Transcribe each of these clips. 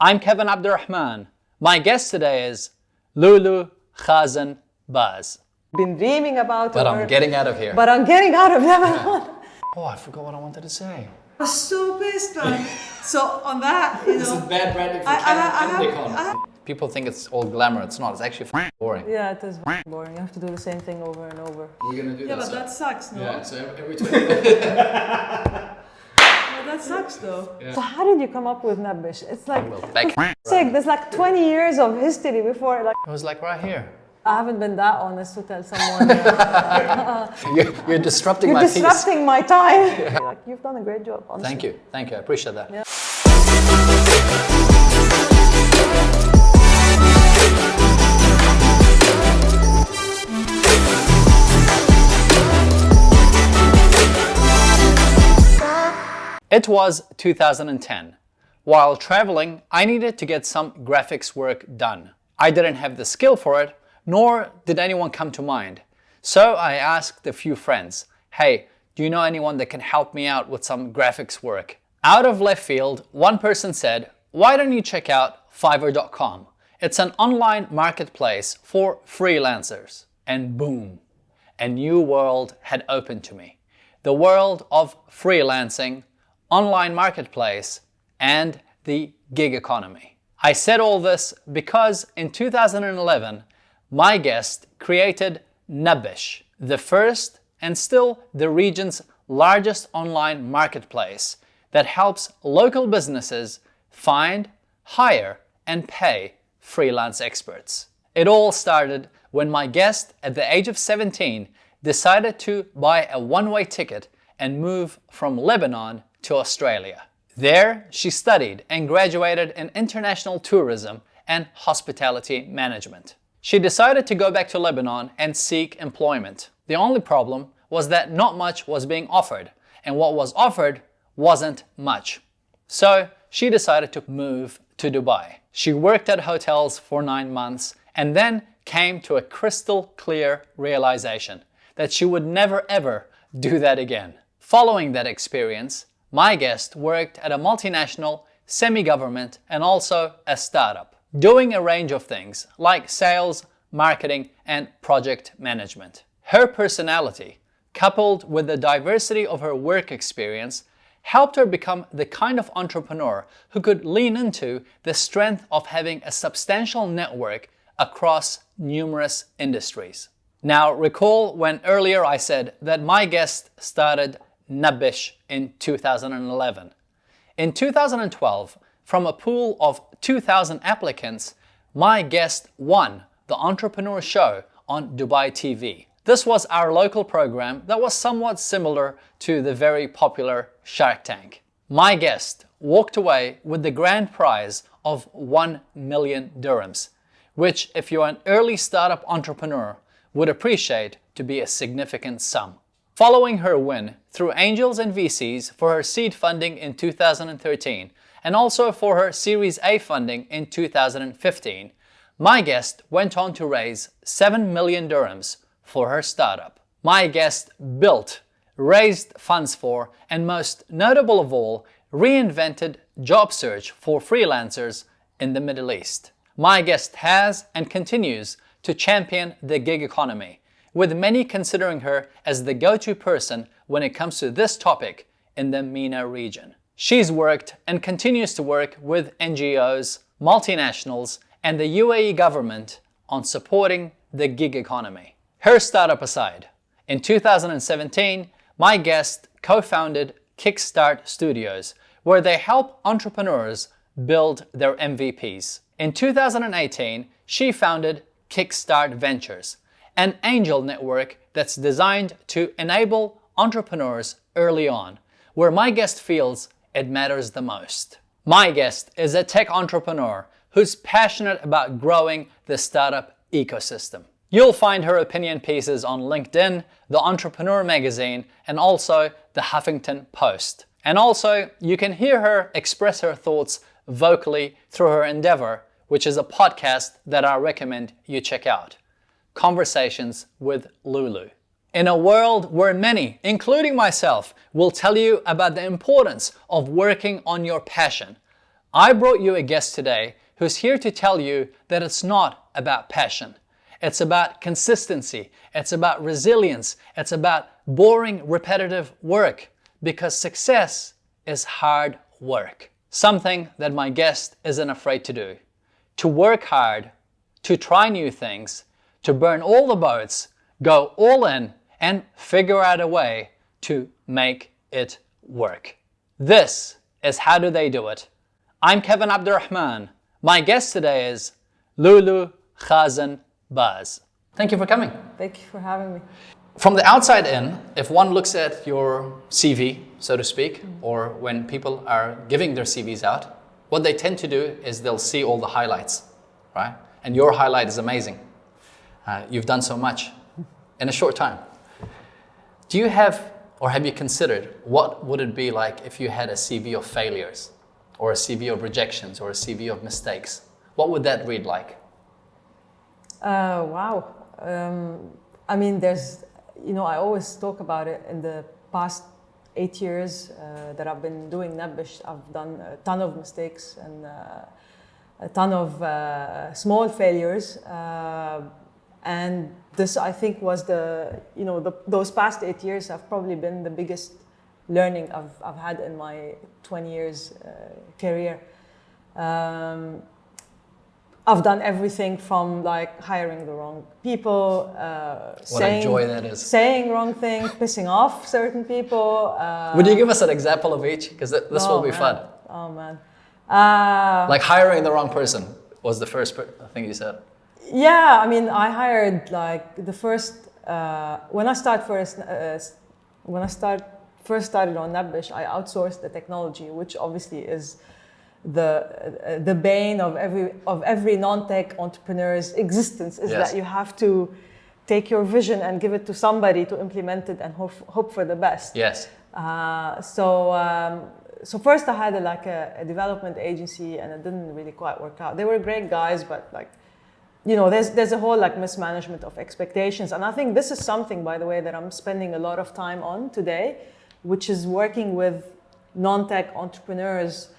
I'm Kevin Abdulrahman. My guest today is Loulou Khazen Baz. Been dreaming about But I'm getting out of here. But I'm getting out of Lebanon. Oh, I forgot what I wanted to say. I was so pissed, man. So on that, you know. This is bad branding for Ken and Nikon. People think it's all glamour. It's not. It's actually boring. Yeah, it is boring. You have to do the same thing over and over. We're gonna do Yeah, that. but that sucks, no? Yeah, so every 20 minutes. Well, that sucks, though. Yeah. So how did you come up with Nabbesh? It's like, there's like 20 years of history before, like. It was like right here. I haven't been that honest to tell someone. You're disrupting my peace. You're disrupting my time. Yeah. Like, you've done a great job, honestly. Thank you, I appreciate that. Yeah. It was 2010. While traveling, I needed to get some graphics work done. I didn't have the skill for it, nor did anyone come to mind. So I asked a few friends, hey, do you know anyone that can help me out with some graphics work? Out of left field, one person said, why don't you check out Fiverr.com? It's an online marketplace for freelancers. And boom, a new world had opened to me. The world of freelancing, online marketplace, and the gig economy. I said all this because in 2011, my guest created Nabbesh, the first and still the region's largest online marketplace that helps local businesses find, hire, and pay freelance experts. It all started when my guest, at the age of 17, decided to buy a one-way ticket and move from Lebanon to Australia. There, she studied and graduated in international tourism and hospitality management. She decided to go back to Lebanon and seek employment. The only problem was that not much was being offered, and what was offered wasn't much. So she decided to move to Dubai. She worked at hotels for 9 months and then came to a crystal clear realization that she would never ever do that again. Following that experience, my guest worked at a multinational, semi-government, and also a startup, doing a range of things like sales, marketing, and project management. Her personality, coupled with the diversity of her work experience, helped her become the kind of entrepreneur who could lean into the strength of having a substantial network across numerous industries. Now, recall when earlier I said that my guest started Nabbesh in 2011. In 2012, from a pool of 2,000 applicants, my guest won the Entrepreneur show on Dubai TV. This was our local program that was somewhat similar to the very popular Shark Tank. My guest walked away with the grand prize of 1 million dirhams, which, if you're an early startup entrepreneur, would appreciate to be a significant sum. Following her win through angels and VCs for her seed funding in 2013 and also for her Series A funding in 2015, my guest went on to raise 7 million dirhams for her startup. My guest built, raised funds for, and most notable of all, reinvented job search for freelancers in the Middle East. My guest has and continues to champion the gig economy, with many considering her as the go-to person when it comes to this topic in the MENA region. She's worked and continues to work with NGOs, multinationals, and the UAE government on supporting the gig economy. Her startup aside, in 2017, my guest co-founded Kickstart Studios, where they help entrepreneurs build their MVPs. In 2018, she founded Kickstart Ventures, an angel network that's designed to enable entrepreneurs early on, where my guest feels it matters the most. My guest is a tech entrepreneur who's passionate about growing the startup ecosystem. You'll find her opinion pieces on LinkedIn, the Entrepreneur magazine, and also the Huffington Post. And also, you can hear her express her thoughts vocally through her endeavor, which is a podcast that I recommend you check out. Conversations with Loulou. In a world where many, including myself, will tell you about the importance of working on your passion, I brought you a guest today who's here to tell you that it's not about passion. It's about consistency. It's about resilience. It's about boring, repetitive work, because success is hard work. Something that my guest isn't afraid to do. To work hard, to try new things, to burn all the boats, go all in, and figure out a way to make it work. This is How Do They Do It? I'm Kevin Abdulrahman. My guest today is Loulou Khazen Baz. Thank you for coming. Thank you for having me. From the outside in, if one looks at your CV, so to speak, or when people are giving their CVs out, what they tend to do is they'll see all the highlights, right? And your highlight is amazing. You've done so much in a short time. Do you have, or have you considered, what would it be like if you had a CV of failures, or a CV of rejections, or a CV of mistakes? What would that read like? Wow. I mean, there's, I always talk about it. In the past 8 years that I've been doing Nabbesh, I've done a ton of mistakes and a ton of small failures. And this, I think, was those past 8 years have probably been the biggest learning I've had in my 20 years career. I've done everything from like hiring the wrong people, saying wrong things, pissing off certain people. Would you give us an example of each? Because this will be fun. Oh man. Like hiring the wrong person was the first thing you said. Yeah, I mean, I hired like the first when I first started on Nabbesh, I outsourced the technology, which obviously is the bane of every non-tech entrepreneur's existence, is that you have to take your vision and give it to somebody to implement it and hope for the best. Yes. So first I had a development agency, and it didn't really quite work out. They were great guys, but there's a whole mismanagement of expectations. And I think this is something, by the way, that I'm spending a lot of time on today, which is working with non-tech entrepreneurs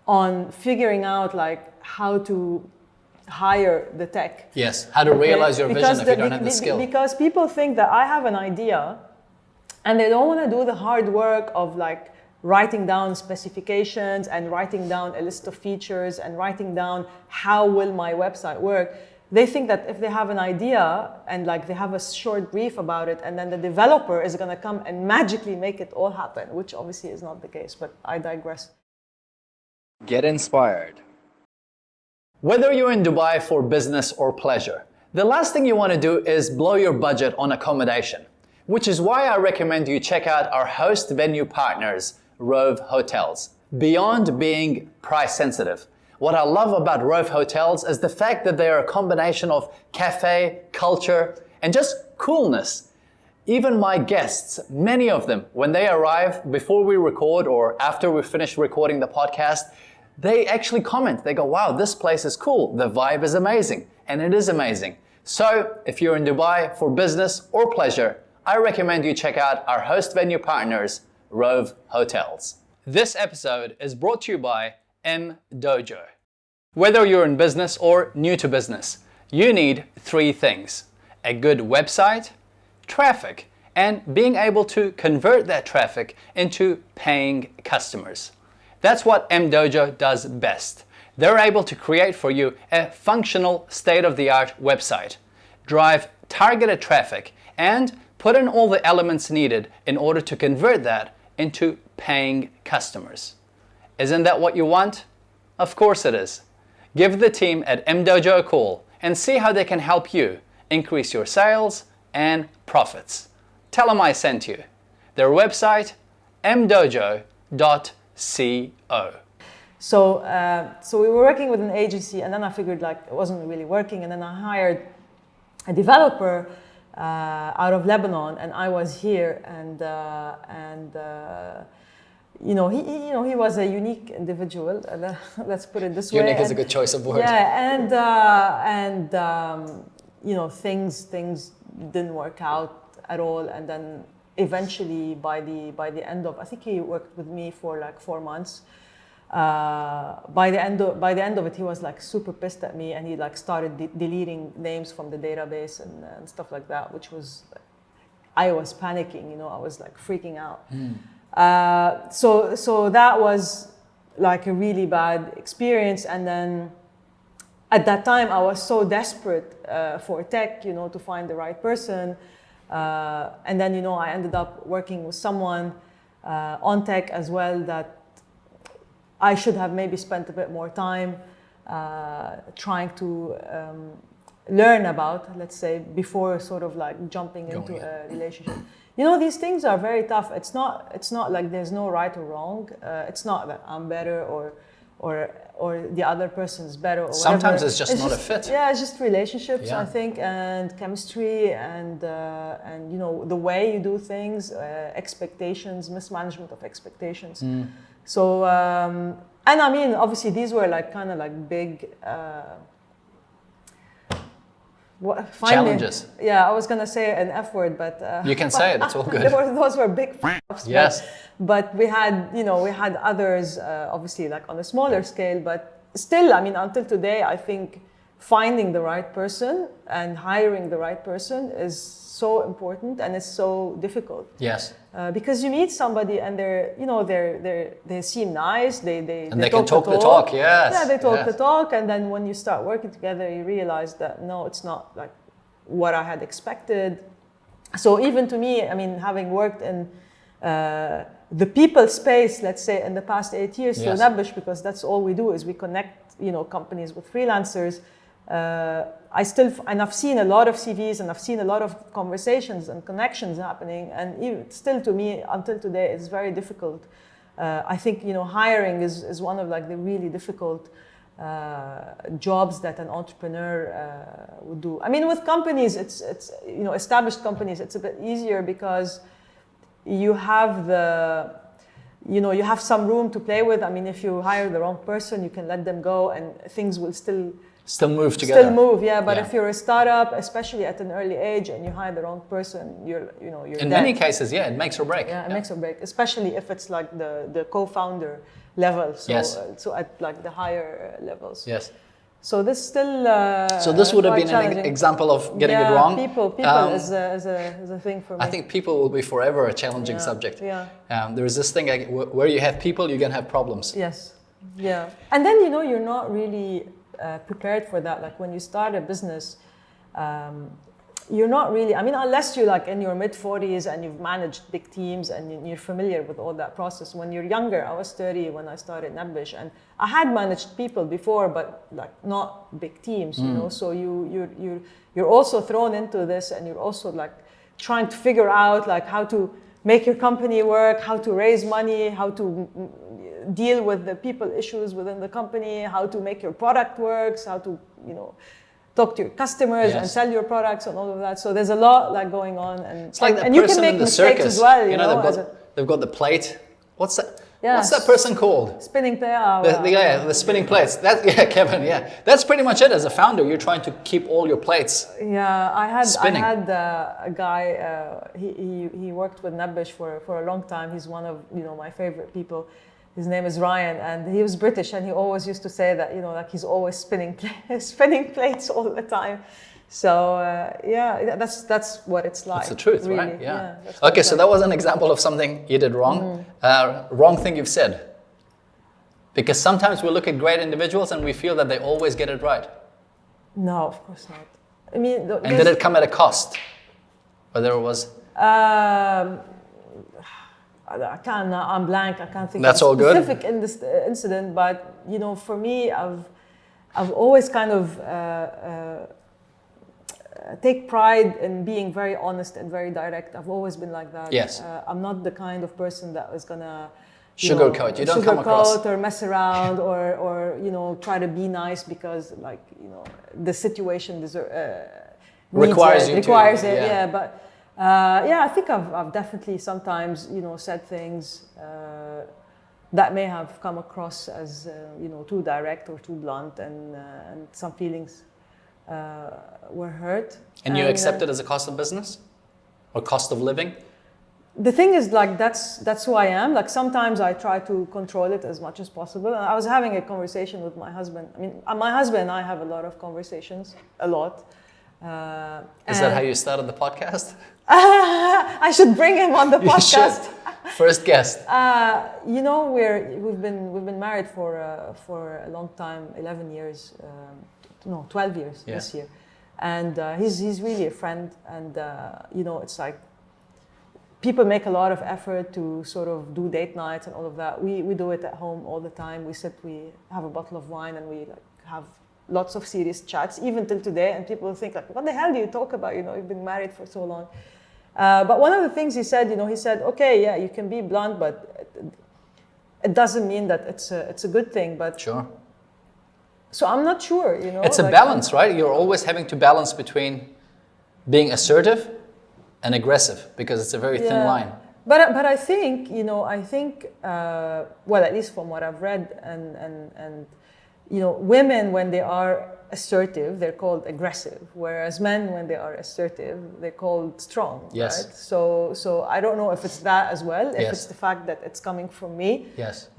on figuring out how to hire the tech. Yes, how to realize your vision if you don't have the skill. Because people think that I have an idea and they don't want to do the hard work of writing down specifications and writing down a list of features and writing down how will my website work. They think that if they have an idea and they have a short brief about it, and then the developer is going to come and magically make it all happen, which obviously is not the case, but I digress. Get inspired. Whether you're in Dubai for business or pleasure, the last thing you want to do is blow your budget on accommodation, which is why I recommend you check out our host venue partners, Rove Hotels. Beyond being price sensitive, what I love about Rove Hotels is the fact that they are a combination of cafe, culture, and just coolness. Even my guests, many of them, when they arrive before we record or after we finish recording the podcast, they actually comment. They go, wow, this place is cool. The vibe is amazing. And it is amazing. So if you're in Dubai for business or pleasure, I recommend you check out our host venue partners, Rove Hotels. This episode is brought to you by M-Dojo. Whether you're in business or new to business, you need 3 things: a good website, traffic, and being able to convert that traffic into paying customers. That's what M-Dojo does best. They're able to create for you a functional, state-of-the-art website, drive targeted traffic, and put in all the elements needed in order to convert that into paying customers. Isn't that what you want? Of course it is. Give the team at M-Dojo a call and see how they can help you increase your sales and profits. Tell them I sent you. Their website, mdojo.co. So we were working with an agency, and then I figured it wasn't really working, and then I hired a developer out of Lebanon, and I was here, and he was a unique individual. Let's put it this way. Unique is a good choice of word. Yeah, and things didn't work out at all, and then eventually by the end of, I think he worked with me for 4 months. By the end of it, he was like super pissed at me, and he like started deleting names from the database and stuff like that, which was, I was panicking, you know, I was like freaking out. So that was like a really bad experience. And then at that time, I was so desperate for tech, you know, to find the right person. And then, you know, I ended up working with someone on tech as well that I should have maybe spent a bit more time trying to learn about, let's say, before sort of like jumping into a relationship. You know, these things are very tough. It's not like there's no right or wrong. It's not that I'm better or the other person is better. Or sometimes whatever. it's just not a fit. Yeah, it's just relationships, Yeah. I think, and chemistry, and you know, the way you do things, expectations, mismanagement of expectations. So, and I mean, obviously, these were like kind of like big challenges. Yeah, I was gonna say an F word, but you can say it. It's all good. Those were big f***ups. Yes. But we had, you know, we had others, obviously, like on a smaller scale. But still, I mean, until today, I think finding the right person and hiring the right person is so important, and it's so difficult. Yes. Because you meet somebody and they're, you know, they seem nice. They can talk the talk. Yes. Yeah, they talk the talk, and then when you start working together, you realize that no, it's not like what I had expected. So even to me, I mean, having worked in the people space, let's say, in the past 8 years through Nabbesh, because that's all we do is we connect, you know, companies with freelancers. I've seen a lot of CVs, and I've seen a lot of conversations and connections happening, and even still to me until today it's very difficult. I think, you know, hiring is one of like the really difficult jobs that an entrepreneur would do. I mean, with companies, it's you know, established companies, it's a bit easier because you have you have some room to play with. I mean, if you hire the wrong person, you can let them go, and things will still move together. Still move, yeah. But if you're a startup, especially at an early age, and you hire the wrong person, you're in dead. many cases, it makes or break. Yeah, it makes or break, especially if it's like the co-founder level. So, so at like the higher levels. Yes. So this still. So this would have been an example of getting it wrong. People is a thing for me. I think people will be forever a challenging subject. Yeah. There is this thing like, where you have people, you're gonna have problems. Yes. Yeah. And then, you know, you're not really prepared for that. Like when you start a business, you're not really, I mean, unless you're like in your mid-40s and you've managed big teams and you're familiar with all that process. When you're younger, I was 30 when I started Nabbesh, and I had managed people before, but like not big teams, you know. So you're also thrown into this, and you're also like trying to figure out like how to make your company work, how to raise money, how to deal with the people issues within the company, how to make your product works, how to, you know, talk to your customers and sell your products and all of that. So there's a lot like going on, and it's like and you can make mistakes circus as well. You know, know, they've got the plate. What's that? Yeah. What's that person called? Spinning plate. The spinning plates. Kevin. Yeah, that's pretty much it. As a founder, you're trying to keep all your plates. Yeah, I had a guy. He worked with Nabbesh for a long time. He's one of, you know, my favorite people. His name is Ryan, and he was British, and he always used to say that, you know, like he's always spinning plates all the time. So yeah, that's what it's like. That's the truth, really. right? Yeah. Okay, so that was an example of something you did wrong. Wrong thing you've said. Because sometimes we look at great individuals and we feel that they always get it right. No, of course not. I mean, and did it come at a cost? Whether it was. I'm blank. I can't think That's of all a specific good. Incident, but you know, for me, I've always kind of take pride in being very honest and very direct. I've always been like that. Yes. I'm not the kind of person that is gonna sugarcoat. You don't come across or mess around or you know, try to be nice because, like, you know, the situation requires it. Yeah, but. I think I've definitely sometimes, you know, said things that may have come across as you know, too direct or too blunt, and some feelings were hurt. And you accept it as a cost of business or cost of living? the thing is, like, that's who I am. Like, sometimes I try to control it as much as possible. And I was having a conversation with my husband. I mean, my husband and I have a lot of conversations, a lot. Is that how you started the podcast? I should bring him on the podcast. First guest. You know, we've been married for a long time, 11 years, 12 years this year, and he's really a friend. And you know, it's like, people make a lot of effort to sort of do date nights and all of that. We do it at home all the time. We have a bottle of wine, and we like have lots of serious chats, even till today. And people think like, what the hell do you talk about? You know, you've been married for so long. But one of the things he said, okay, yeah, you can be blunt, but it doesn't mean that it's a good thing. But sure. So I'm not sure, you know. It's a balance, right? You're always having to balance between being assertive and aggressive, because it's a very thin line. But I think, well, at least from what I've read, and you know, women, when they are assertive, they're called aggressive, whereas men, when they are assertive, they're called strong. Yes. Right? So I don't know if it's that as well, if it's the fact that it's coming from me,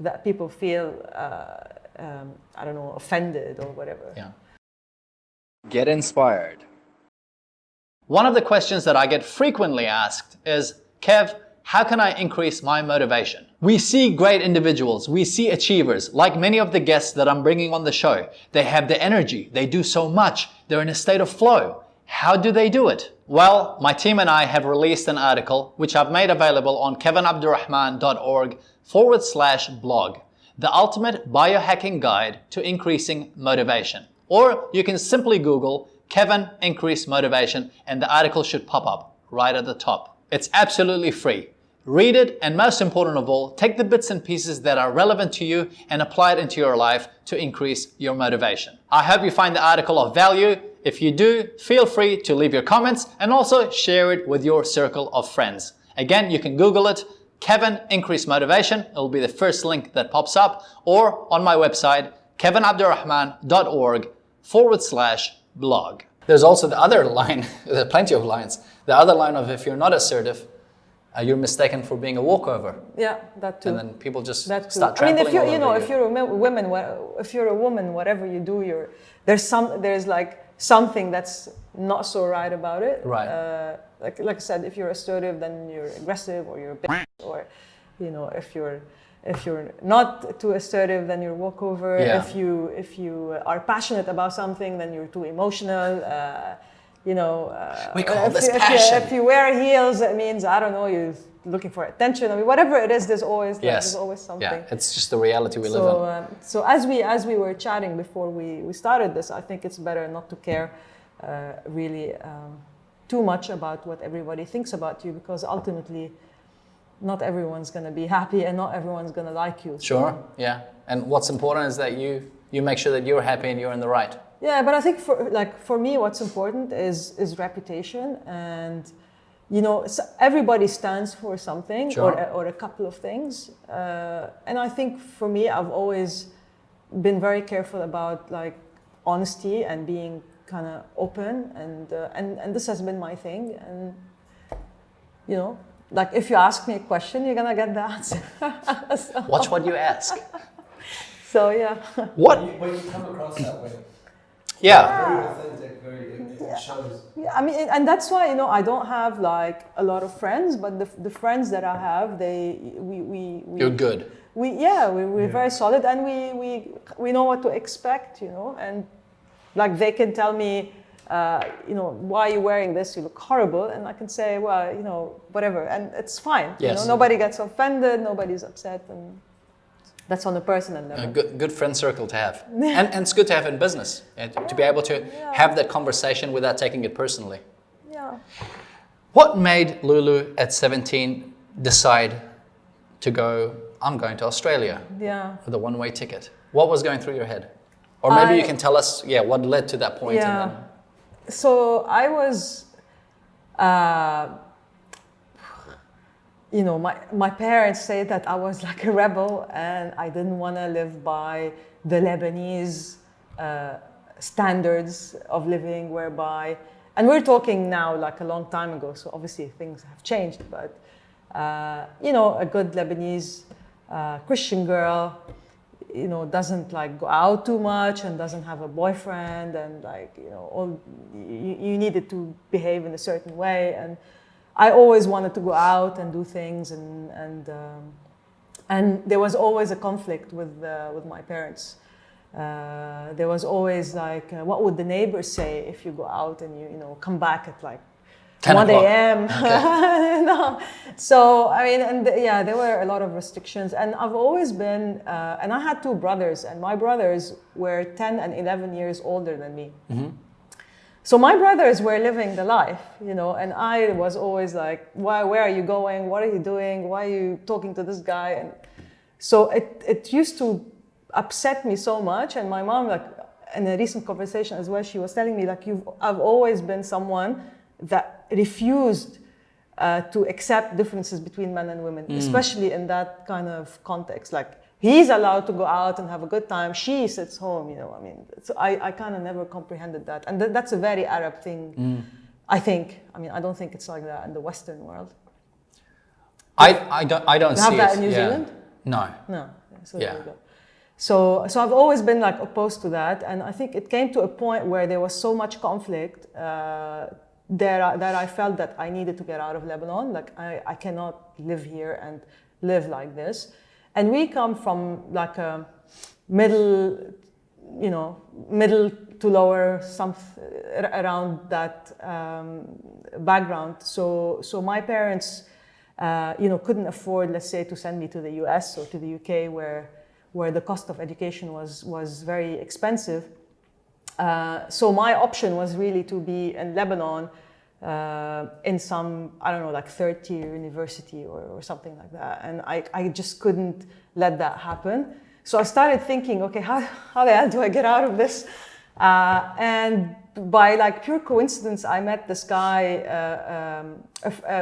that people feel, I don't know, offended or whatever. Yeah. Get inspired. One of the questions that I get frequently asked is, Kev, how can I increase my motivation? We see great individuals, we see achievers, like many of the guests that I'm bringing on the show. They have the energy, they do so much, they're in a state of flow. How do they do it? Well, my team and I have released an article which I've made available on kevinabdulrahman.org/blog, the ultimate biohacking guide to increasing motivation. Or you can simply Google Kevin Increase Motivation and the article should pop up right at the top. It's absolutely free. Read it, and most important of all, take the bits and pieces that are relevant to you and apply it into your life to increase your motivation. I hope you find the article of value. If you do, feel free to leave your comments and also share it with your circle of friends. Again, you can Google it, Kevin Increase Motivation. It'll be the first link that pops up, or on my website, kevinabdulrahman.org/blog. There's also the other line, there are plenty of lines. The other line of, if you're not assertive, you're mistaken for being a walkover. Yeah, that too. And then people just that too. start trampling. I mean, if you're a woman, whatever you do, there's like something that's not so right about it. Right. Like I said, if you're assertive, then you're aggressive, or you're a bitch, or you know, if you're not too assertive, then you're walkover. Yeah. If you are passionate about something, then you're too emotional. We call this passion. If you wear heels, it means, I don't know, you're looking for attention. I mean, whatever it is, there's always something. Yeah, it's just the reality we live in. So as we were chatting before we started this, I think it's better not to care really too much about what everybody thinks about you, because ultimately, not everyone's going to be happy and not everyone's going to like you. Sure, yeah. And what's important is that you make sure that you're happy and you're in the right. Yeah, but I think for me, what's important is reputation, and you know, everybody stands for something. Sure. or a couple of things, and I think for me, I've always been very careful about like honesty and being kind of open, and this has been my thing, and you know, like if you ask me a question, you're gonna get the answer. Watch what you ask. So yeah. What? When you come across that way. Yeah. Very authentic, it shows. Yeah, I mean, and that's why, you know, I don't have like a lot of friends, but the friends that I have, You're good. We're very solid, and we know what to expect, you know, and like they can tell me, you know, why are you wearing this? You look horrible, and I can say, well, you know, whatever, and it's fine. Yes. You know, nobody gets offended, nobody's upset, and that's on a personal level. A good friend circle to have. And it's good to have in business, to be able to have that conversation without taking it personally. Yeah. What made Loulou at 17 decide to go, I'm going to Australia with a one-way ticket? What was going through your head? Or maybe you can tell us, what led to that point. Yeah. And then... So I was... you know, my parents say that I was like a rebel and I didn't want to live by the Lebanese standards of living, whereby, and we're talking now like a long time ago, so obviously things have changed, but You know, a good Lebanese Christian girl, you know, doesn't like go out too much and doesn't have a boyfriend, and like, you know, all you needed to behave in a certain way. And I always wanted to go out and do things, and there was always a conflict with my parents. There was always like, what would the neighbors say if you go out and you know come back at like 1 a.m. Okay. No. So I mean, and yeah, there were a lot of restrictions, and I've always been, and I had 2 brothers, and my brothers were 10 and 11 years older than me. Mm-hmm. So my brothers were living the life, you know, and I was always like, where are you going? What are you doing? Why are you talking to this guy? And so it used to upset me so much. And my mom, like in a recent conversation as well, she was telling me like, I've always been someone that refused to accept differences between men and women, especially in that kind of context. Like, he's allowed to go out and have a good time. She sits home, you know. I mean, so I kind of never comprehended that, and that's a very Arab thing, I think. I mean, I don't think it's like that in the Western world. I don't see have that it. in New Zealand? No. So there you go. So I've always been like opposed to that, and I think it came to a point where there was so much conflict that I felt that I needed to get out of Lebanon. Like, I cannot live here and live like this. And we come from like a middle to lower, around that background. So my parents, couldn't afford, let's say, to send me to the US or to the UK, where the cost of education was very expensive. So my option was really to be in Lebanon in some, I don't know, like third-tier university or something like that. And I just couldn't let that happen. So I started thinking, okay, how the hell do I get out of this? And by like pure coincidence, I met this guy,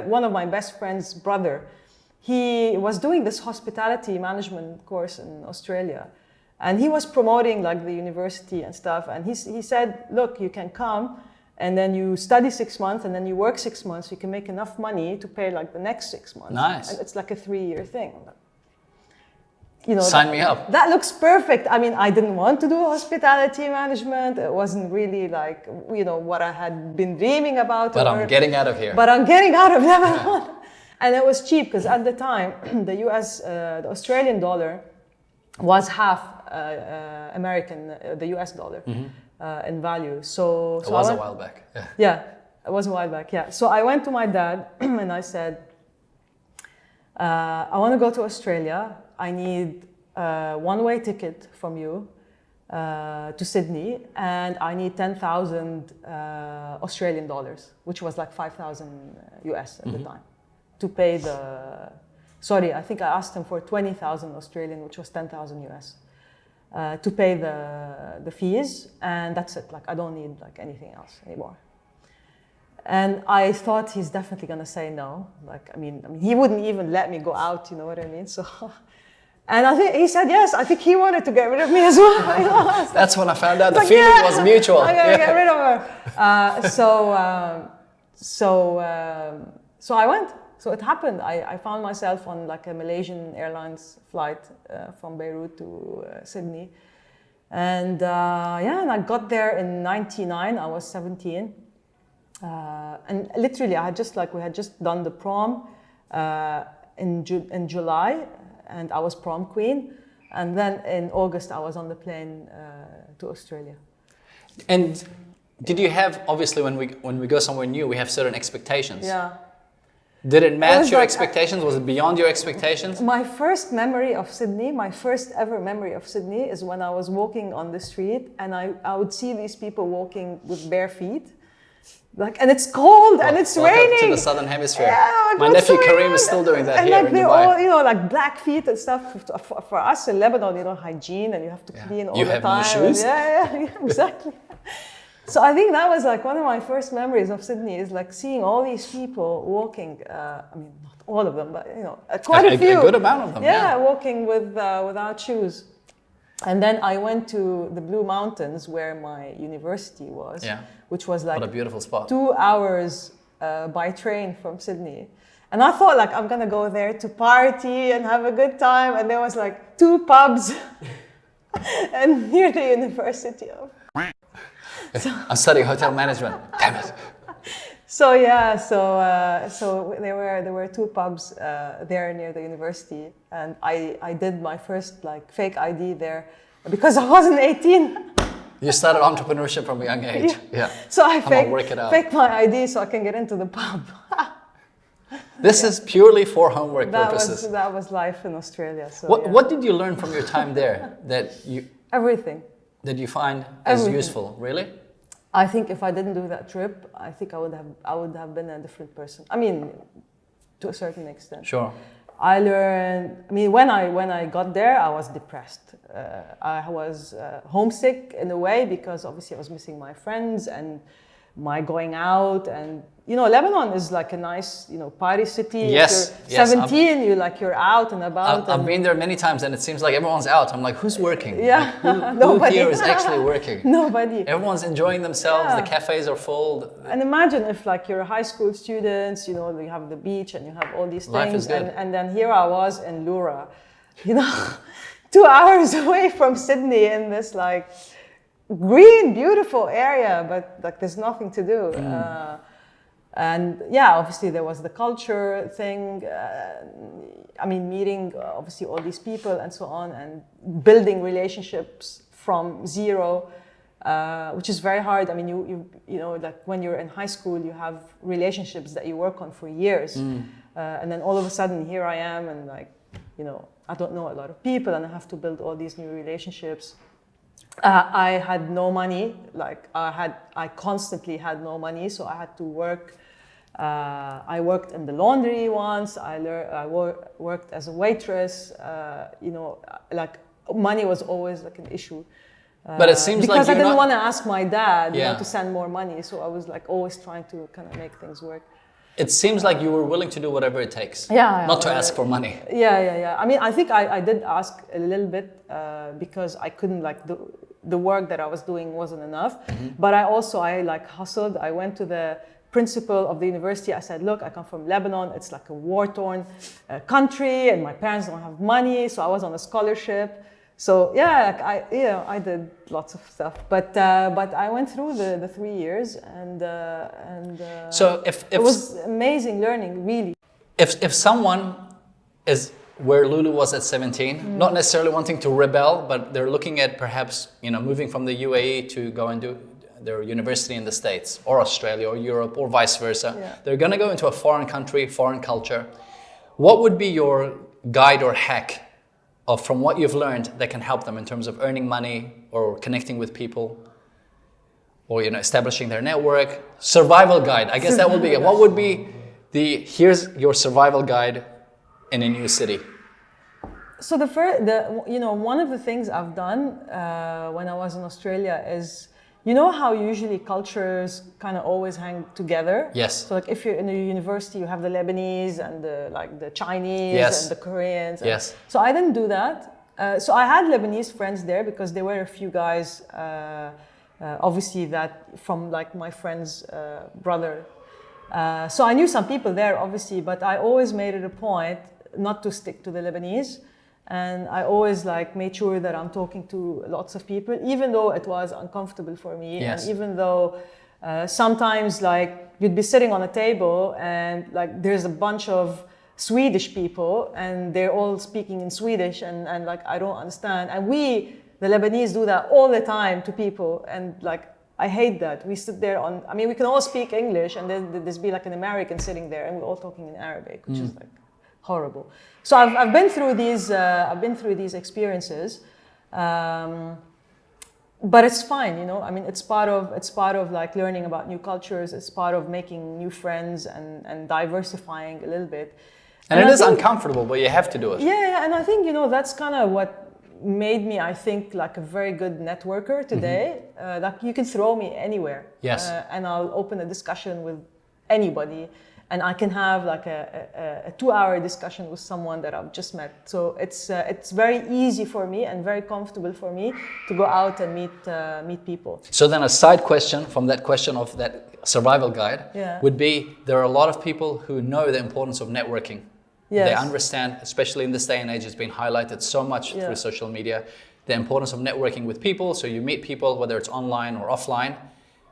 one of my best friend's brother. He was doing this hospitality management course in Australia. And he was promoting like the university and stuff. And he said, look, you can come and then you study 6 months and then you work 6 months. You can make enough money to pay like the next 6 months. Nice. And it's like a 3-year thing. Sign me up. That looks perfect. I mean, I didn't want to do hospitality management. It wasn't really like, what I had been dreaming about. But I'm getting out of here. But I'm getting out of Lebanon. And it was cheap because at the time, the Australian dollar was half American, the US dollar in value. So it was a while back. Yeah, it was a while back. Yeah. So I went to my dad and I said, I want to go to Australia. I need a one-way ticket from you to Sydney, and I need 10,000 Australian dollars, which was like 5,000 US at the time, to pay the. Sorry, I think I asked him for 20,000 Australian, which was 10,000 US, to pay the fees, and that's it. Like, I don't need like anything else anymore. And I thought he's definitely gonna say no. Like, I mean, he wouldn't even let me go out. You know what I mean? So, and I think he said yes. I think he wanted to get rid of me as well. That's when I found out the feeling was mutual. I'm gonna get rid of her. So I went. So it happened. I found myself on like a Malaysian Airlines flight from Beirut to Sydney. And and I got there in 99. I was 17. And literally, we had just done the prom in July, and I was prom queen. And then in August, I was on the plane to Australia. And did you have, obviously, when we go somewhere new, we have certain expectations. Yeah. Did it match your expectations? Was it beyond your expectations? My first memory of Sydney, my first ever memory of Sydney is when I was walking on the street and I would see these people walking with bare feet. And it's cold and it's raining. To the southern hemisphere. Yeah, my nephew Kareem is still doing that and here like in they're Dubai. all, like black feet and stuff. For us in Lebanon, hygiene and you have to clean all the time. You have no shoes? Yeah, exactly. So I think that was like one of my first memories of Sydney is like seeing all these people walking. I mean, not all of them, but quite a few. A good amount of them. Yeah, walking without shoes. And then I went to the Blue Mountains where my university was, which was like what a beautiful spot. 2 hours by train from Sydney. And I thought like I'm gonna go there to party and have a good time, and there was like 2 pubs and near the university of. I'm studying hotel management. Damn it. So yeah, so there were 2 pubs there near the university, and I did my first like fake ID there because I wasn't 18. You started entrepreneurship from a young age. Yeah. So I faked my ID so I can get into the pub. This is purely for homework purposes. That was life in Australia. So What did you learn from your time there everything that you find as Everything. useful? Really? I think if I didn't do that trip, I think I would have been a different person. I mean, to a certain extent. Sure. I learned. I mean, when I got there, I was depressed. I was homesick in a way because obviously I was missing my friends and my going out, and you know, Lebanon is like a nice, you know, party city. Yes. If you're 17, you're out and about. I've been there many times, and it seems like everyone's out. I'm like, who's working? Yeah. Like, Nobody. who here is actually working? Nobody. Everyone's enjoying themselves. Yeah. The cafes are full. And imagine if like you're high school students, you know, you have the beach and you have all these Life things. is good. And then here I was in Lura, you know, 2 hours away from Sydney in this like green, beautiful area, but like there's nothing to do. And yeah, obviously there was the culture thing. I mean, meeting obviously all these people and so on, and building relationships from zero, which is very hard. I mean, you know, like when you're in high school, you have relationships that you work on for years, and then all of a sudden here I am, and like, you know, I don't know a lot of people, and I have to build all these new relationships. I had no money. Like I constantly had no money, so I had to work. I worked in the laundry once. I worked as a waitress. You know, like money was always like an issue. But it seems because like I didn't want to ask my dad, Yeah. you know, to send more money. So I was like always trying to kind of make things work. It seems like you were willing to do whatever it takes. Yeah. Not to ask for money. Yeah. I mean, I think I did ask a little bit because I couldn't like the work that I was doing wasn't enough. But I like hustled. I went to the principal of the university. I said, look, I come from Lebanon. It's like a war-torn country, and my parents don't have money. So I was on a scholarship. So yeah, like I did lots of stuff. But I went through the 3 years, and So if it was amazing learning, really. If someone is where Loulou was at 17, not necessarily wanting to rebel, but they're looking at perhaps, you know, moving from the UAE to go and do their university in the States or Australia or Europe or vice versa. Yeah. They're going to go into a foreign country, foreign culture. What would be your guide or hack from what you've learned that can help them in terms of earning money or connecting with people, or, you know, establishing their network? Survival guide. I guess that would be it. What would be here's your survival guide in a new city? So you know, one of the things I've done when I was in Australia is, you know how usually cultures kind of always hang together? Yes. So like if you're in a university, you have the Lebanese and the Chinese Yes. and the Koreans. Yes. So I didn't do that. So I had Lebanese friends there because there were a few guys, obviously that from like my friend's brother. So I knew some people there, obviously, but I always made it a point not to stick to the Lebanese. And I always like made sure that I'm talking to lots of people, even though it was uncomfortable for me. Yes. And even though sometimes like you'd be sitting on a table and like there's a bunch of Swedish people and they're all speaking in Swedish and like I don't understand. And the Lebanese do that all the time to people, and like I hate that. We sit there we can all speak English and then there's be like an American sitting there and we're all talking in Arabic, which is like horrible. So I've been through these experiences, but it's fine, you know. I mean, it's part of like learning about new cultures. It's part of making new friends and diversifying a little bit. And it is uncomfortable, but you have to do it. Yeah, and I think, you know, that's kind of what made me, I think, like a very good networker today. Like you can throw me anywhere, Yes. and I'll open a discussion with anybody. and I can have like a 2-hour discussion with someone that I've just met. So it's very easy for me and very comfortable for me to go out and meet people. So then a side question from that question of that survival guide would be, there are a lot of people who know the importance of networking. Yes. They understand, especially in this day and age, it's been highlighted so much through social media, the importance of networking with people. So you meet people, whether it's online or offline.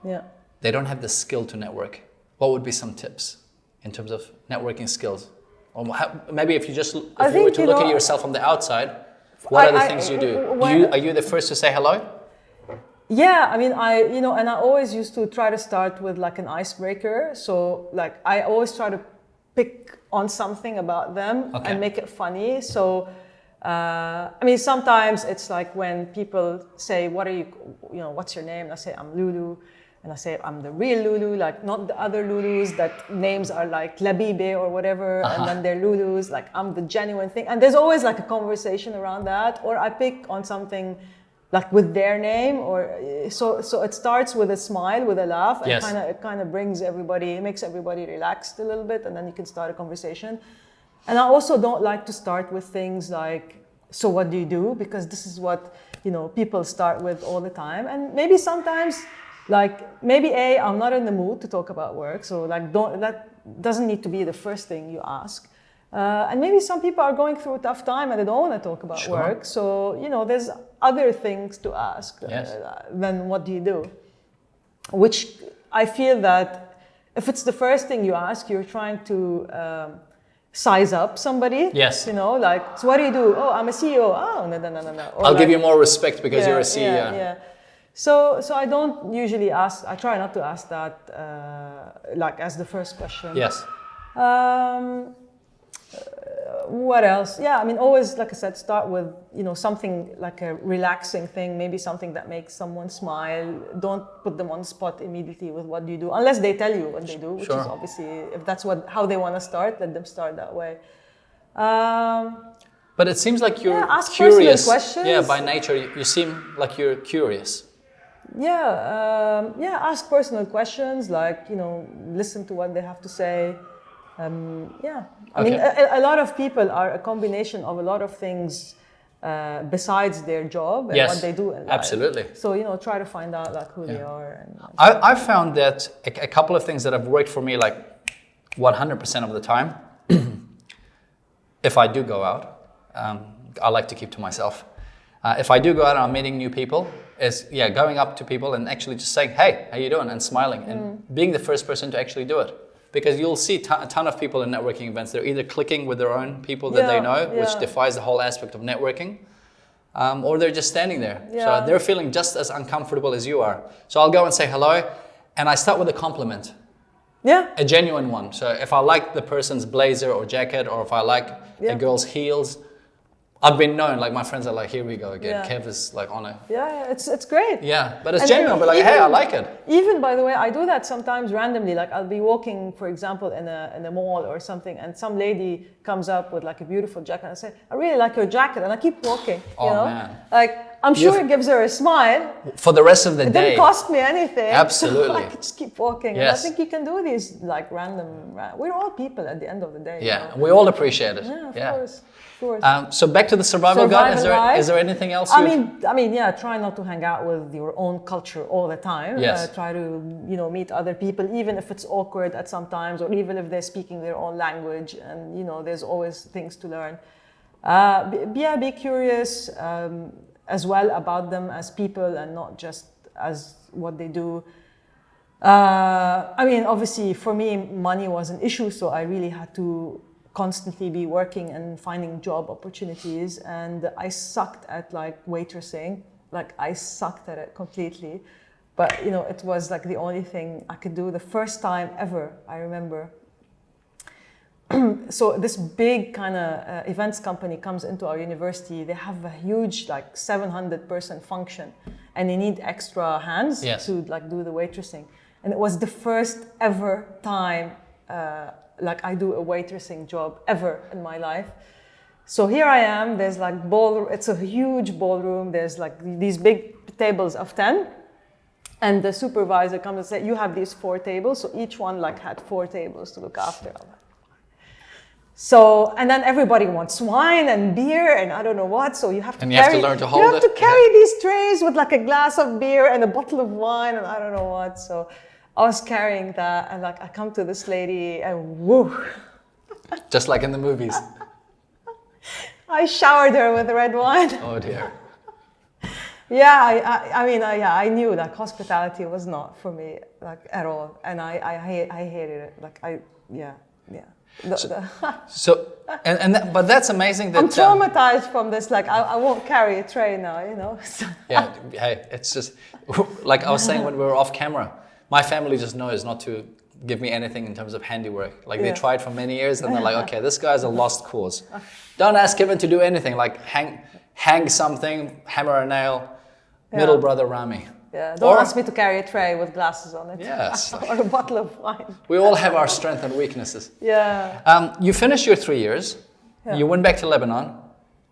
Yeah. They don't have the skill to network. What would be some tips in terms of networking skills? Or maybe if you were to look at yourself from the outside, what are the things you do? Are you the first to say hello? Yeah, I mean, and I always used to try to start with like an icebreaker. So like I always try to pick on something about them and make it funny. So, I mean, sometimes it's like when people say, what's your name? And I say, I'm Loulou. And I say, I'm the real Loulou, like not the other Loulous that names are like Labibe or whatever, and then they're Loulous, like I'm the genuine thing. And there's always like a conversation around that, or I pick on something like with their name, or so it starts with a smile, with a laugh, and it kind of makes everybody relaxed a little bit, and then you can start a conversation. And I also don't like to start with things like, so what do you do? Because this is what, people start with all the time. And maybe sometimes, I'm not in the mood to talk about work, so that doesn't need to be the first thing you ask. And maybe some people are going through a tough time and they don't want to talk about work. So, there's other things to ask than what do you do? Which I feel that if it's the first thing you ask, you're trying to size up somebody. Yes. So what do you do? Oh, I'm a CEO. Oh, no. Or I'll give you more respect because you're a CEO. Yeah. So I don't usually ask, I try not to ask that as the first question. Yes. What else? Yeah, I mean, always, like I said, start with, something like a relaxing thing, maybe something that makes someone smile. Don't put them on the spot immediately with what do you do, unless they tell you what they do, which is obviously, if that's how they want to start, let them start that way. But it seems like you're ask curious. Personal questions. Yeah, by nature, you seem like you're curious. Ask personal questions, listen to what they have to say. I mean, a lot of people are a combination of a lot of things besides their job and what they do in life. Absolutely. So, try to find out who they are. I've found that a couple of things that have worked for me 100% of the time, if I do go out, I like to keep to myself. If I do go out and I'm meeting new people, is going up to people and actually just saying, hey, how you doing? And smiling and being the first person to actually do it. Because you'll see a ton of people in networking events, they're either clicking with their own people that they know, which defies the whole aspect of networking, or they're just standing there. So they're feeling just as uncomfortable as you are. So I'll go and say hello, and I start with a compliment. Yeah. A genuine one. So if I like the person's blazer or jacket, or if I like a girl's heels, I've been known, my friends are like, here we go again. Kev is on a... Yeah, it's great. Yeah, but it's genuine, but hey, I like it. Even, by the way, I do that sometimes randomly. I'll be walking, for example, in a mall or something, and some lady comes up with a beautiful jacket, and I say, I really like your jacket, and I keep walking, man. I'm sure it gives her a smile. For the rest of the day. It didn't cost me anything. Absolutely. So I could just keep walking. Yes. And I think you can do these random... We're all people at the end of the day. Yeah, we all appreciate it. Yeah, of course. So back to the survival guide. Is there anything else? I mean, try not to hang out with your own culture all the time. Yes. Try to, meet other people, even if it's awkward at some times, or even if they're speaking their own language, and there's always things to learn. Be curious as well about them as people, and not just as what they do. I mean, obviously, for me, money was an issue, so I really had to constantly be working and finding job opportunities, and I sucked at waitressing. I sucked at it completely, but it was the only thing I could do. The first time ever, I remember. So this big kind of events company comes into our university. They have a huge 700 person function, and they need extra hands to do the waitressing. And it was the first ever time I do a waitressing job ever in my life. So here I am, there's it's a huge ballroom, there's these big tables of 10, And the supervisor comes and says, you have these 4 tables. So each one like had 4 tables to look after. So, and then everybody wants wine and beer and I don't know what. So you have to learn to hold it. You have to carry these trays with like a glass of beer and a bottle of wine and I don't know what. So I was carrying that and like I come to this lady and woo. Just like in the movies. I showered her with red wine. Oh dear. Yeah, I knew that hospitality was not for me, like at all, and I hated it. Like yeah. But that's amazing that I'm traumatized from this. Like I won't carry a tray now, you know. Yeah, hey, it's just like I was saying when we were off camera. My family just knows not to give me anything in terms of handiwork. Like they tried for many years, and they're like, okay, this guy's a lost cause. Don't ask him to do anything. Like hang something, hammer a nail. Middle brother Rami. Yeah, don't ask me to carry a tray with glasses on it. Yes. Or a bottle of wine. We all have our strengths and weaknesses. Yeah. You finished your 3 years. Yeah. You went back to Lebanon.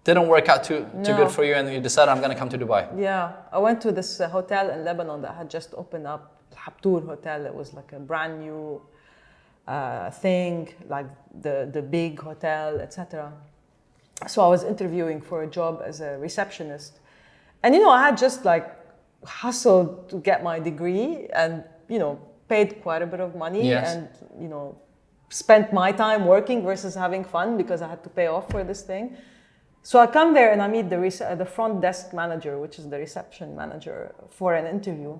Didn't work out too good for you, and you decided I'm going to come to Dubai. Yeah, I went to this hotel in Lebanon that had just opened up, Habtour Hotel. It was like a brand new thing, like the big hotel, etc. So I was interviewing for a job as a receptionist. And, you know, I had just like hustled to get my degree and, you know, paid quite a bit of money and, you know, spent my time working versus having fun because I had to pay off for this thing. So I come there and I meet the front desk manager, which is the reception manager, for an interview.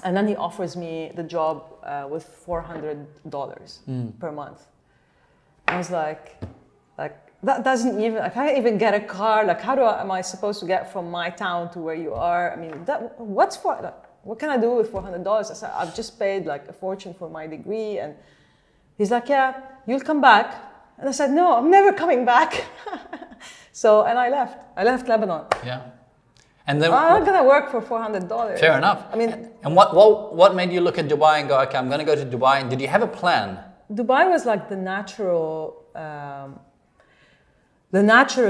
And then he offers me the job with $400 per month. I was like, that doesn't even, I can't even get a car. Like, am I supposed to get from my town to where you are? I mean, what can I do with $400? I said, I've just paid like a fortune for my degree. And he's like, yeah, you'll come back. And I said, no, I'm never coming back. And I left. I left Lebanon. Yeah. And then I'm not gonna work for $400. Fair enough. I mean, and what made you look at Dubai and go, okay, I'm gonna go to Dubai? And did you have a plan? Dubai was like the natural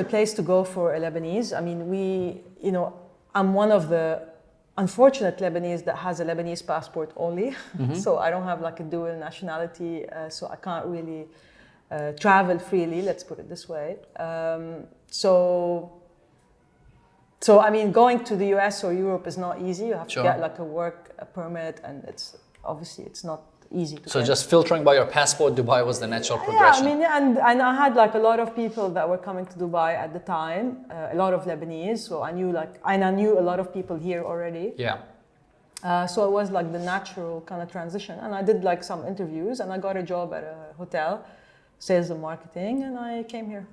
place to go for a Lebanese. I mean, I'm one of the unfortunate Lebanese that has a Lebanese passport only. Mm-hmm. So I don't have like a dual nationality, so I can't really travel freely, let's put it this way. So I mean, going to the US or Europe is not easy. You have to get like a work permit, and it's not easy to get. Just filtering by your passport, Dubai was the natural progression. Yeah, I mean, and I had like a lot of people that were coming to Dubai at the time, a lot of Lebanese. So I knew a lot of people here already. Yeah. So it was like the natural kind of transition. And I did like some interviews, and I got a job at a hotel, sales and marketing, and I came here.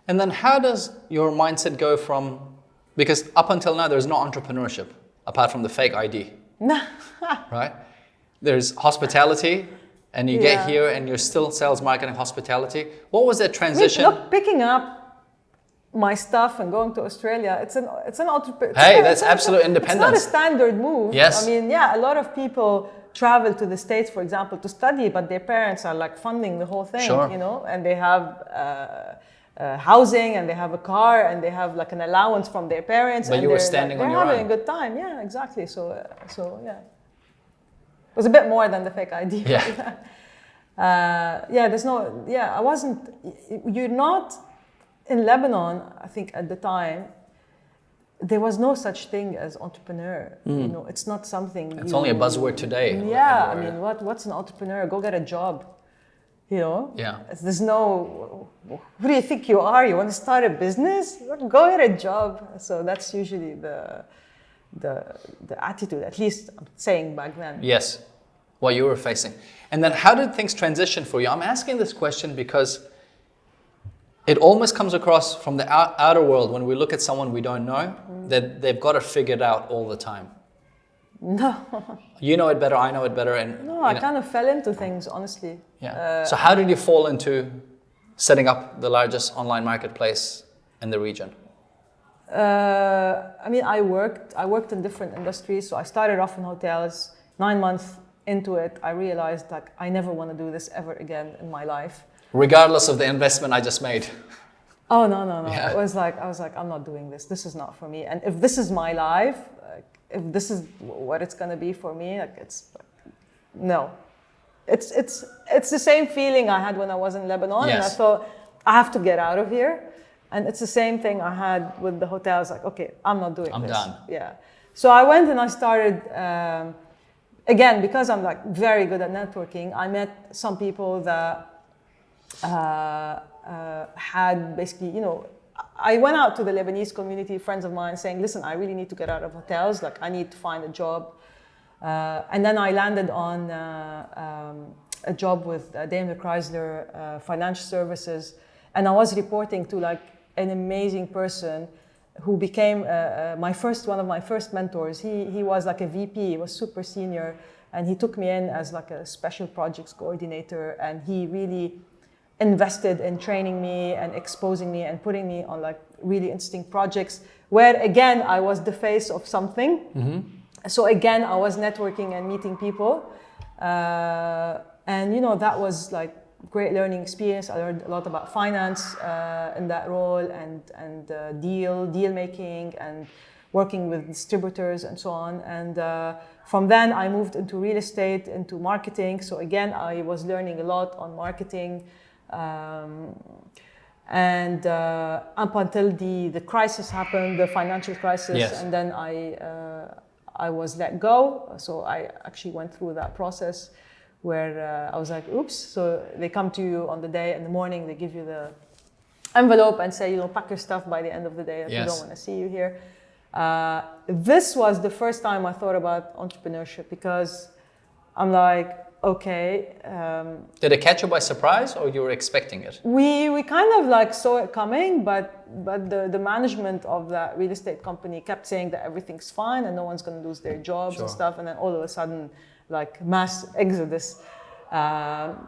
And then how does your mindset go from, because up until now there's no entrepreneurship apart from the fake ID, right? There's hospitality, and you get here and you're still sales, marketing, hospitality. What was that transition? Look, picking up my stuff and going to Australia, it's an entrepreneur. Hey, that's absolute independence. It's not a standard move. Yes. I mean, a lot of people travel to the States, for example, to study, but their parents are like funding the whole thing, you know, and they have housing, and they have a car, and they have like an allowance from their parents. But and you were standing on your own. They're having a good time. Yeah, exactly. So yeah. It was a bit more than the fake ID. Yeah. I wasn't, you're not, in Lebanon, I think at the time, there was no such thing as entrepreneur. You know, it's not something. It's only a buzzword today. Yeah, I mean, what's an entrepreneur? Go get a job. You know? Yeah. There's no, who do you think you are? You want to start a business? Go get a job. So that's usually the attitude, at least I'm saying back then. Yes, what you were facing. And then how did things transition for you? I'm asking this question because it almost comes across from the outer world when we look at someone we don't know, that they've got it figured out all the time. No. You know it better, I know it better. And I kind of fell into things, honestly. Yeah. So how did you fall into setting up the largest online marketplace in the region? I mean, I worked in different industries. So I started off in hotels. 9 months into it, I realized like I never want to do this ever again in my life. Regardless of the investment I just made. Oh no! Yeah. I was like, I'm not doing this. This is not for me. And if this is my life, if this is what it's gonna be for me, like no. It's the same feeling I had when I was in Lebanon, and I Yes. thought I have to get out of here. And it's the same thing I had with the hotels. Like, okay, I'm not doing I'm this. done. Yeah. So I went and I started. Again, because I'm like very good at networking, I met some people that had basically, I went out to the Lebanese community, friends of mine, saying, listen, I really need to get out of hotels. Like, I need to find a job. And then I landed on a job with Daimler Chrysler Financial Services. And I was reporting to like an amazing person who became one of my first mentors. He was like a VP, he was super senior, and he took me in as like a special projects coordinator, and he really invested in training me and exposing me and putting me on like really interesting projects where again I was the face of something. Mm-hmm. So again I was networking and meeting people, and that was like great learning experience. I learned a lot about finance in that role, and deal making and working with distributors and so on. And from then I moved into real estate, into marketing. So again, I was learning a lot on marketing. And up until the crisis happened, the financial crisis, Yes. and then I was let go. So I actually went through that process where I was like, oops. So they come to you on the day, in the morning, they give you the envelope and say, pack your stuff by the end of the day. If Yes. We don't want to see you here. This was the first time I thought about entrepreneurship, because I'm like, okay. Did it catch you by surprise, or you were expecting it? We kind of like saw it coming, but the management of that real estate company kept saying that everything's fine and no one's going to lose their jobs. Sure. And stuff. And then all of a sudden, like mass exodus.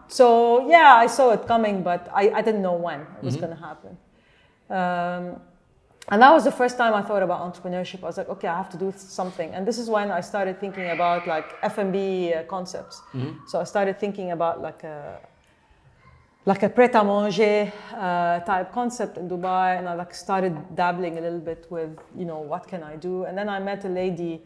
So yeah, I saw it coming, but I didn't know when it was going to happen. And that was the first time I thought about entrepreneurship. I was like, okay, I have to do something. And this is when I started thinking about like F&B concepts. Mm-hmm. So I started thinking about like a pret-à-manger type concept in Dubai. And I like started dabbling a little bit with, what can I do? And then I met a lady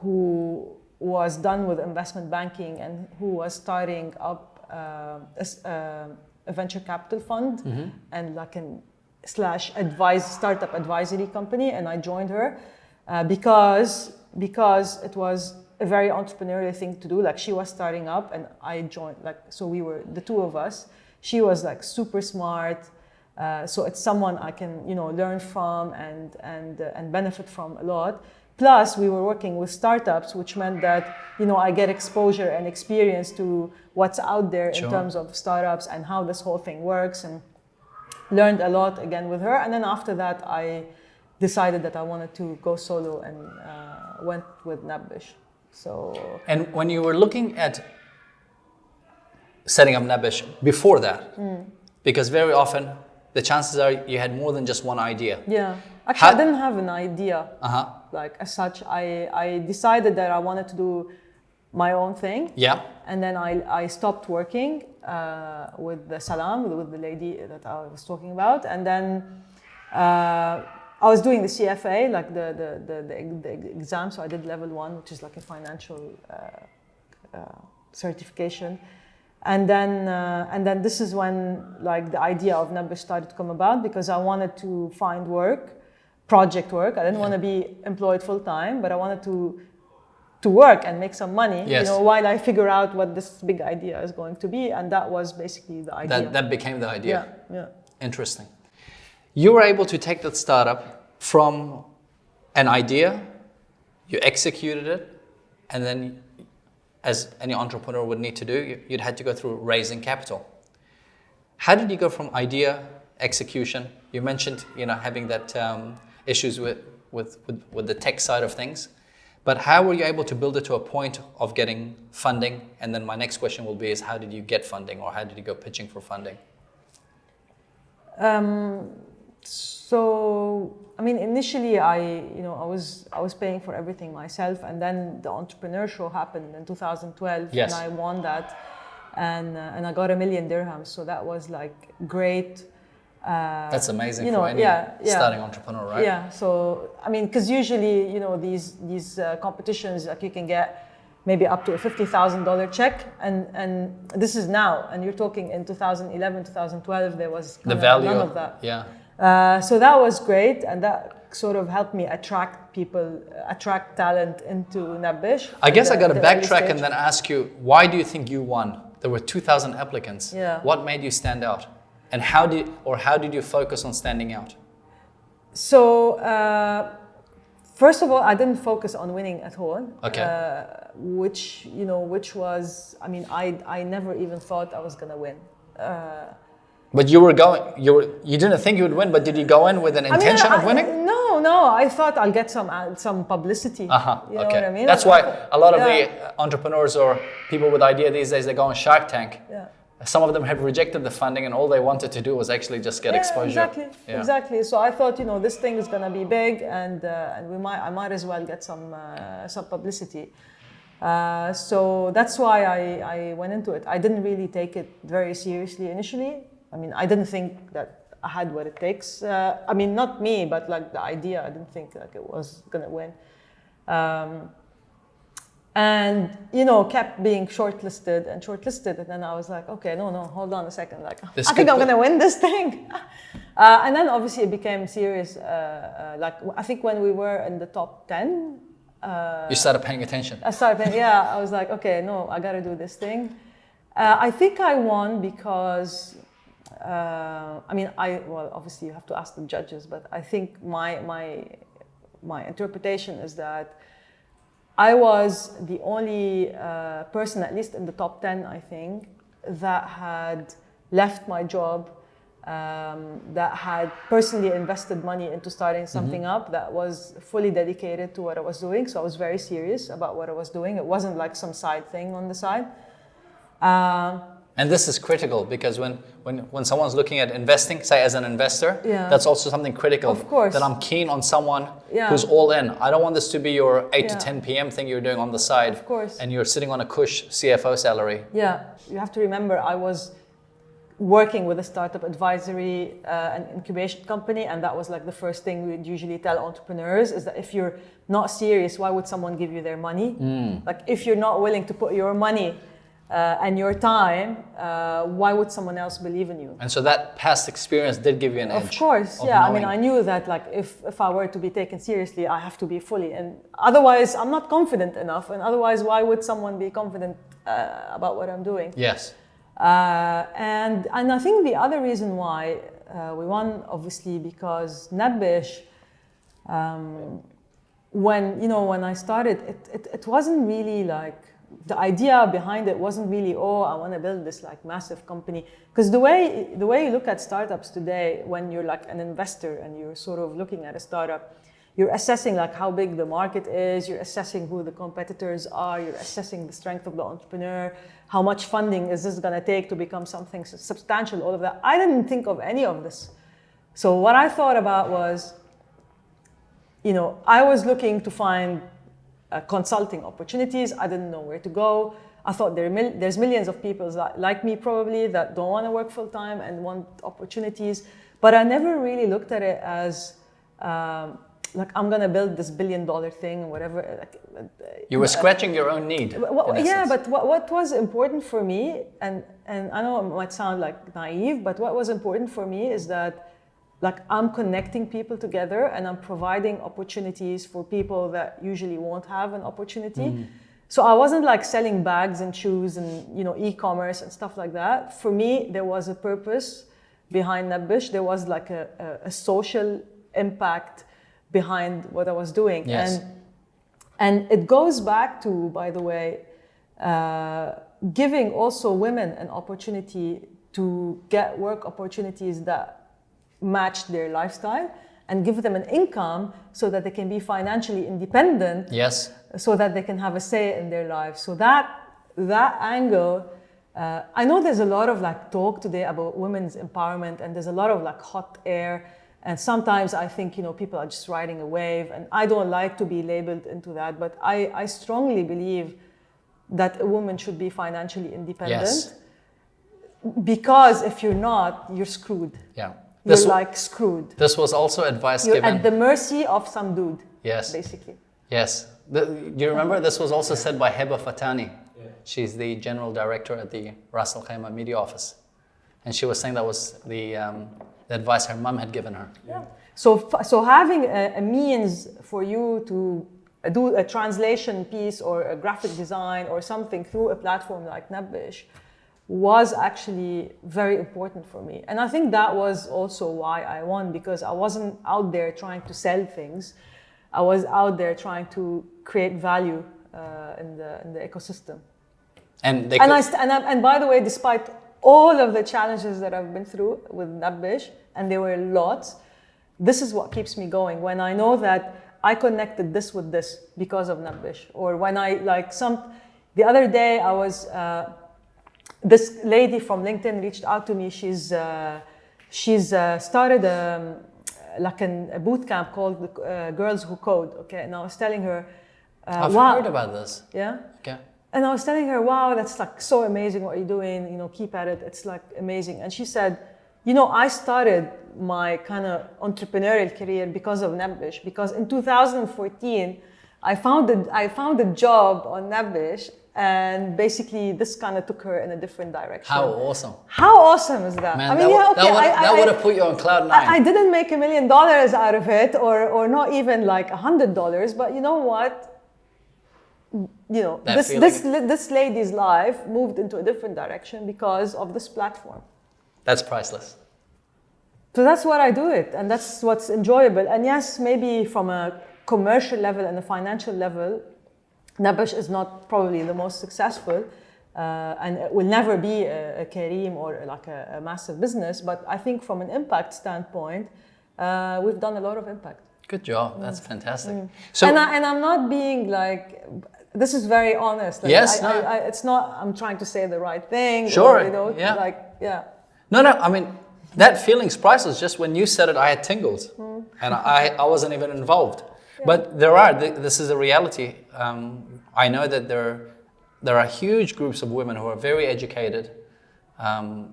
who was done with investment banking and who was starting up a venture capital fund, mm-hmm. and like an startup advisory company, and I joined her because it was a very entrepreneurial thing to do. Like, she was starting up and I joined, like, so we were the two of us. She was like super smart, so it's someone I can learn from and benefit from a lot. Plus, we were working with startups, which meant that I get exposure and experience to what's out there. Sure. In terms of startups and how this whole thing works, and learned a lot again with her. And then after that, I decided that I wanted to go solo and went with Nabbesh. So. And when you were looking at setting up Nabbesh before that, because very often the chances are you had more than just one idea. Yeah, actually, I didn't have an idea. Uh-huh. Like as such, I decided that I wanted to do my own thing. Yeah. And then I stopped working with the Salam, with the lady that I was talking about. And then I was doing the CFA, like the exam. So I did level 1, which is like a financial certification. And then this is when like the idea of Nabbesh started to come about, because I wanted to find work, project work. I didn't want to be employed full time, but I wanted to work and make some money, yes. While I figure out what this big idea is going to be. And that was basically the idea. That became the idea. Yeah. Interesting. You were able to take that startup from an idea, you executed it, and then, as any entrepreneur would need to do, you'd had to go through raising capital. How did you go from idea, execution? You mentioned, having that issues with the tech side of things. But how were you able to build it to a point of getting funding? And then my next question will be is how did you get funding, or how did you go pitching for funding? So, initially I was paying for everything myself, and then the Entrepreneurial happened in 2012. Yes. And I won that, and I got 1 million dirhams. So that was like great. That's amazing you know, for any starting entrepreneur, right? Yeah. So I mean, because usually, you know, these competitions, like you can get maybe up to a $50,000 check, and this is now, and you're talking in 2011, 2012, there was The value none of that. Yeah. So that was great, and that sort of helped me attract talent into Nabbesh. I guess I got to the early backtrack stage. and then ask you, why do you think you won? There were 2,000 applicants. Yeah. What made you stand out? And how did you focus on standing out? So, first of all, I didn't focus on winning at all. Okay. Which was, I mean, I never even thought I was gonna win. But you didn't think you would win, but did you go in with an intention of winning? No, I thought I'll get some publicity. You know what I mean? That's why a lot of the entrepreneurs or people with idea these days, they go on Shark Tank. Yeah. Some of them have rejected the funding, and all they wanted to do was actually just get exposure. Exactly. So I thought, you know, this thing is gonna be big, and I might as well get some publicity. So that's why I went into it. I didn't really take it very seriously initially. I mean, I didn't think that I had what it takes. I mean, not me, but like the idea. I didn't think like it was gonna win. And, you know, kept being shortlisted, and then I was like, okay, no, hold on a second, like, I think I'm gonna win this thing. And then obviously it became serious, like, I think when we were in the top 10. You started paying attention. I was like, okay, no, I gotta do this thing. I think I won because, well, obviously you have to ask the judges, but I think my interpretation is that I was the only person, at least in the top 10, I think, that had left my job, that had personally invested money into starting something up, that was fully dedicated to what I was doing. So I was very serious about what I was doing. It wasn't like some side thing on the side. And this is critical because when someone's looking at investing, say as an investor, that's also something critical. Of course. That I'm keen on someone who's all in. I don't want this to be your 8 to 10 p.m. thing you're doing on the side. Of course. And you're sitting on a cush CFO salary. Yeah, you have to remember I was working with a startup advisory and incubation company, and that was like the first thing we'd usually tell entrepreneurs is that if you're not serious, why would someone give you their money? Like if you're not willing to put your money and your time, why would someone else believe in you? And so that past experience did give you an edge. Of course, I mean, I knew that like if I were to be taken seriously, I have to be fully, and otherwise I'm not confident enough, and otherwise why would someone be confident about what I'm doing? Yes. And I think the other reason why we won, obviously, because Nabbesh, when I started, it wasn't really like, the idea behind it wasn't really, I want to build this like massive company. Because the way you look at startups today, when you're like an investor and you're sort of looking at a startup, you're assessing like how big the market is, you're assessing who the competitors are, you're assessing the strength of the entrepreneur, how much funding is this going to take to become something substantial, all of that. I didn't think of any of this. So what I thought about was, I was looking to find consulting opportunities. I didn't know where to go. I thought there's millions of people like me probably that don't want to work full time and want opportunities. But I never really looked at it as like I'm gonna build this $1 billion thing or whatever. You were scratching your own need. But what was important for me, and I know it might sound like naive, but what was important for me is that like I'm connecting people together and I'm providing opportunities for people that usually won't have an opportunity. So I wasn't like selling bags and shoes and e-commerce and stuff like that. For me, there was a purpose behind Nabbesh. There was like a social impact behind what I was doing. Yes. And it goes back to, by the way, giving also women an opportunity to get work opportunities that match their lifestyle and give them an income so that they can be financially independent. Yes. So that they can have a say in their lives. So that angle, I know there's a lot of like talk today about women's empowerment, and there's a lot of like hot air. And sometimes I think, people are just riding a wave, and I don't like to be labeled into that. But I strongly believe that a woman should be financially independent. Yes. Because if you're not, you're screwed. Yeah. you're This- like screwed. This was also advice You're given. at the mercy of some dude, Yes. basically. Yes. You remember this was also said by Heba Fatani. Yeah. She's the general director at the Ras Al Khaimah media office. And she was saying that was the advice her mum had given her. Yeah. So having a means for you to do a translation piece or a graphic design or something through a platform like Nabbesh was actually very important for me. And I think that was also why I won, because I wasn't out there trying to sell things. I was out there trying to create value in the ecosystem. And they And by the way, despite all of the challenges that I've been through with Nabbesh, and there were lots, this is what keeps me going. When I know that I connected this with this because of Nabbesh, or when the other day I was, this lady from LinkedIn reached out to me. She's started a boot camp called Girls Who Code. Okay, and I was telling her, I've wow, heard about this. yeah. Okay. And I was telling her, wow, that's like so amazing what you're doing, you know, keep at it, it's like amazing. And she said, you know, I started my kind of entrepreneurial career because of Nabbesh, because in 2014, I found a job on Nabbesh, and basically this kind of took her in a different direction. How awesome. How awesome is that? Man, I mean, that would have put you on cloud nine. I didn't make $1 million out of it, or not even like $100, but you know what? You know, That this lady's life moved into a different direction because of this platform. That's priceless. So that's what I do it, and that's what's enjoyable. And yes, maybe from a commercial level and a financial level, Nabbesh is not probably the most successful, and it will never be a Kareem or like a massive business. But I think from an impact standpoint, we've done a lot of impact. Good job. That's fantastic. So, And I'm not being like, this is very honest. Like, Yes, it's not, I'm trying to say the right thing. Sure, Or, you know, yeah. like, yeah. No, I mean, that feeling's priceless. Just when you said it, I had tingles. And I wasn't even involved. Yeah. But this is a reality. I know that there are huge groups of women who are very educated.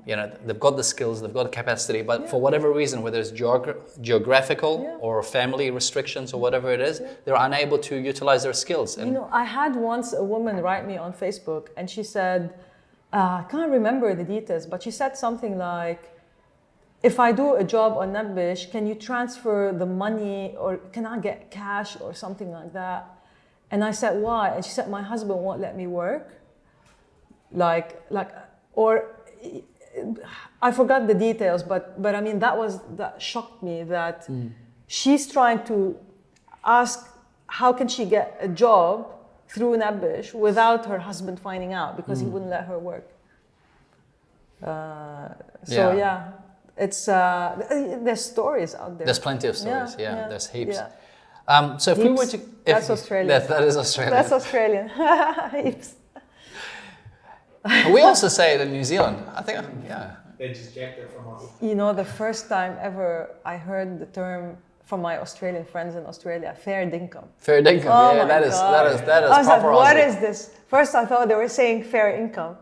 You know, they've got the skills, they've got the capacity, but for whatever reason, whether it's geographical or family restrictions or whatever it is, they're unable to utilize their skills. And you know, I had once a woman write me on Facebook, and she said, I can't remember the details, but she said something like, if I do a job on Nabbesh, can you transfer the money, or can I get cash or something like that? And I said, why? And she said, my husband won't let me work. Or I forgot the details, but I mean, that shocked me that she's trying to ask how can she get a job through Nabbesh without her husband finding out, because he wouldn't let her work. It's there's stories out there. there's plenty of stories. Yeah, there's heaps. Yeah. So if we were to, That's Australian. that is Australian. That's Australian. Heaps. We also say it in New Zealand. I think, yeah. They just jacked it from us. You know, the first time ever I heard the term from my Australian friends in Australia, fair dinkum. Fair dinkum. Oh Yeah, my that is God. I was like, proper what Aussie. is this? First I thought they were saying fair income.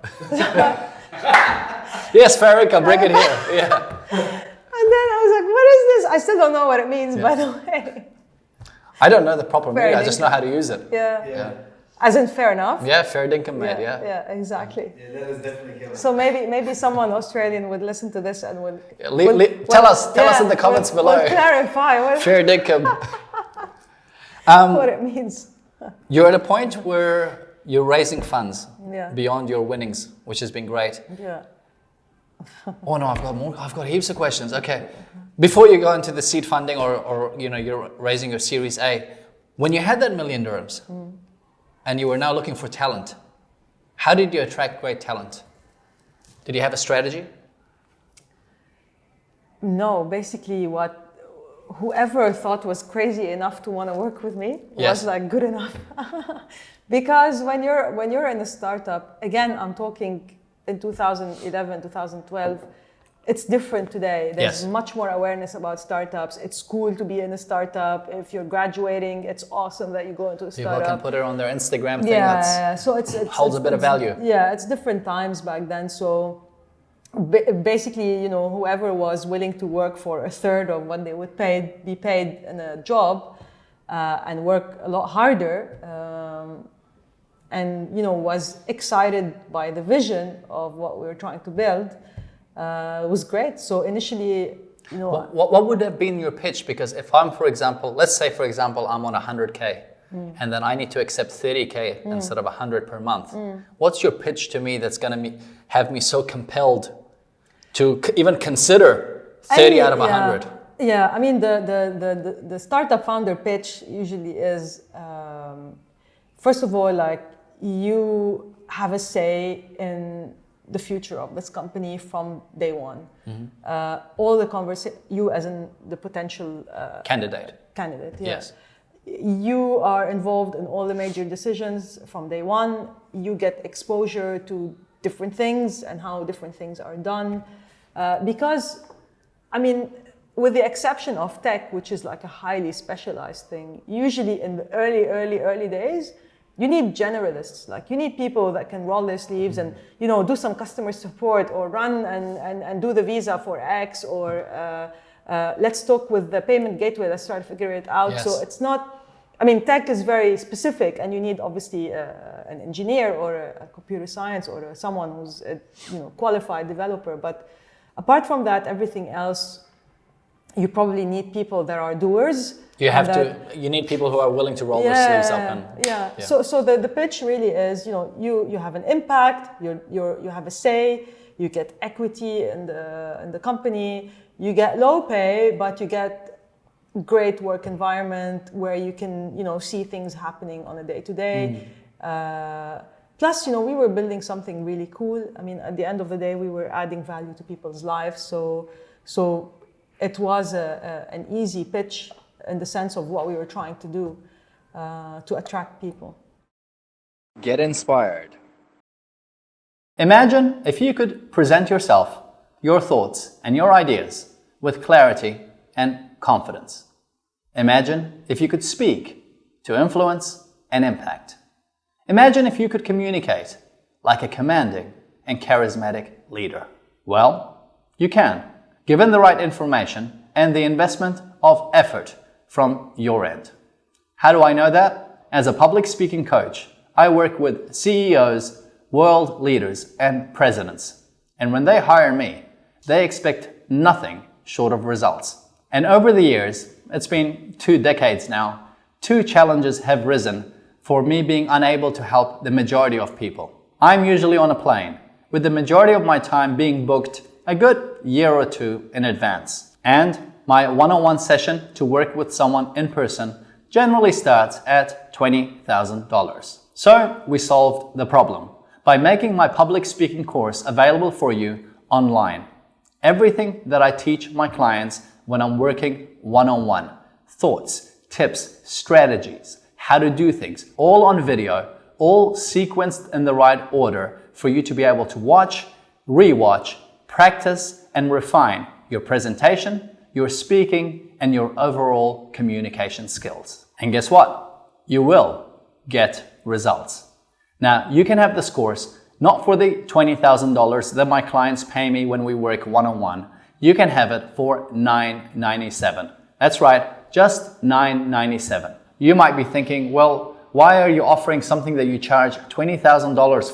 Yes, fair income. Bring it here. Yeah. And then I was like, what is this? I still don't know what it means, by the way. I don't know the proper Fair meaning. I just know dinkum. how to use it. Yeah. As in fair enough. Yeah, fair dinkum, mate. Yeah. Yeah, exactly. Yeah, that is definitely killer. So maybe someone Australian would listen to this and would Tell us in the comments below. Would clarify Fair dinkum. what it means. You're at a point where you're raising funds Yeah. beyond your winnings, which has been great. Yeah. Oh no, I've got more. I've got heaps of questions. Okay, before you go into the seed funding or you know you're raising your Series A, when you had that $1 million and you were now looking for talent, how did you attract great talent? Did you have a strategy? No, basically whoever thought was crazy enough to want to work with me was like good enough. Because when you're in a startup, again, I'm talking in 2011, 2012, it's different today. There's much more awareness about startups. It's cool to be in a startup. If you're graduating, it's awesome that you go into a startup. People can put it on their Instagram thing. Yeah, so it holds a bit of value. Yeah, it's different times back then. So basically, you know, whoever was willing to work for a third of what they would be paid in a job and work a lot harder, and you know, was excited by the vision of what we were trying to build, was great. So initially, you know, What would have been your pitch? Because if I'm, for example, let's say, for example, I'm on 100K and then I need to accept 30K instead of 100 per month. What's your pitch to me that's going to have me so compelled to even consider 30 out of 100? Yeah, I mean, the startup founder pitch usually is, first of all, like, you have a say in the future of this company from day one. All the you as in the potential candidate, yeah. Yes. You are involved in all the major decisions from day one. You get exposure to different things and how different things are done. Because, I mean, with the exception of tech, which is like a highly specialized thing, usually in the early days, you need generalists. Like, you need people that can roll their sleeves and, you know, do some customer support or run and do the visa for X, or let's talk with the payment gateway, let's try to figure it out. Yes. So it's not, I mean, tech is very specific, and you need obviously an engineer or a computer science or someone who's a, you know, qualified developer. But apart from that, everything else, you probably need people that are doers. You need people who are willing to roll their sleeves up and So the pitch really is, you know, you have an impact, you have a say, you get equity in the company, you get low pay, but you get great work environment where you can, you know, see things happening on a day-to-day. Plus, you know, we were building something really cool. I mean, at the end of the day, we were adding value to people's lives. So it was an easy pitch in the sense of what we were trying to do to attract people. Get inspired. Imagine if you could present yourself, your thoughts, and your ideas with clarity and confidence. Imagine if you could speak to influence and impact. Imagine if you could communicate like a commanding and charismatic leader. Well, you can, given the right information and the investment of effort from your end. How do I know that? As a public speaking coach, I work with CEOs, world leaders, and presidents. And when they hire me, they expect nothing short of results. And over the years, it's been 2 decades now, 2 challenges have risen for me being unable to help the majority of people. I'm usually on a plane, with the majority of my time being booked a good year or 2 in advance. And my one-on-one session to work with someone in person generally starts at $20,000. So we solved the problem by making my public speaking course available for you online. Everything that I teach my clients when I'm working one-on-one, thoughts, tips, strategies, how to do things, all on video, all sequenced in the right order for you to be able to watch, rewatch, practice, and refine your presentation, your speaking, and your overall communication skills. And guess what? You will get results. Now, you can have this course not for the $20,000 that my clients pay me when we work one-on-one. You can have it for $997. That's right, just $997. You might be thinking, well, why are you offering something that you charge $20,000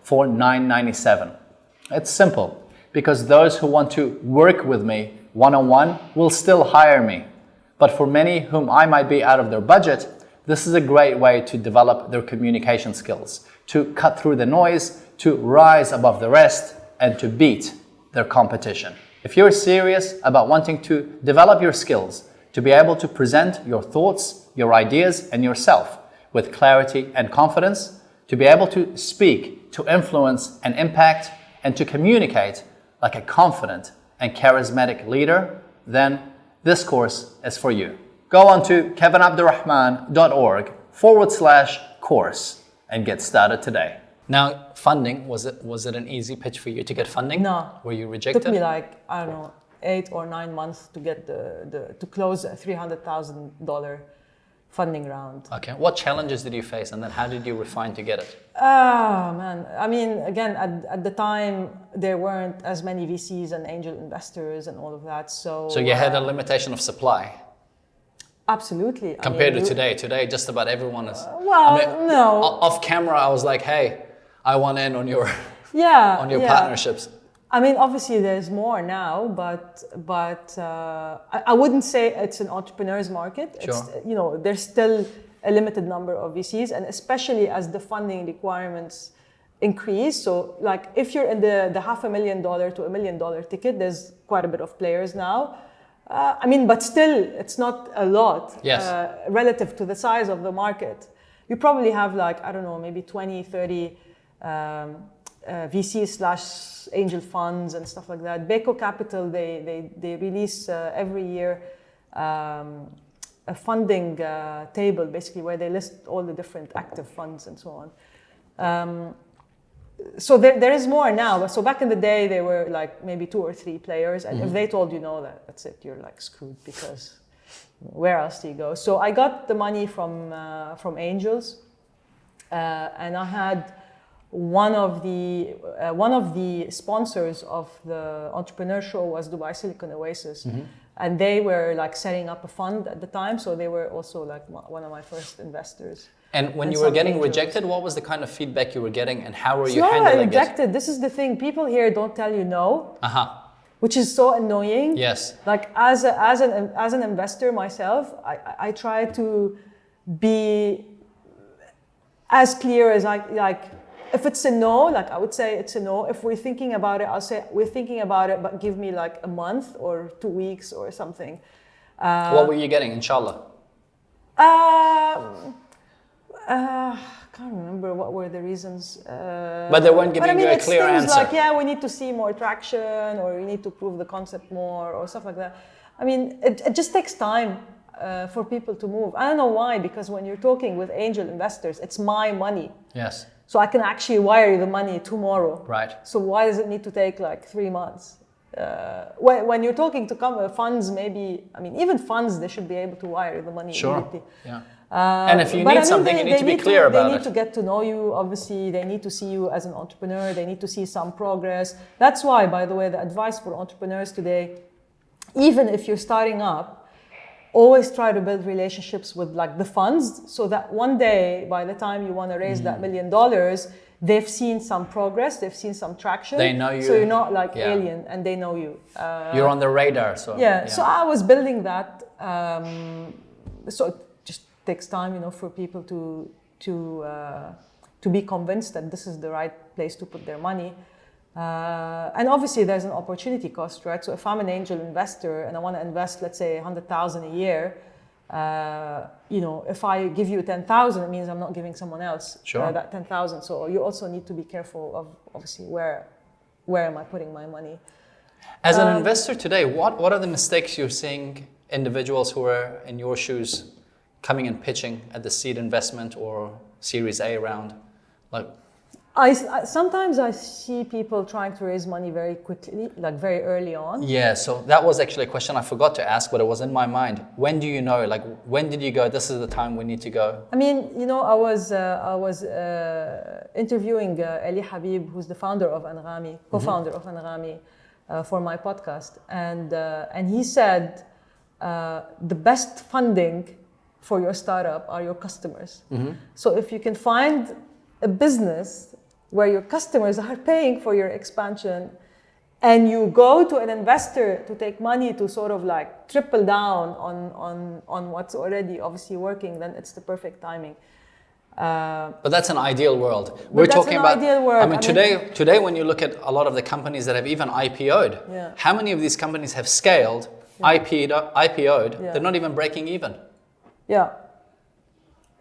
for $997? It's simple, because those who want to work with me one-on-one will still hire me. But for many whom I might be out of their budget, this is a great way to develop their communication skills, to cut through the noise, to rise above the rest, and to beat their competition. If you're serious about wanting to develop your skills, to be able to present your thoughts, your ideas, and yourself with clarity and confidence, to be able to speak, to influence and impact, and to communicate like a confident and charismatic leader, then this course is for you. Go on to kevinabdulrahman.org/course and get started today. Now, funding, was it an easy pitch for you to get funding? No. Were you rejected? It took me like, I don't know, 8 or 9 months to get to close a $300,000 funding round. Okay. What challenges did you face, and then how did you refine to get it? Oh man, I mean, again, at the time there weren't as many VCs and angel investors and all of that. So So you had a limitation of supply absolutely. compared to today. Today, just about everyone is. No. Off camera, I was like, "Hey, I want in on your Yeah. on your yeah. partnerships." I mean, obviously there's more now, but I wouldn't say it's an entrepreneur's market. Sure. It's, there's still a limited number of VCs, and especially as the funding requirements increase. So like if you're in the $500,000 to $1 million ticket, there's quite a bit of players now. But still, it's not a lot relative to the size of the market. You probably have like, I don't know, maybe 20, 30 VC/angel funds and stuff like that. Beko Capital, they release every year a funding table, basically, where they list all the different active funds and so on. So there is more now. So back in the day, there were like maybe 2 or 3 players, and if they told you no, that's it, you're like screwed, because where else do you go? So I got the money from angels, and I had one of the sponsors of the Entrepreneurial was Dubai Silicon Oasis, and they were like setting up a fund at the time, so they were also like one of my first investors. And when you were getting rejected, what was the kind of feedback you were getting, and how were you handling it? handling it? Rejected. This is the thing. People here don't tell you no, which is so annoying. Yes. Like as an investor myself, I try to be as clear as I like. If it's a no, like I would say it's a no. If we're thinking about it, I'll say we're thinking about it, but give me like a month or 2 weeks or something. What were you getting, inshallah? Can't remember what were the reasons. But they weren't giving you a clear answer. Like, yeah, we need to see more traction, or we need to prove the concept more, or stuff like that. I mean, it just takes time for people to move. I don't know why, because when you're talking with angel investors, it's my money. Yes. So I can actually wire you the money tomorrow. Right. So why does it need to take like 3 months? When you're talking to funds, maybe, I mean, even funds, they should be able to wire the money immediately. Yeah. And if you need something, you need to be clear about it. They need to get to know you, obviously. They need to see you as an entrepreneur. They need to see some progress. That's why, by the way, the advice for entrepreneurs today, even if you're starting up, always try to build relationships with like the funds, so that one day, by the time you want to raise that $1 million, they've seen some progress, they've seen some traction. They know you. So you're not like alien, and they know you. You're on the radar. So So I was building that. So it just takes time, for people to be convinced that this is the right place to put their money. And obviously there's an opportunity cost, right? So if I'm an angel investor and I want to invest, let's say 100,000 a year, if I give you 10,000, it means I'm not giving someone else that 10,000. So you also need to be careful of obviously where am I putting my money. As an investor today, what are the mistakes you're seeing individuals who are in your shoes coming and pitching at the seed investment or Series A round? Like, sometimes I see people trying to raise money very quickly, like very early on. Yeah, so that was actually a question I forgot to ask, but it was in my mind. When do you know? Like, when did you go, this is the time we need to go? I mean, I was interviewing Ali Habib, who's the founder of Anghami, co-founder of Anghami, for my podcast. And he said, the best funding for your startup are your customers. So if you can find a business where your customers are paying for your expansion, and you go to an investor to take money to sort of like triple down on what's already obviously working, then it's the perfect timing. But that's an ideal world. We're talking about ideal world. I mean, today when you look at a lot of the companies that have even IPO'd, how many of these companies have scaled, IPO'd, they're not even breaking even.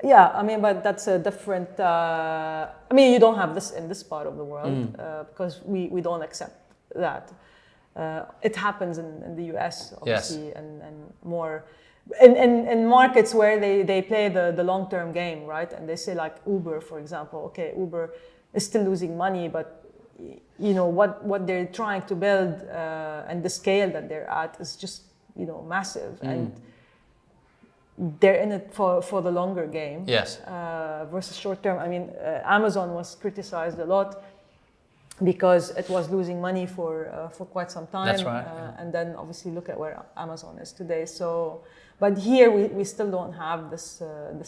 Yeah, I mean, but that's a different. You don't have this in this part of the world because we don't accept that. It happens in the US, obviously, and more in markets where they play the long-term game, right? And they say, like Uber, for example. Okay, Uber is still losing money, but what they're trying to build and the scale that they're at is just massive. And they're in it for the longer game. Yes. Versus short term. I mean, Amazon was criticized a lot because it was losing money for quite some time. That's right. And then obviously look at where Amazon is today. So, but here we still don't have this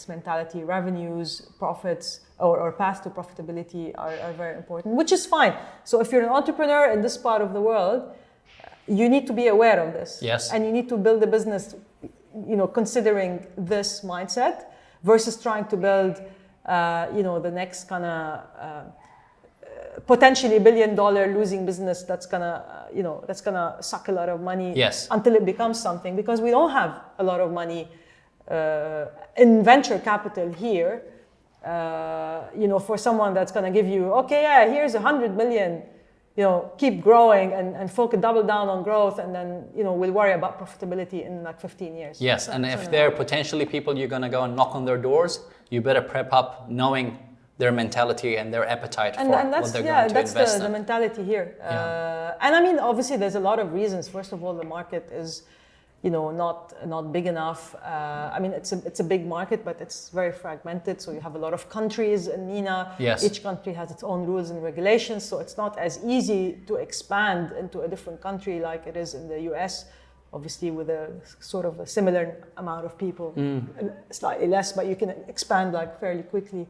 mentality. Revenues, profits, or path to profitability are very important, which is fine. So if you're an entrepreneur in this part of the world, you need to be aware of this. Yes. And you need to build a business, considering this mindset versus trying to build, the next kind of potentially $1 billion losing business that's gonna suck a lot of money. Yes. Until it becomes something, because we don't have a lot of money in venture capital here. For someone that's gonna give you, okay, yeah, here's 100 million. Keep growing and focus, double down on growth, and then, we'll worry about profitability in like 15 years. Yes, and if there are potentially people you're going to go and knock on their doors, you better prep up knowing their mentality and their appetite for what they're going to invest in. That's the mentality here. And I mean, obviously, there's a lot of reasons. First of all, the market is, not big enough. I mean, it's a big market, but it's very fragmented. So you have a lot of countries in MENA. Yes. Each country has its own rules and regulations. So it's not as easy to expand into a different country like it is in the US. Obviously, with a sort of a similar amount of people, slightly less, but you can expand like fairly quickly.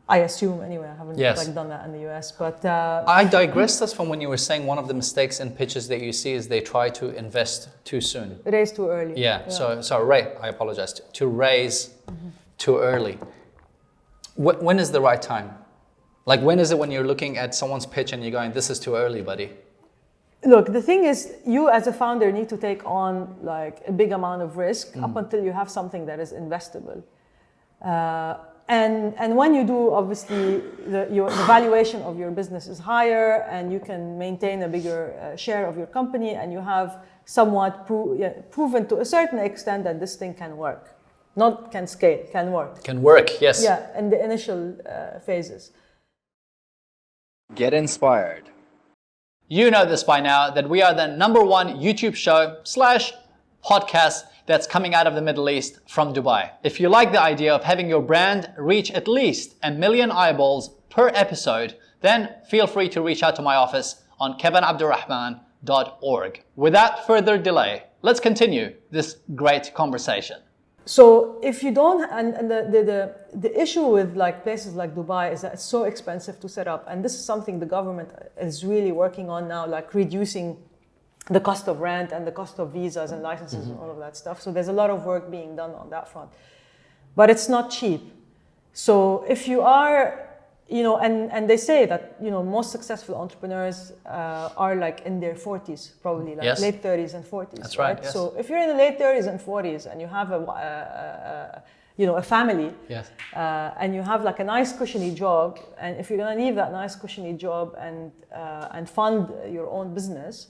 I assume anyway. I haven't done that in the US, but I digressed us from when you were saying one of the mistakes in pitches that you see is they try to invest too soon. Raise too early. Yeah. So I apologize. To raise too early. When is the right time? Like, when is it when you're looking at someone's pitch and you're going, "This is too early, buddy"? Look, the thing is, you as a founder need to take on like a big amount of risk up until you have something that is investable. And when you do, obviously, the valuation of your business is higher, and you can maintain a bigger share of your company, and you have somewhat proven to a certain extent that this thing can work. Not can scale, can work. Can work, yes. Yeah, in the initial phases. Get inspired. You know this by now, that we are the #1 YouTube show / podcast that's coming out of the Middle East from Dubai. If you like the idea of having your brand reach at least 1 million eyeballs per episode, then feel free to reach out to my office on kevinabdulrahman.org. Without further delay, let's continue this great conversation. So if you don't, and the issue with like places like Dubai is that it's so expensive to set up, and this is something the government is really working on now, like reducing the cost of rent and the cost of visas and licenses and all of that stuff. So there's a lot of work being done on that front, but it's not cheap. So if you are, and they say that, most successful entrepreneurs are like in their 40s, probably like late 30s and 40s. That's right. Yes. So if you're in the late 30s and 40s and you have a family, and you have like a nice cushiony job, and if you're gonna leave that nice cushiony job and fund your own business,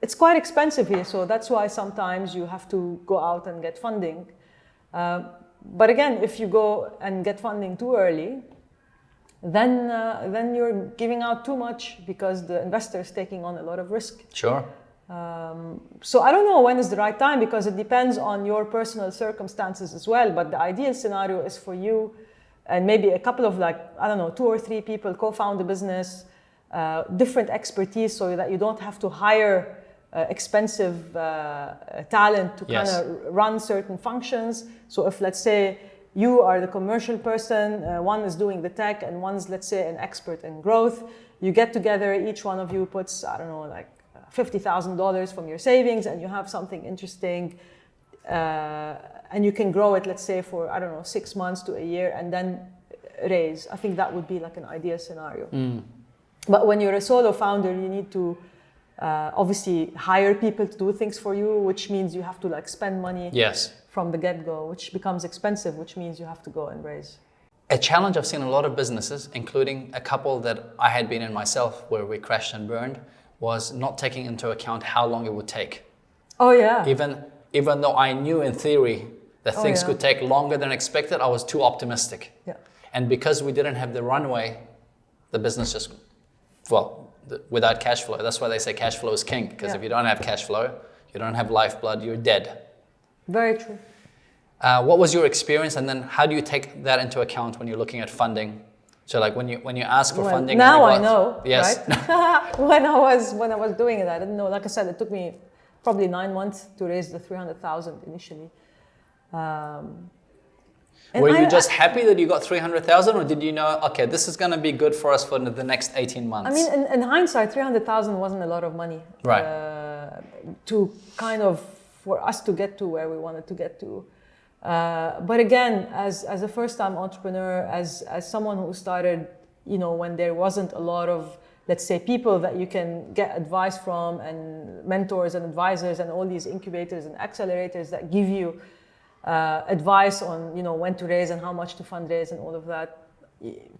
it's quite expensive here. So that's why sometimes you have to go out and get funding. But again, if you go and get funding too early, then you're giving out too much because the investor is taking on a lot of risk. Sure. So I don't know when is the right time, because it depends on your personal circumstances as well. But the ideal scenario is for you and maybe a couple of 2 or 3 people co-found a business, different expertise, so that you don't have to hire expensive talent to kind of run certain functions. So if, let's say, you are the commercial person, one is doing the tech, and one's, let's say, an expert in growth, you get together, each one of you puts, $50,000 from your savings, and you have something interesting, and you can grow it, let's say, for, 6 months to a year, and then raise. I think that would be like an ideal scenario. But when you're a solo founder, you need to obviously hire people to do things for you, which means you have to spend money from the get-go, which becomes expensive, which means you have to go and raise. A challenge I've seen in a lot of businesses, including a couple that I had been in myself where we crashed and burned, was not taking into account how long it would take. Oh yeah. Even though I knew in theory that things could take longer than expected, I was too optimistic. Yeah. And because we didn't have the runway, the business just, without cash flow. That's why they say cash flow is king, because if you don't have cash flow, you don't have lifeblood, you're dead. Very true. What was your experience, and then how do you take that into account when you're looking at funding? So like when you ask for funding. Now like I know. Yes. Right? when I was doing it, I didn't know. Like I said, it took me probably 9 months to raise the 300,000 initially. Were you just happy that you got 300,000, or did you know, okay, this is going to be good for us for the next 18 months? I mean, in hindsight, 300,000 wasn't a lot of money. Right. To kind of, for us to get to where we wanted to get to. But again, as a first-time entrepreneur, as someone who started, when there wasn't a lot of, let's say, people that you can get advice from, and mentors and advisors and all these incubators and accelerators that give you advice on, when to raise and how much to fundraise and all of that.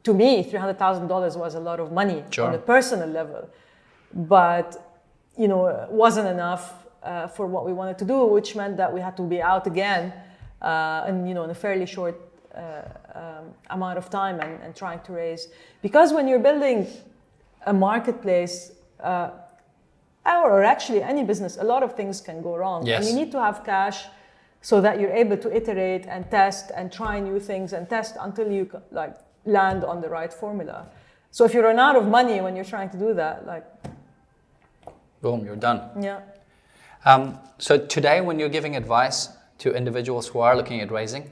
To me, $300,000 was a lot of money on a personal level, but it wasn't enough for what we wanted to do, which meant that we had to be out again in a fairly short amount of time and trying to raise. Because when you're building a marketplace, or actually any business, a lot of things can go wrong. Yes. And you need to have cash so that you're able to iterate and test and try new things and test until you land on the right formula. So if you run out of money when you're trying to do that, boom, you're done. Yeah. So today, when you're giving advice to individuals who are looking at raising,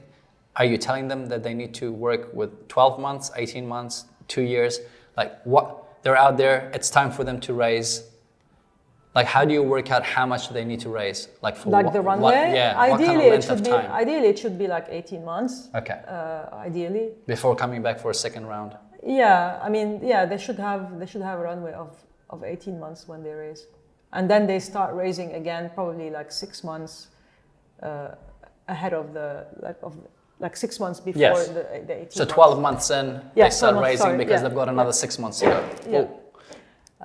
are you telling them that they need to work with 12 months, 18 months, 2 years? They're out there, it's time for them to raise. How do you work out how much they need to raise? The runway? Ideally, Ideally, it should be 18 months. Okay. Ideally. Before coming back for a second round. Yeah, I mean, they should have a runway of 18 months when they raise. And then they start raising again, probably 6 months ahead of 6 months before the 18 months. So 12 months in, they start raising because they've got another 6 months to go. Yeah.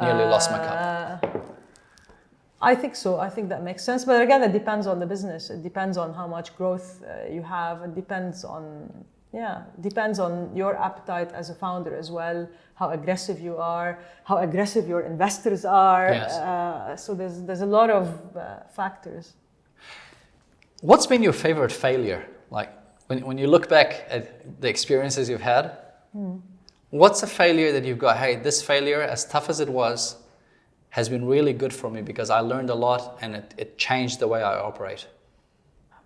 Nearly lost my cup. I think so. I think that makes sense. But again, it depends on the business. It depends on how much growth you have. It depends on your appetite as a founder as well, how aggressive you are, how aggressive your investors are. Yes. So there's a lot of factors. What's been your favorite failure? When you look back at the experiences you've had, what's a failure that you've got, hey, this failure, as tough as it was, has been really good for me because I learned a lot and it changed the way I operate?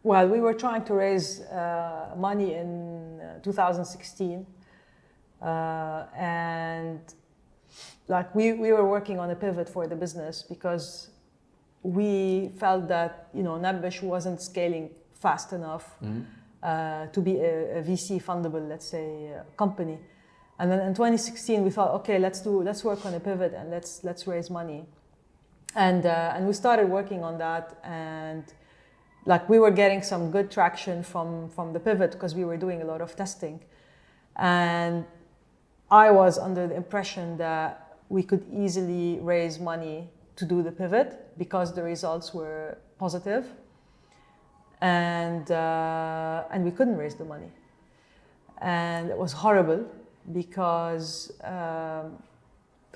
Well, we were trying to raise money in 2016, and we were working on a pivot for the business because we felt that Nabbesh wasn't scaling fast enough to be a VC fundable, let's say, company. And then in 2016, we thought, okay, let's work on a pivot and let's raise money, and we started working on that, and we were getting some good traction from the pivot because we were doing a lot of testing, and I was under the impression that we could easily raise money to do the pivot because the results were positive, and we couldn't raise the money, and it was horrible. Because I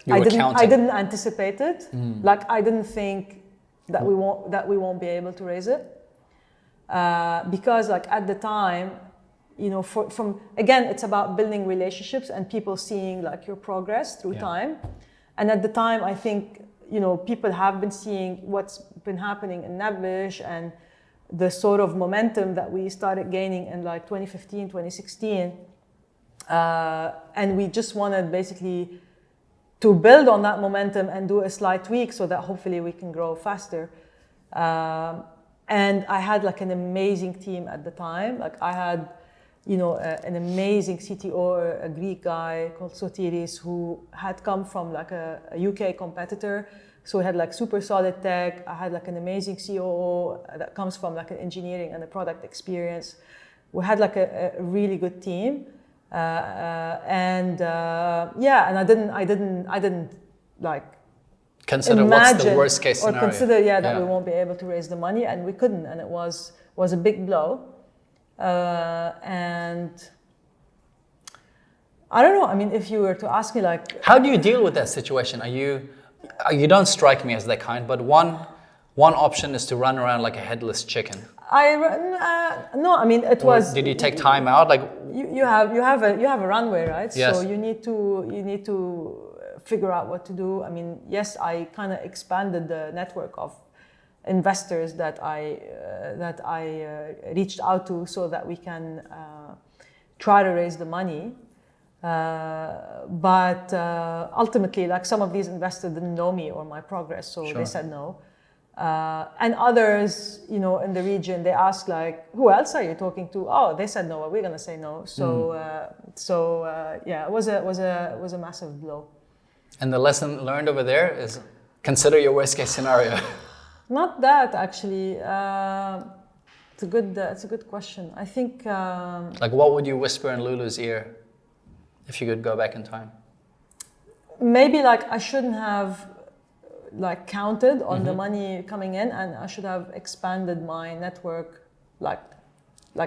didn't anticipate it. I didn't think that we won't be able to raise it. Because at the time, again, it's about building relationships and people seeing your progress through time. And at the time, I think people have been seeing what's been happening in Nabbesh and the sort of momentum that we started gaining in 2015, 2016. And we just wanted basically to build on that momentum and do a slight tweak so that hopefully we can grow faster. And I had an amazing team at the time. I had, an amazing CTO, a Greek guy called Sotiris, who had come from a UK competitor. So we had super solid tech. I had an amazing COO that comes from an engineering and a product experience. We had a really good team. And I didn't consider imagine what's the worst case scenario. Or consider that we won't be able to raise the money, and we couldn't, and it was a big blow. And I don't know. I mean, if you were to ask me how do you deal with that situation? You don't strike me as that kind, but one option is to run around like a headless chicken. No, I mean it Or was. did you take time out? Like, You have a runway, right? Yes. So you need to figure out what to do. I mean, yes, I kind of expanded the network of investors that I reached out to so that we can try to raise the money. But ultimately, like some of these investors didn't know me or my progress, so Sure. they said no. And others, you know, in the region, they ask like, "Who else are you talking to?" Oh, they said no. Well, we're gonna say no. So yeah, it was a massive blow. and the lesson learned over there is consider your worst case scenario. Not that actually. It's a good question. I think Like, what would you whisper in Loulou's ear if you could go back in time? maybe like I shouldn't have like counted on the money coming in, and I should have expanded my network, like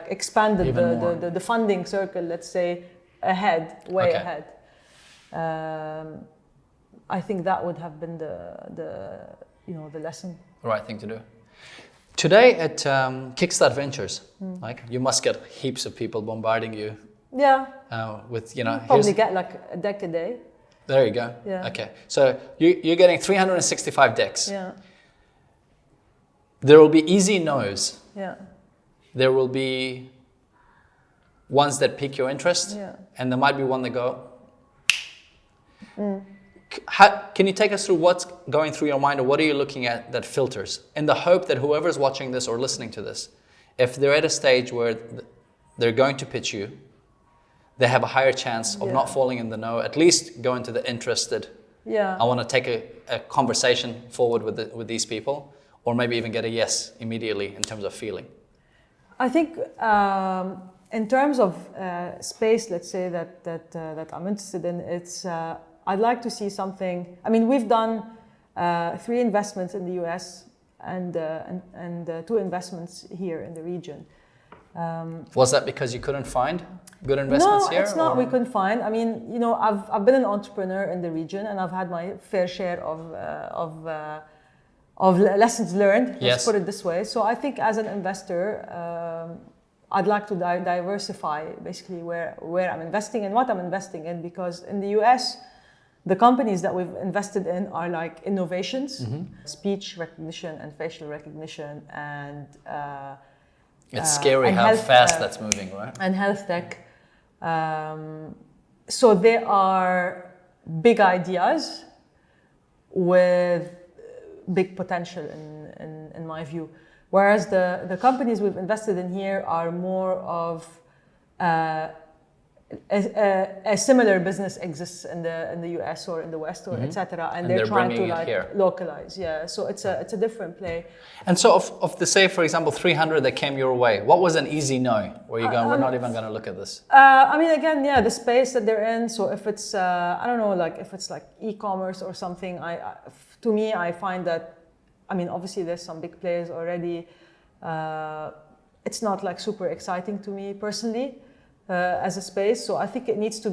expanded Even more. the funding circle, let's say, way Okay. ahead. I think that would have been the lesson. The right thing to do. Today at Kickstart Ventures, like, you must get heaps of people bombarding you Yeah, with, probably get like a deck a day. there you go. Yeah. Okay, so you're getting 365 decks. Yeah, There will be easy no's. yeah, There will be ones that pique your interest, Yeah. and there might be one that go. Can you take us through what's going through your mind, or what are you looking at that filters? In the hope that whoever's watching this or listening to this, if they're at a stage where they're going to pitch you, they have a higher chance of Yeah. not falling in the no, at least go into the interested. yeah. I want to take a conversation forward with these people, or maybe even get a yes immediately in terms of feeling. I think in terms of space, let's say that I'm interested in, it's I'd like to see something. I mean, we've done 3 investments in the US and 2 investments here in the region. Was that because you couldn't find good investments no, here? it's not. or- We couldn't find. I mean, you know, I've been an entrepreneur in the region, and I've had my fair share of lessons learned. Let's Yes. put it this way. So I think as an investor, I'd like to diversify basically where I'm investing and what I'm investing in, because in the US, the companies that we've invested in are like innovations, speech recognition and facial recognition, and It's scary and how health, fast that's moving, right? and health tech. So they are big ideas with big potential in my view. Whereas the companies we've invested in here are more of a similar business exists in the US or in the West or etc. And they're trying to bringing it like here. localize. Yeah, so it's a different play. And so of the, say, for example, 300 that came your way, what was an easy no? Where you going, we're not even going to look at this? I mean, again, yeah, the space that they're in. So if it's, I don't know, like if it's like e-commerce or something, to me, I find that, I mean, obviously there's some big players already. It's not like super exciting to me personally as a space. So I think it needs to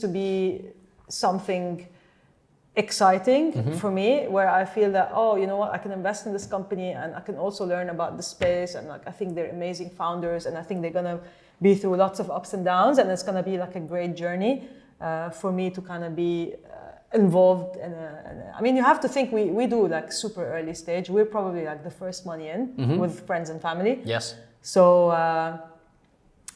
be something exciting for me, where I feel that, oh, you know what, I can invest in this company and I can also learn about the space, and like I think they're amazing founders, and I think they're gonna be through lots of ups and downs, and it's gonna be like a great journey for me to kind of be involved in I mean, you have to think we do like super early stage. We're probably like the first money in with friends and family. Yes. So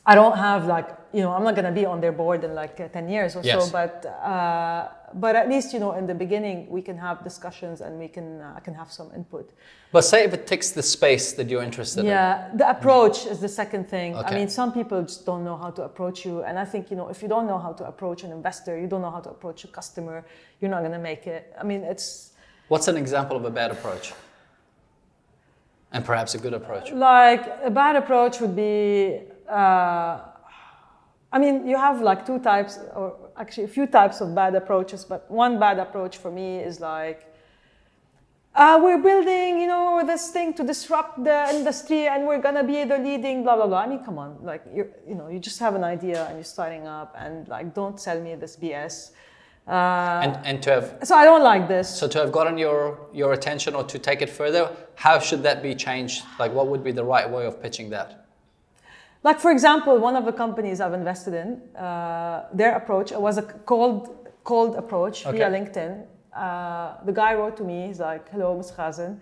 I don't have like, you know, I'm not gonna be on their board in like 10 years or Yes. so, but at least, you know, in the beginning we can have discussions and I can have some input. But say if it ticks the space that you're interested in. Yeah, the approach is the second thing. Okay. I mean, some people just don't know how to approach you, and I think, you know, if you don't know how to approach an investor, you don't know how to approach a customer, you're not gonna make it. I mean, it's What's an example of a bad approach? And perhaps a good approach? like a bad approach would be, I mean, you have like 2 types, or actually a few types of bad approaches, but one bad approach for me is like, we're building, you know, this thing to disrupt the industry and we're gonna be the leading blah, blah, blah. I mean, come on, like, you just have an idea and you're starting up, and like, don't sell me this BS. And to have So I don't like this. So to have gotten your attention, or to take it further, how should that be changed? Like, what would be the right way of pitching that? Like, for example, one of the companies I've invested in, their approach was a cold approach via LinkedIn. The guy wrote to me, he's like, hello, Mr. Khazen.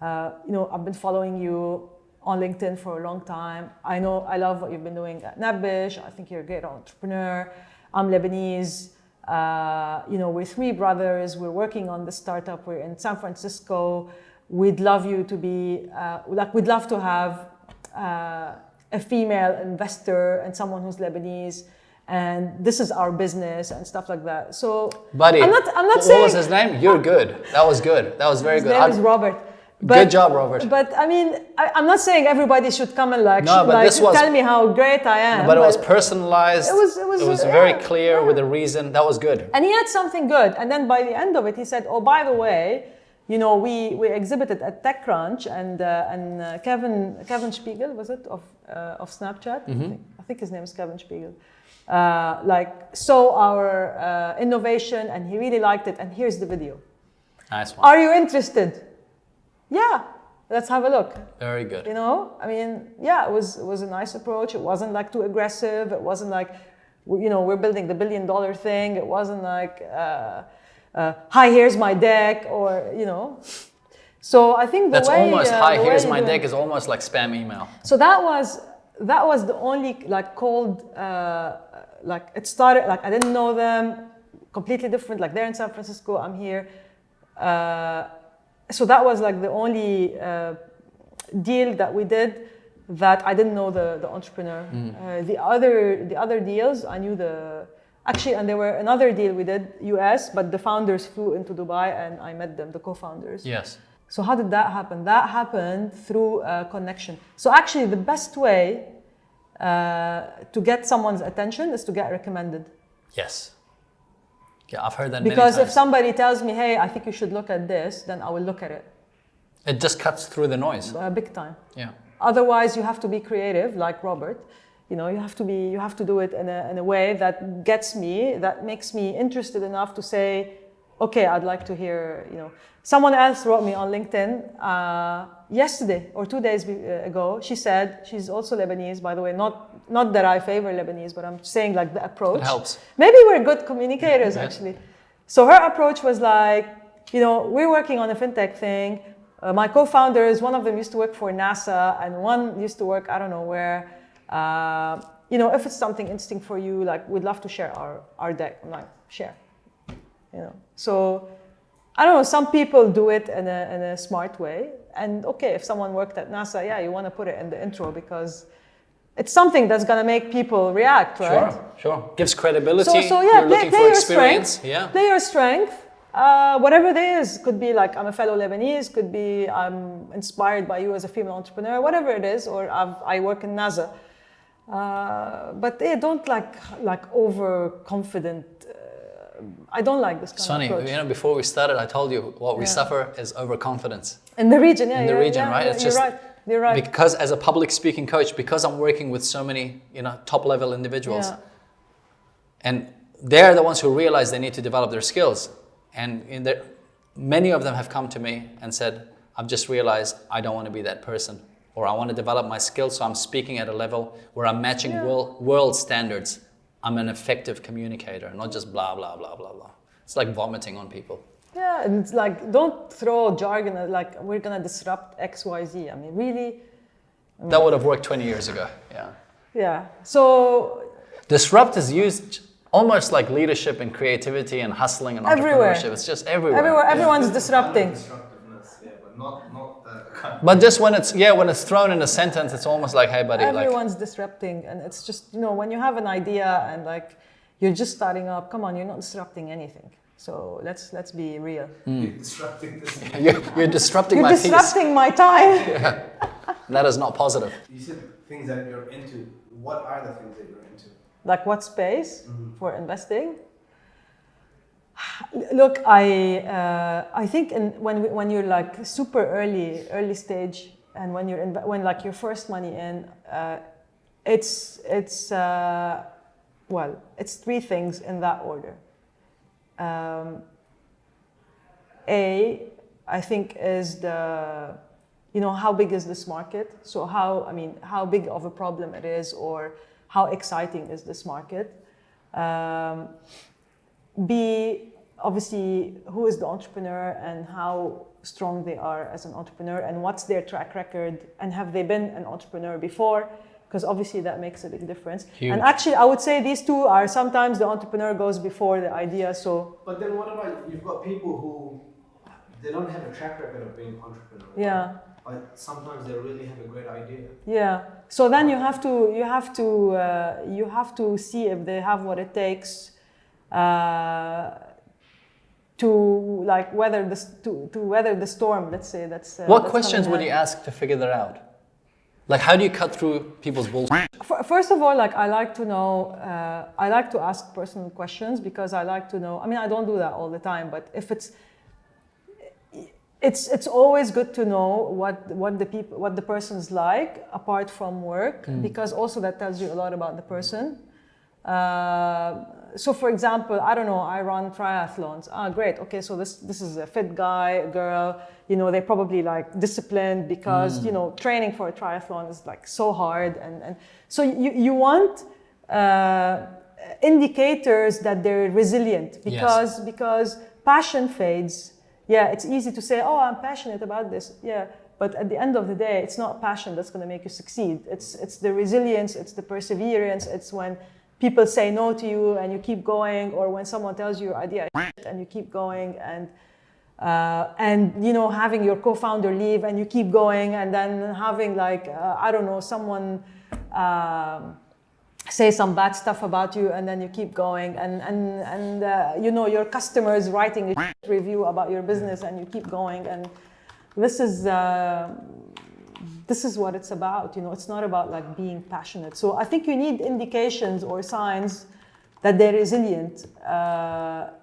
I've been following you on LinkedIn for a long time. I love what you've been doing at Nabbesh. I think you're a great entrepreneur. I'm Lebanese. We're three brothers. We're working on the startup. We're in San Francisco. We'd love you to be, we'd love to have a female investor and someone who's Lebanese. And this is our business and stuff like that. So, buddy, I'm not saying. What was his name? You're good. That was good. That was very good. His name is Robert. Good job, Robert. But I mean, I'm not saying everybody should come and tell me how great I am. But it was personalized. It was very clear with a reason. That was good. And he had something good. And then by the end of it, he said, "Oh, by the way, we exhibited at TechCrunch, and Kevin Spiegel, was it, of Snapchat? Mm-hmm. I think his name is Kevin Spiegel. Saw our innovation, and he really liked it. And here's the video. Nice one. Are you interested? Yeah, let's have a look." Very good. It was a nice approach. It wasn't like too aggressive. It wasn't like, we're building the $1 billion thing. It wasn't like, hi, here's my deck, or. So I think that's almost hi, here's my deck is almost like spam email. So that was the only cold, it started, I didn't know them, completely different, they're in San Francisco, I'm here. So that was the only deal that we did that I didn't know the entrepreneur. The other deals, I knew and there were another deal we did, US, but the founders flew into Dubai and I met them, the co-founders. Yes. So how did that happen? That happened through connection. So actually the best way to get someone's attention is to get recommended. Yes. Yeah, I've heard that because many times. If somebody tells me, hey, I think you should look at this, then I will look at it. It just cuts through the noise. Big time. Yeah. Otherwise, you have to be creative, like Robert. You have to do it in a way that makes me interested enough to say, okay, I'd like to hear, Someone else wrote me on LinkedIn yesterday or 2 days ago. She said, she's also Lebanese, by the way, not that I favor Lebanese, but I'm saying the approach. It helps. Maybe we're good communicators, actually. So her approach was we're working on a fintech thing. My co-founders, one of them used to work for NASA and one used to work, I don't know where. If it's something interesting for you, we'd love to share our deck. I'm like, share. So I don't know, some people do it in a smart way. And okay, if someone worked at NASA, you want to put it in the intro because it's something that's going to make people react, right? Sure. Gives credibility. So You're looking for experience. Play your strength. Whatever it is. Could be I'm a fellow Lebanese. Could be I'm inspired by you as a female entrepreneur. Whatever it is. Or I work in NASA. But don't overconfident. I don't like this kind of approach. Before we started, I told you what we suffer is overconfidence. In the region, right? It's just, you're right. Because as a public speaking coach, because I'm working with so many, top level individuals, and they're the ones who realize they need to develop their skills. And many of them have come to me and said, I've just realized I don't want to be that person, or I want to develop my skills, so I'm speaking at a level where I'm matching world standards. I'm an effective communicator, not just blah, blah, blah, blah, blah. It's like vomiting on people. Yeah, and it's don't throw jargon we're going to disrupt X, Y, Z. I mean, really. That would have worked 20 years ago, Yeah, so. Disrupt is used almost like leadership and creativity and hustling and entrepreneurship. It's just everywhere. Everyone's disrupting. But just when it's thrown in a sentence, it's almost like, hey, buddy. Everyone's disrupting, and it's just when you have an idea and you're just starting up. Come on, you're not disrupting anything. So let's be real. You're disrupting this. You're disrupting you're my peace. You're disrupting my time. That is not positive. You said things that you're into. What are the things that you're into? What space for investing? Look, I think when you're super early stage, and when you're when your first money in, it's three things in that order. I think is the, how big is this market? So how big of a problem it is, or how exciting is this market? B, obviously, who is the entrepreneur and how strong they are as an entrepreneur, and what's their track record, and have they been an entrepreneur before? Because obviously that makes a big difference. Huge. And actually, I would say these two are sometimes the entrepreneur goes before the idea. So, But then what about, you've got people who, they don't have a track record of being entrepreneurs. yeah. But sometimes they really have a great idea. Yeah. So then you have to see if they have what it takes to like weather the storm. Let's say that's. What that's questions would you ask to figure that out? Like, how do you cut through people's bullshit? First of all, like I like to know. I like to ask personal questions because I like to know. I mean, I don't do that all the time, but if it's always good to know what the person's like apart from work, because also that tells you a lot about the person. So for example, I don't know, I run triathlons. Great. Okay, so this is a fit guy, a girl. They're probably like disciplined because training for a triathlon is like so hard, and so you want indicators that they're resilient, because passion fades. Yeah, it's easy to say, oh, I'm passionate about this. Yeah, but at the end of the day, it's not passion that's going to make you succeed. It's the resilience, it's the perseverance, it's when people say no to you and you keep going, or when someone tells you your idea is shit and you keep going, and having your co-founder leave and you keep going, and then having like someone say some bad stuff about you, and then you keep going, and your customers writing a review about your business, and you keep going, and this is what it's about. It's not about like being passionate. So I think you need indications or signs that they're resilient.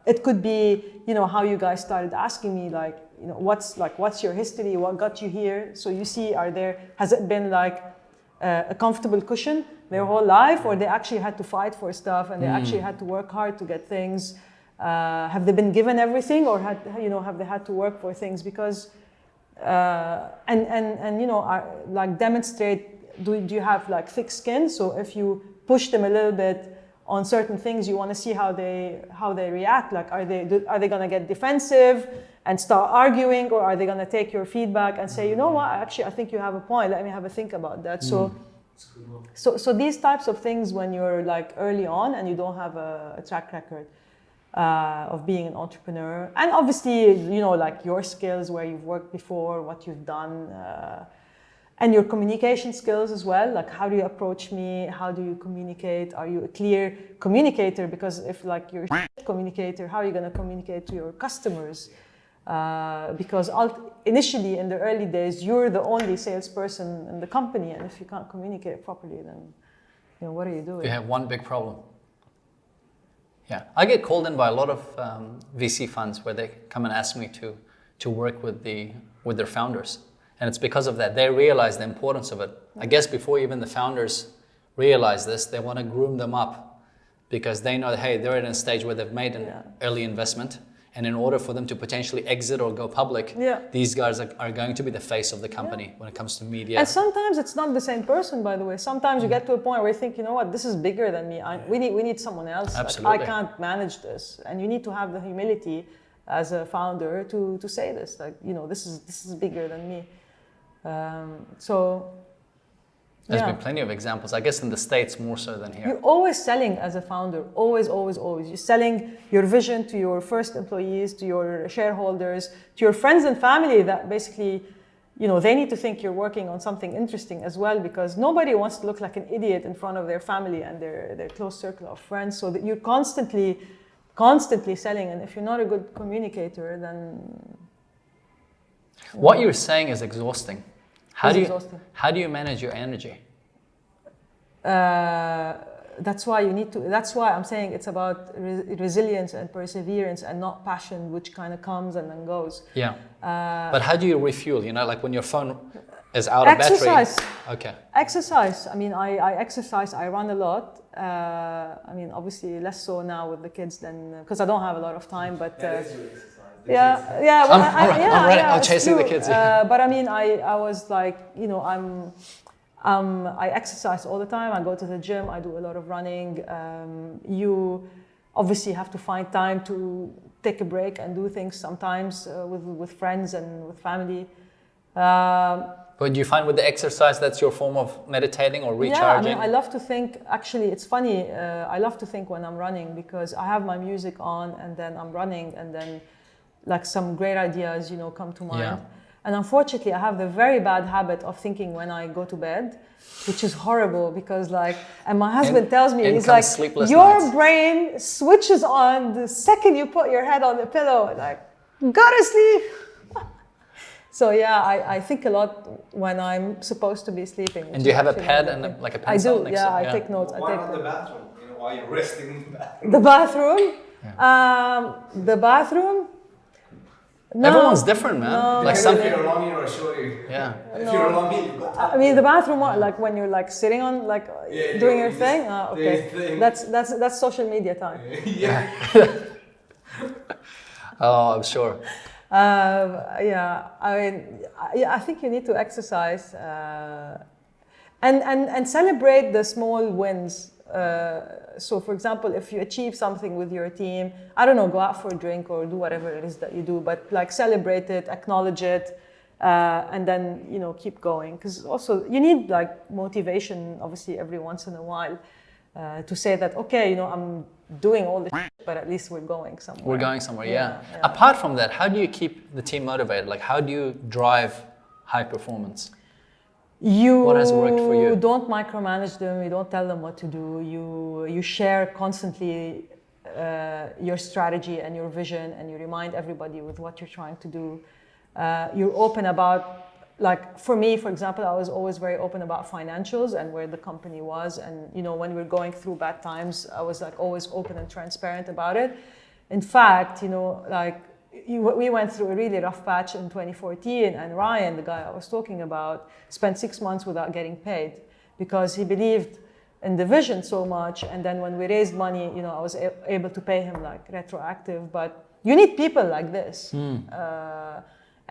It could be how you guys started asking me like what's your history, what got you here. So you see, has it been like a comfortable cushion their whole life, or they actually had to fight for stuff and they actually had to work hard to get things? Have they been given everything, or have they had to work for things? Because demonstrate, do you have like thick skin? So if you push them a little bit on certain things, you want to see how they react. Like, are they going to get defensive and start arguing, or are they going to take your feedback and say, you know what, actually I think you have a point, let me have a think about that. So these types of things, when you're like early on and you don't have a track record of being an entrepreneur, and obviously like your skills, where you've worked before, what you've done, and your communication skills as well. Like, how do you approach me? How do you communicate? Are you a clear communicator? Because if like you're a communicator, how are you going to communicate to your customers? Because initially in the early days, you're the only salesperson in the company, and if you can't communicate properly, then what are you doing? You have one big problem. Yeah, I get called in by a lot of VC funds where they come and ask me to work with their founders, and it's because of that. They realize the importance of it. I guess before even the founders realize this, they want to groom them up, because they know that, hey, they're at a stage where they've made an early investment. And in order for them to potentially exit or go public, these guys are going to be the face of the company when it comes to media. And sometimes it's not the same person, by the way. Sometimes you get to a point where you think, you know what, this is bigger than me. We need someone else. Absolutely. Like, I can't manage this. And you need to have the humility as a founder to say this. Like, this is bigger than me. There's been plenty of examples, I guess in the States more so than here. You're always selling as a founder, always, always, always. You're selling your vision to your first employees, to your shareholders, to your friends and family that basically, they need to think you're working on something interesting as well, because nobody wants to look like an idiot in front of their family and their close circle of friends. So that you're constantly selling, and if you're not a good communicator, then... What you're saying is exhausting. How do you manage your energy? That's why I'm saying it's about resilience and perseverance, and not passion, which kind of comes and then goes. Yeah. But how do you refuel? Like when your phone is out of battery. Exercise. Okay. Exercise. I mean, I exercise. I run a lot. I mean, obviously less so now with the kids than because I don't have a lot of time. But That is your exercise. The yeah, kids. yeah. Well, I'm ready. yeah, I'm it's chasing the true. kids. But I mean, I was like, you know, I exercise all the time. I go to the gym. I do a lot of running. You obviously have to find time to take a break and do things sometimes with friends and with family. But do you find with the exercise that's your form of meditating or recharging? Yeah, I mean, I love to think, actually, it's funny, I love to think when I'm running because I have my music on and then I'm running and then like some great ideas, you know, come to mind. Yeah. And unfortunately, I have the very bad habit of thinking when I go to bed, which is horrible because like, and my husband tells me, he's like, your nights. brain switches on the second you put your head on the pillow, like, go to sleep. So yeah, I think a lot when I'm supposed to be sleeping. And do you have a pad and like a pencil? I do, yeah, I take notes. Why not the bathroom? You know, while you're resting in the bathroom. The bathroom? Yeah. The bathroom? No. Everyone's different, man. No, like If some you're a longy or a shorty. Yeah. If you're a longy, you've got I mean, the bathroom, what, like when you're like sitting on, like doing your thing? Okay, thing. that's social media time. Yeah. Oh, I'm sure. Yeah, I mean, I think you need to exercise and celebrate the small wins. So, for example, if you achieve something with your team, I don't know, go out for a drink or do whatever it is that you do, but like celebrate it, acknowledge it, and then, you know, keep going. Because also you need like motivation, obviously, every once in a while to say that, okay, you know, I'm doing all this shit, but at least we're going somewhere. We're going somewhere, yeah. Yeah. Apart from that, how do you keep the team motivated? Like, how do you drive high performance? What has worked for you? You don't micromanage them. You don't tell them what to do. You share constantly your strategy and your vision, and you remind everybody with what you're trying to do. You're open about, like for me, for example, I was always very open about financials and where the company was. And you know, when we're going through bad times, I was like always open and transparent about it. In fact, you know, like we went through a really rough patch in 2014, and Ryan, the guy I was talking about, spent 6 months without getting paid because he believed in the vision so much. And then when we raised money, you know, I was able to pay him like retroactive. But you need people like this.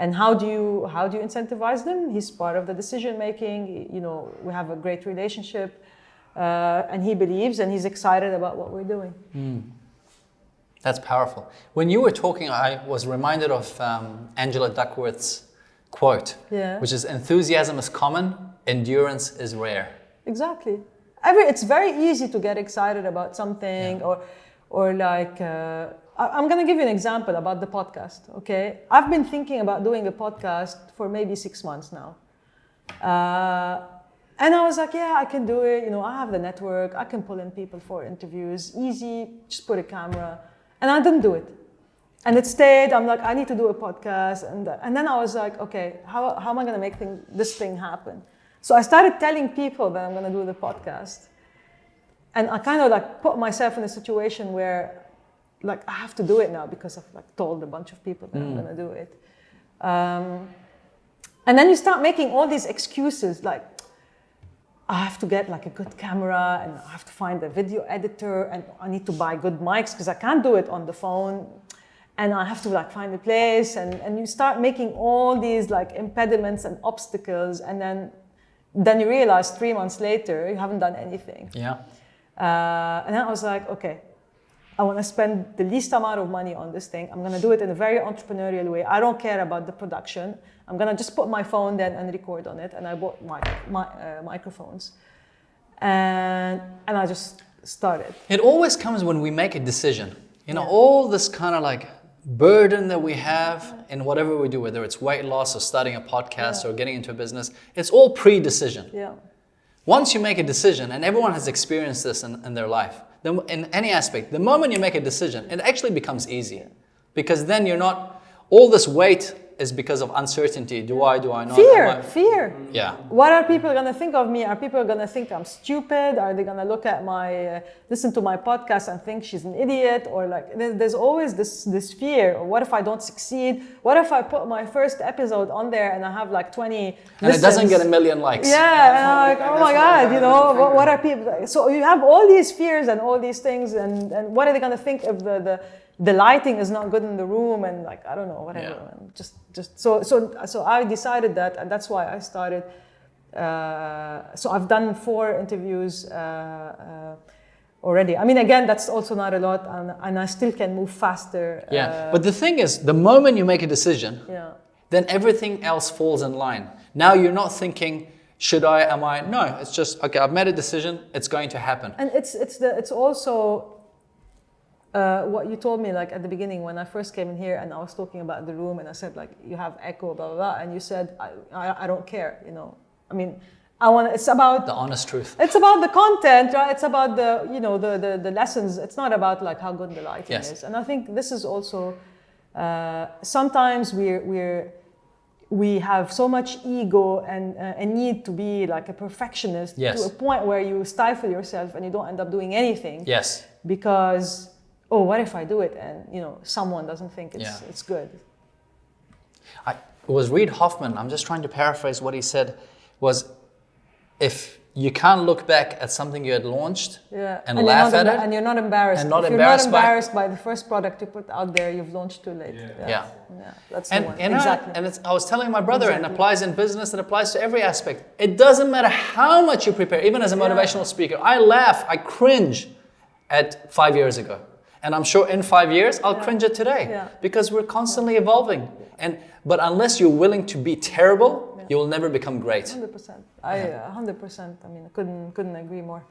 And how do you incentivize them? He's part of the decision making. You know, we have a great relationship, and he believes and he's excited about what we're doing. That's powerful. When you were talking, I was reminded of Angela Duckworth's quote, which is, enthusiasm is common, endurance is rare. Exactly. It's very easy to get excited about something, or like, I'm going to give you an example about the podcast, okay? I've been thinking about doing a podcast for maybe 6 months now. And I was like, yeah, I can do it. You know, I have the network. I can pull in people for interviews. Easy, just put a camera. And I didn't do it. And it stayed. I'm like, I need to do a podcast. And then I was like, okay, how am I going to make this thing happen? So I started telling people that I'm going to do the podcast. And I kind of like put myself in a situation where like I have to do it now because I've like told a bunch of people that I'm going to do it. And then you start making all these excuses like, I have to get like a good camera and I have to find a video editor and I need to buy good mics because I can't do it on the phone. And I have to like find a place and you start making all these like impediments and obstacles, and then you realize 3 months later you haven't done anything. Yeah. And then I was like, okay, I want to spend the least amount of money on this thing. I'm going to do it in a very entrepreneurial way. I don't care about the production. I'm going to just put my phone there and record on it. And I bought microphones. And I just started. It always comes when we make a decision. You know, all this kind of like burden that we have in whatever we do, whether it's weight loss or starting a podcast or getting into a business, it's all pre-decision. Yeah. Once you make a decision, and everyone has experienced this in their life, then in any aspect, the moment you make a decision, it actually becomes easy. Because then you're not, all this weight is because of uncertainty. Do I not? Fear. Yeah. What are people gonna think of me? Are people gonna think I'm stupid? Are they gonna look at listen to my podcast and think she's an idiot? Or like, there's always this fear. Or what if I don't succeed? What if I put my first episode on there and I have like 20 and it doesn't get a million likes? Yeah, and I'm like, oh my God, you know, what are people? So you have all these fears and all these things, and what are they gonna think if the lighting is not good in the room, and like, I don't know, whatever. Yeah. So I decided that, and that's why I started. So I've done 4 interviews already. I mean, again, that's also not a lot, and I still can move faster. Yeah, but the thing is, the moment you make a decision, then everything else falls in line. Now you're not thinking, should I, am I? No, it's just, okay, I've made a decision, it's going to happen. And it's also what you told me, like at the beginning when I first came in here and I was talking about the room and I said like, you have echo, blah, blah, blah, and you said, I don't care, you know. I mean, it's about the honest truth. It's about the content, right? It's about the, you know, the lessons. It's not about like how good the lighting is. And I think this is also, sometimes we have so much ego and a need to be like a perfectionist to a point where you stifle yourself and you don't end up doing anything. Yes. Because, oh, what if I do it and, you know, someone doesn't think it's good. It was Reid Hoffman, I'm just trying to paraphrase what he said, was if you can't look back at something you had launched and laugh at it. And you're not embarrassed. And not if embarrassed you're not embarrassed by the first product you put out there, you've launched too late. Yeah. That's the one. Exactly. I was telling my brother, and it applies in business, it applies to every aspect. It doesn't matter how much you prepare, even as a motivational speaker. I laugh, I cringe at 5 years ago. And I'm sure in 5 years, I'll cringe at today because we're constantly evolving. But unless you're willing to be terrible, you will never become great. 100%. 100%. I mean, I couldn't agree more.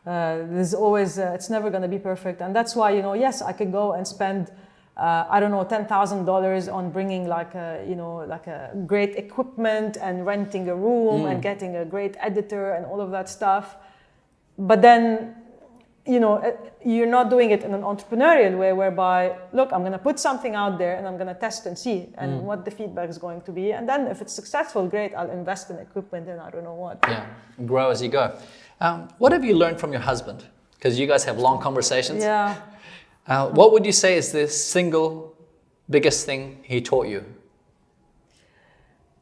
There's always, it's never going to be perfect. And that's why, you know, yes, I could go and spend, I don't know, $10,000 on bringing like a great equipment and renting a room and getting a great editor and all of that stuff. But then, you know, you're not doing it in an entrepreneurial way whereby, look, I'm going to put something out there and I'm going to test and see and what the feedback is going to be. And then if it's successful, great, I'll invest in equipment and I don't know what. Yeah, grow as you go. What have you learned from your husband? Because you guys have long conversations. Yeah. What would you say is the single biggest thing he taught you?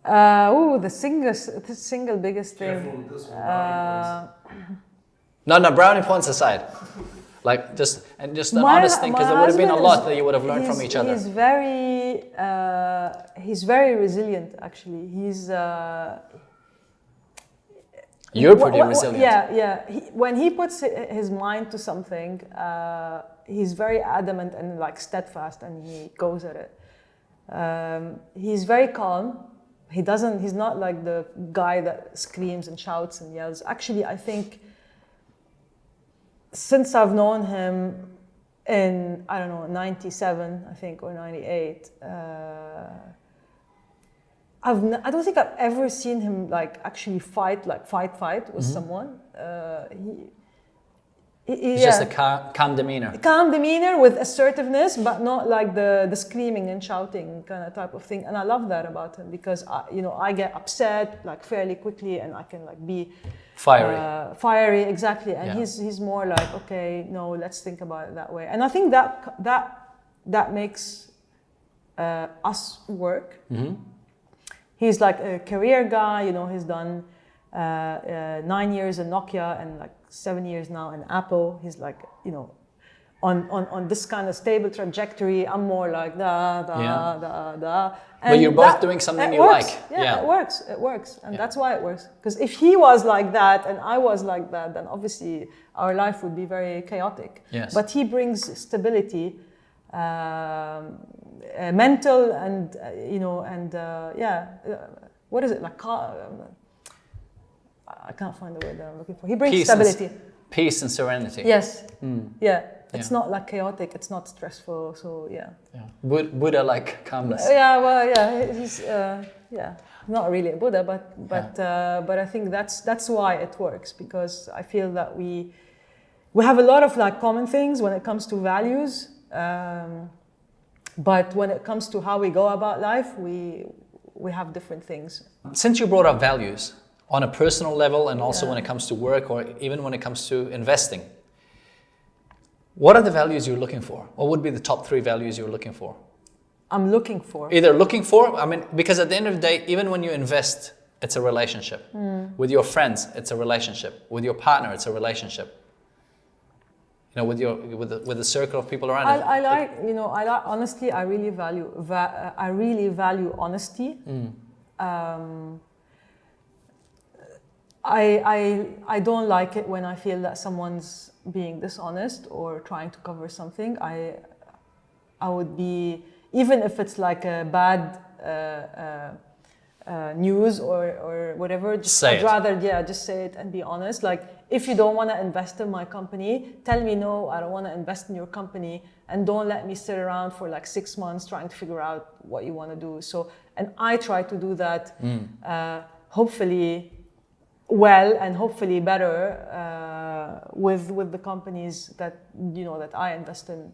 The single biggest thing. Careful with this one. No, brownie points aside. Like just an honest thing, because there would have been a lot that you would have learned from each other. He's very resilient, actually. You're pretty resilient. Yeah. When he puts his mind to something, he's very adamant and like steadfast, and he goes at it. He's very calm. He's not like the guy that screams and shouts and yells. Actually, I think since I've known him in, I don't know, 97, I think, or 98, I don't think I've ever seen him like actually fight with someone. It's just a calm demeanor. Calm demeanor with assertiveness, but not like the screaming and shouting kind of type of thing. And I love that about him because I get upset like fairly quickly, and I can like be fiery, exactly. And he's more like, okay, no, let's think about it that way. And I think that makes us work. Mm-hmm. He's like a career guy, you know. He's done 9 years in Nokia and like 7 years now in Apple. He's like, you know, on this kind of stable trajectory. I'm more like da. And but you're both doing something you like. Yeah, it works. And that's why it works. Because if he was like that and I was like that, then obviously our life would be very chaotic. Yes. But he brings stability, mental and, what is it? Like, I can't find the word that I'm looking for. He brings stability. Peace and serenity. Yes. Yeah. It's not like chaotic. It's not stressful. So yeah. Buddha like calmness. He's not really a Buddha, but I think that's why it works, because I feel that we But when it comes to how we go about life, we have different things. Since you brought up values on a personal level and also when it comes to work or even when it comes to investing, what are the values you're looking for? What would be the top 3 values you're looking for? I'm looking for. Either looking for, because at the end of the day, even when you invest, it's a relationship. With your friends, it's a relationship. With your partner, it's a relationship. With the circle of people around you. Honestly, I really value honesty. I don't like it when I feel that someone's being dishonest or trying to cover something. I would be, even if it's like a bad news or whatever, I'd rather just say it and be honest. Like, if you don't want to invest in my company, tell me no, I don't want to invest in your company, and don't let me sit around for like 6 months trying to figure out what you want to do. So, and I try to do that, hopefully well and hopefully better with the companies that that I invest in.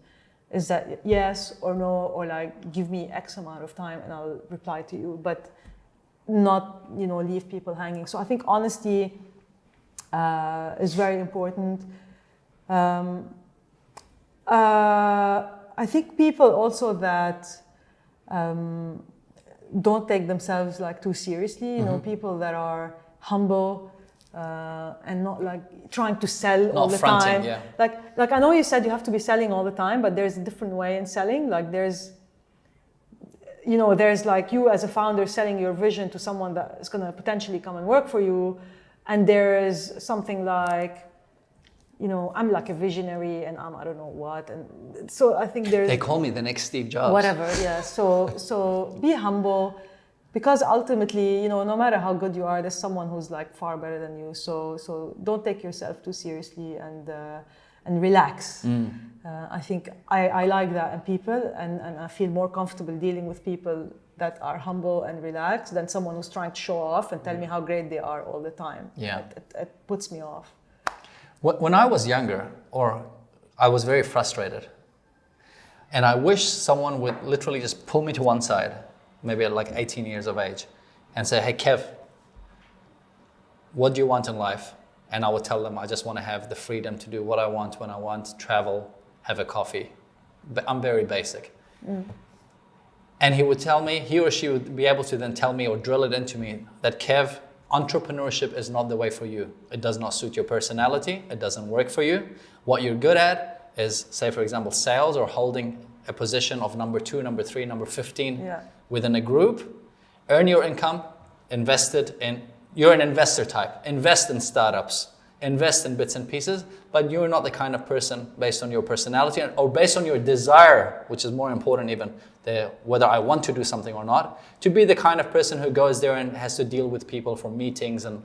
Is that yes or no, or like give me X amount of time and I'll reply to you, but not leave people hanging. So I think honesty is very important. I think people also that don't take themselves like too seriously. People that are humble and not like trying to sell all the time. Yeah. Like I know you said you have to be selling all the time, but there's a different way in selling. Like there's like you as a founder selling your vision to someone that is going to potentially come and work for you. And there is something like, I'm like a visionary and I don't know what. And so I think there's... They call me the next Steve Jobs. Whatever, yeah. So be humble, because ultimately, no matter how good you are, there's someone who's like far better than you. So don't take yourself too seriously and relax. I think I like that in people, and I feel more comfortable dealing with people that are humble and relaxed than someone who's trying to show off and tell me how great they are all the time. Yeah. It puts me off. When I was younger, I was very frustrated. And I wish someone would literally just pull me to one side, maybe at like 18 years of age, and say, hey, Kev, what do you want in life? And I would tell them, I just want to have the freedom to do what I want when I want, travel, have a coffee. But I'm very basic. And he would tell me, he or she would be able to then tell me or drill it into me that, Kev, entrepreneurship is not the way for you. It does not suit your personality. It doesn't work for you. What you're good at is, say, for example, sales or holding a position of number 2, number 3, number 15 within a group. Earn your income, you're an investor type. Invest in startups, invest in bits and pieces, but you're not the kind of person based on your personality or based on your desire, which is more important even, whether I want to do something or not, to be the kind of person who goes there and has to deal with people for meetings and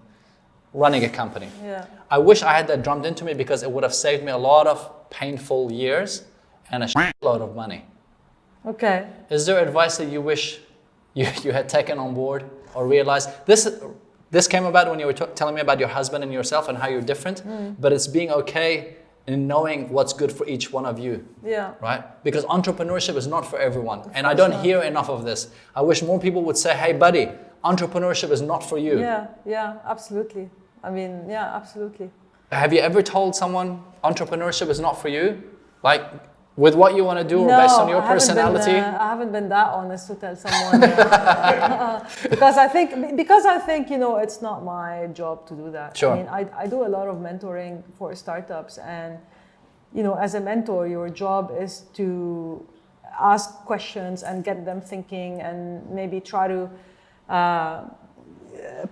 running a company. Yeah. I wish I had that drummed into me, because it would have saved me a lot of painful years and a shitload of money. Okay. Is there advice that you wish you had taken on board or realized? This came about when you were telling me about your husband and yourself and how you're different, but it's being okay in knowing what's good for each one of you. Yeah. Right? Because entrepreneurship is not for everyone. And I don't hear enough of this. I wish more people would say, hey, buddy, entrepreneurship is not for you. Yeah, absolutely. Absolutely. Have you ever told someone entrepreneurship is not for you? Like, with what you want to do or based on your personality? I haven't been that honest to tell someone. Because I think, it's not my job to do that. Sure. I mean, I do a lot of mentoring for startups, and, as a mentor, your job is to ask questions and get them thinking and maybe try to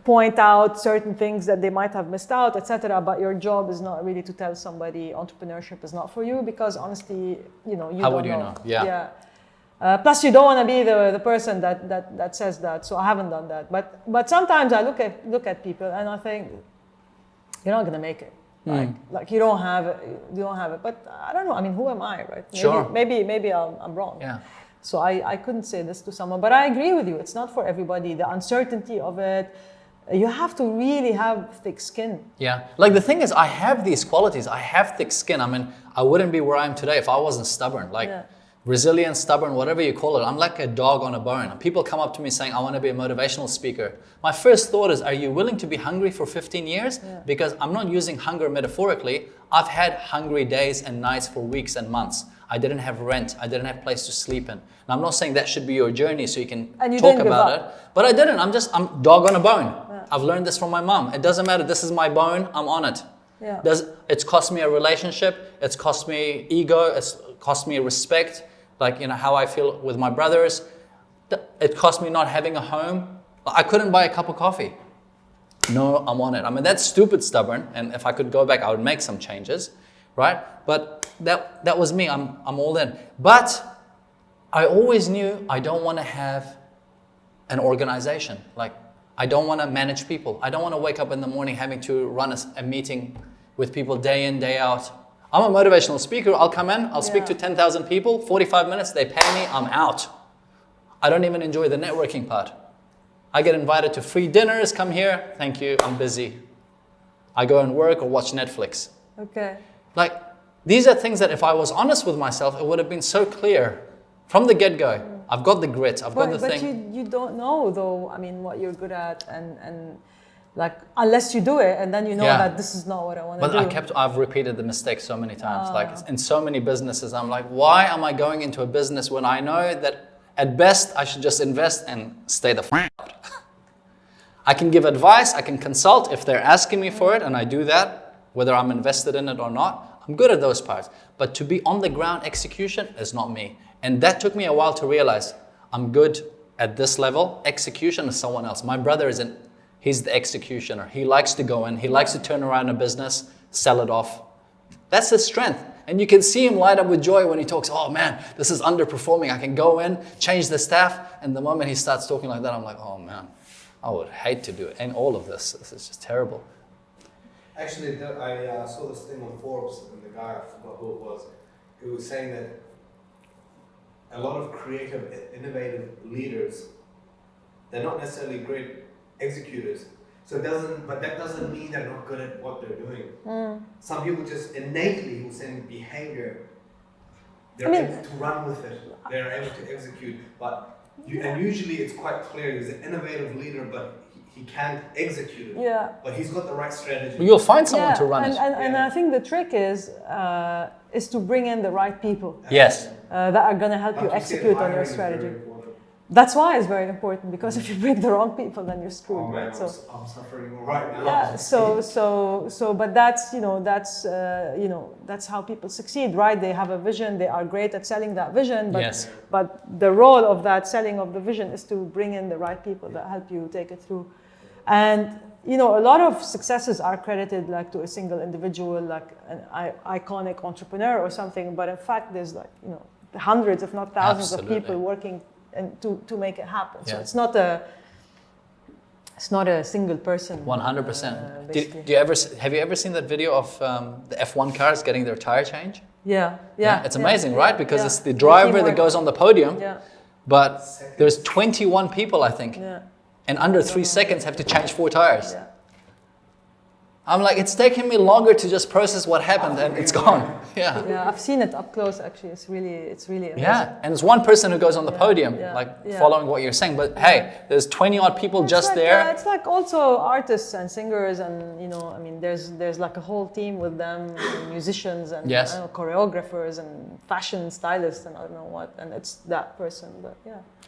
point out certain things that they might have missed out, etc. But your job is not really to tell somebody entrepreneurship is not for you, because honestly, you don't know. How would you know? Yeah. Plus, you don't want to be the person that says that. So I haven't done that. But sometimes I look at people and I think, you're not going to make it. Like you don't have it. But I don't know. I mean, who am I, right? Maybe I'm wrong. Yeah. So I couldn't say this to someone, but I agree with you. It's not for everybody. The uncertainty of it, you have to really have thick skin. Yeah. Like the thing is, I have these qualities. I have thick skin. I mean, I wouldn't be where I am today if I wasn't stubborn. Like resilient, stubborn, whatever you call it. I'm like a dog on a bone. People come up to me saying, I want to be a motivational speaker. My first thought is, are you willing to be hungry for 15 years? Yeah. Because I'm not using hunger metaphorically. I've had hungry days and nights for weeks and months. I didn't have rent. I didn't have a place to sleep in. And I'm not saying that should be your journey so you can And you talk didn't give about up. it. But I didn't. I'm dog on a bone. Yeah. I've learned this from my mom. It doesn't matter. This is my bone. I'm on it. Yeah. It's cost me a relationship. It's cost me ego. It's cost me respect. Like, how I feel with my brothers. It cost me not having a home. I couldn't buy a cup of coffee. No, I'm on it. I mean, that's stupid stubborn. And if I could go back, I would make some changes, right? But that was me. I'm all in. But I always knew I don't want to have an organization. Like, I don't want to manage people. I don't want to wake up in the morning having to run a meeting with people day in, day out. I'm a motivational speaker. I'll come in, I'll speak to 10,000 people, 45 minutes, they pay me, I'm out. I don't even enjoy the networking part. I get invited to free dinners, come here, thank you, I'm busy. I go and work or watch Netflix. Okay. Like, these are things that if I was honest with myself, it would have been so clear from the get-go. I've got the grit, I've got the thing. But you don't know though, I mean, what you're good at and like, unless you do it and then you know that this is not what I want to do. But I've repeated the mistake so many times. Like in so many businesses, I'm like, why am I going into a business when I know that at best I should just invest and stay the f*** out? I can give advice, I can consult if they're asking me for it, and I do that, whether I'm invested in it or not. I'm good at those parts. But to be on the ground execution is not me. And that took me a while to realize I'm good at this level. Execution is someone else. My brother he's the executioner. He likes to go in, he likes to turn around a business, sell it off. That's his strength. And you can see him light up with joy when he talks, oh man, this is underperforming. I can go in, change the staff. And the moment he starts talking like that, I'm like, oh man, I would hate to do it. And all of this is just terrible. Actually, I saw this thing on Forbes, and the guy, I forgot who it was, he was saying that a lot of creative, innovative leaders, they're not necessarily great executors. But that doesn't mean they're not good at what they're doing. Some people just innately, within behavior, they're able to run with it. They're able to execute. And usually it's quite clear he's an innovative leader, but he can't execute it. Yeah. But he's got the right strategy. Well, you'll find someone to run it. And I think the trick is to bring in the right people. Yes. That are going to help you execute on your strategy. That's why it's very important, because if you bring the wrong people, then you're screwed. Oh man, right? I'm suffering right now. Yeah. But that's how people succeed, right? They have a vision. They are great at selling that vision. But But the role of that selling of the vision is to bring in the right people that help you take it through. And a lot of successes are credited like to a single individual, like an iconic entrepreneur or something. But in fact, there's hundreds, if not thousands, of people working and to make it happen. So it's not a single person. 100%. Have you ever seen that video of the F1 cars getting their tire change? Yeah. It's amazing, right? Because it's the driver that goes on the podium, but there's 21 people, I think, and under 3 seconds have to change 4 tires. Yeah. I'm like, it's taking me longer to just process what happened and it's gone. Yeah, I've seen it up close actually. It's really amazing. Yeah, and it's one person who goes on the podium, following what you're saying. But hey, there's 20 odd people just there. It's like also artists and singers, and there's like a whole team with them, and musicians and choreographers and fashion stylists and I don't know what, and it's that person. But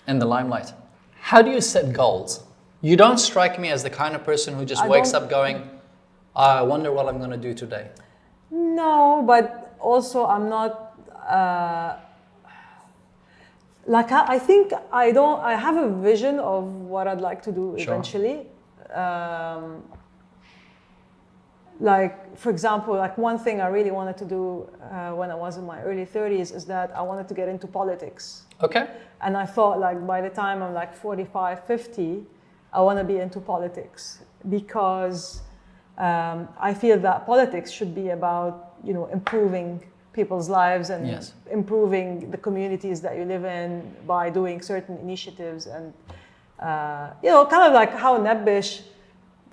in the limelight. How do you set goals? You don't strike me as the kind of person who just wakes up going, I wonder what I'm going to do today. No, but also I'm not, I think I have a vision of what I'd like to do eventually. For example, one thing I really wanted to do when I was in my early 30s is that I wanted to get into politics. Okay. And I thought by the time I'm 45, 50, I want to be into politics because I feel that politics should be about, improving people's lives and improving the communities that you live in by doing certain initiatives and, kind of like how Nabbesh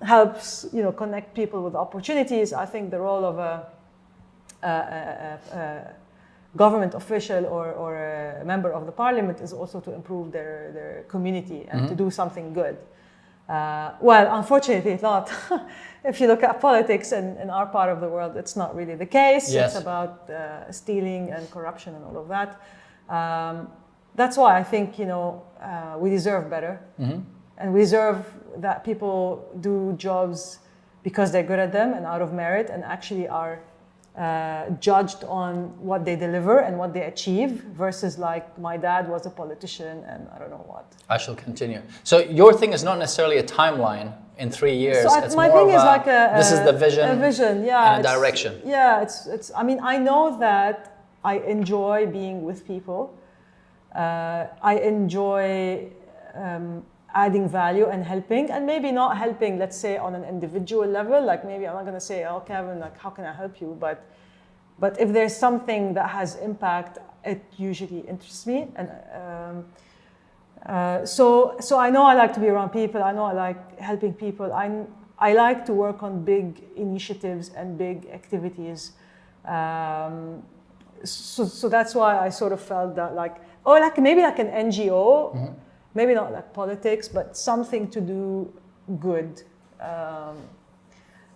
helps, connect people with opportunities. I think the role of government official or a member of the parliament is also to improve their community and to do something good. Well, unfortunately, it's not. If you look at politics in our part of the world, it's not really the case. Yes. It's about stealing and corruption and all of that. That's why I think, we deserve better. And we deserve that people do jobs because they're good at them and out of merit and actually are judged on what they deliver and what they achieve versus like my dad was a politician and I don't know what. I shall continue. So your thing is not necessarily a timeline in 3 years. So it's my more thing of is like this is the vision. A vision, yeah. And a direction. Yeah, it's. I mean, I know that I enjoy being with people. I enjoy adding value and helping, and maybe not helping, let's say, on an individual level. Like maybe I'm not going to say, oh, Kevin, like how can I help you? But if there's something that has impact, it usually interests me. And so I know I like to be around people. I know I like helping people. I like to work on big initiatives and big activities. So that's why I sort of felt that like maybe like an NGO, maybe not like politics, but something to do good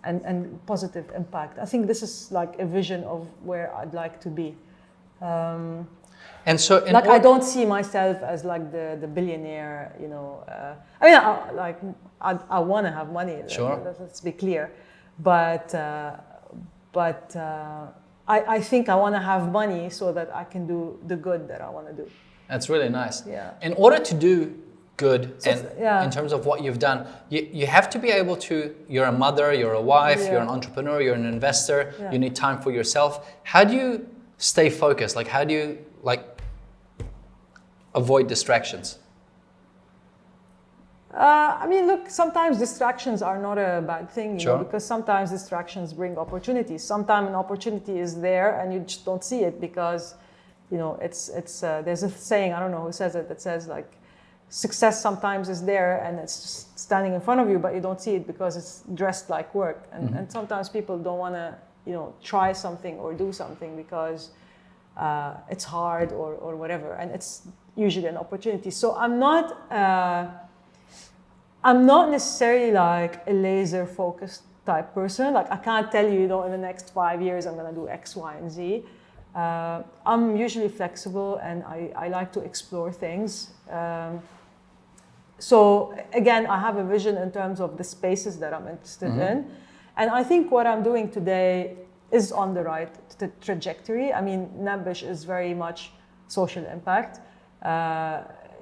and positive impact. I think this is like a vision of where I'd like to be. And so, I don't see myself as like the billionaire, I mean, I want to have money. Sure. Let's be clear, but I think I want to have money so that I can do the good that I want to do. That's really nice. Yeah. In order to do good, yeah. in terms of what you've done, you have to be able to. You're a mother, you're a wife, Yeah. you're an entrepreneur, you're an investor. Yeah. You need time for yourself. How do you stay focused? Like, how do you avoid distractions? I mean, look, sometimes distractions are not a bad thing, Sure. because sometimes distractions bring opportunities. Sometimes an opportunity is there and you just don't see it because, it's there's a saying, I don't know who says it, that says like, success sometimes is there and it's just standing in front of you, but you don't see it because it's dressed like work. And sometimes people don't want to, try something or do something because it's hard or whatever, and it's usually an opportunity. So I'm not necessarily like a laser focused type person. Like I can't tell you, in the next 5 years I'm going to do X, Y, and Z. I'm usually flexible and I like to explore things. So again, I have a vision in terms of the spaces that I'm interested in. And I think what I'm doing today is on the right trajectory. I mean, Nabbesh is very much social impact.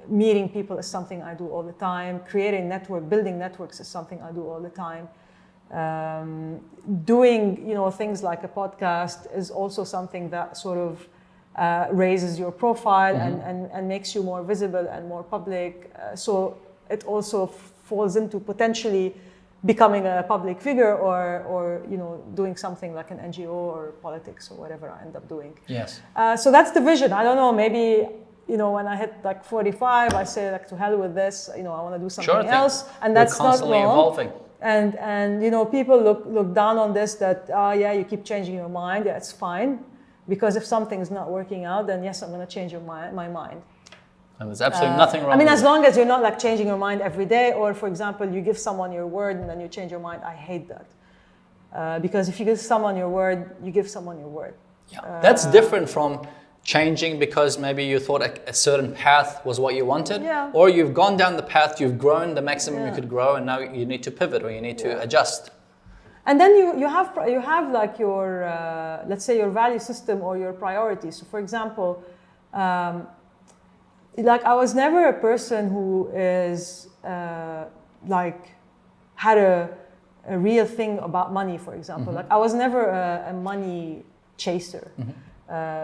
Meeting people is something I do all the time. Building networks is something I do all the time. Doing, things like a podcast is also something that sort of raises your profile and makes you more visible and more public. So it also falls into potentially becoming a public figure or doing something like an NGO or politics or whatever I end up doing. Yes. So that's the vision. I don't know, maybe when I hit like 45, I say like to hell with this, I want to do something else, and that's not wrong. Evolving. And people look down on this that you keep changing your mind. Yeah, it's fine, because if something is not working out, then yes, I'm going to change my mind. And there's absolutely nothing wrong. I mean, with as long as you're not like changing your mind every day, or for example, you give someone your word and then you change your mind. I hate that, because if you give someone your word, you give someone your word. Yeah, that's different from changing because maybe you thought a certain path was what you wanted, or you've gone down the path, you've grown the maximum you could grow, and now you need to pivot or you need to adjust. And then you have like your let's say your value system or your priorities. So for example, like I was never a person who is like had a real thing about money, for example. Like I was never a money chaser.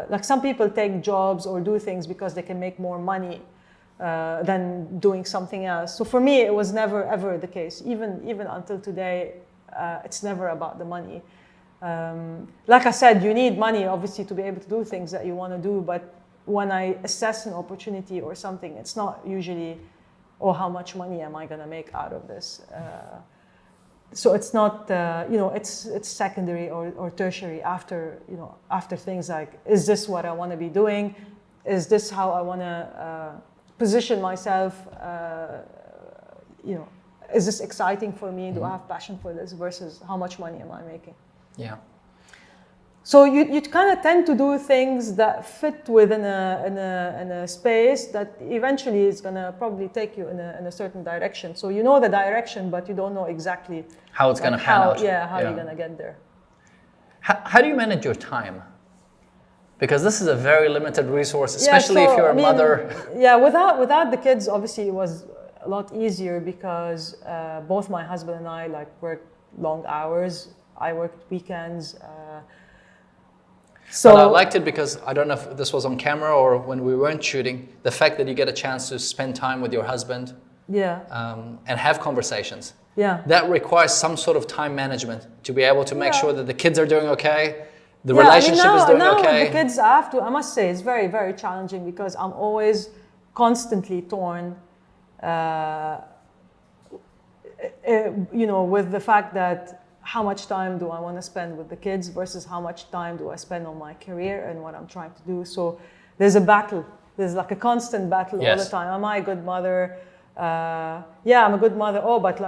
Like some people take jobs or do things because they can make more money than doing something else. So for me, it was never ever the case. Even until today, it's never about the money. Like I said, you need money obviously to be able to do things that you want to do. But when I assess an opportunity or something, it's not usually, how much money am I going to make out of this? so it's not, it's secondary or tertiary after things like, is this what I want to be doing? Is this how I want to position myself? Is this exciting for me? Do I have passion for this versus how much money am I making? Yeah. So you kind of tend to do things that fit within a space that eventually is going to probably take you in a certain direction. So you know the direction, but you don't know exactly How it's going to pan out. Yeah, how you're going to get there. How do you manage your time? Because this is a very limited resource, especially if you're a mother. Yeah, without the kids, obviously it was a lot easier because both my husband and I worked long hours. I worked weekends. But I liked it because I don't know if this was on camera or when we weren't shooting, the fact that you get a chance to spend time with your husband and have conversations. Yeah. That requires some sort of time management to be able to make sure that the kids are doing okay, the relationship is doing okay. With the kids, I must say, it's very, very challenging because I'm always constantly torn, with the fact that how much time do I want to spend with the kids versus how much time do I spend on my career and what I'm trying to do. So there's a battle. There's like a constant battle all the time. Am I a good mother? Yeah, I'm a good mother. Oh, but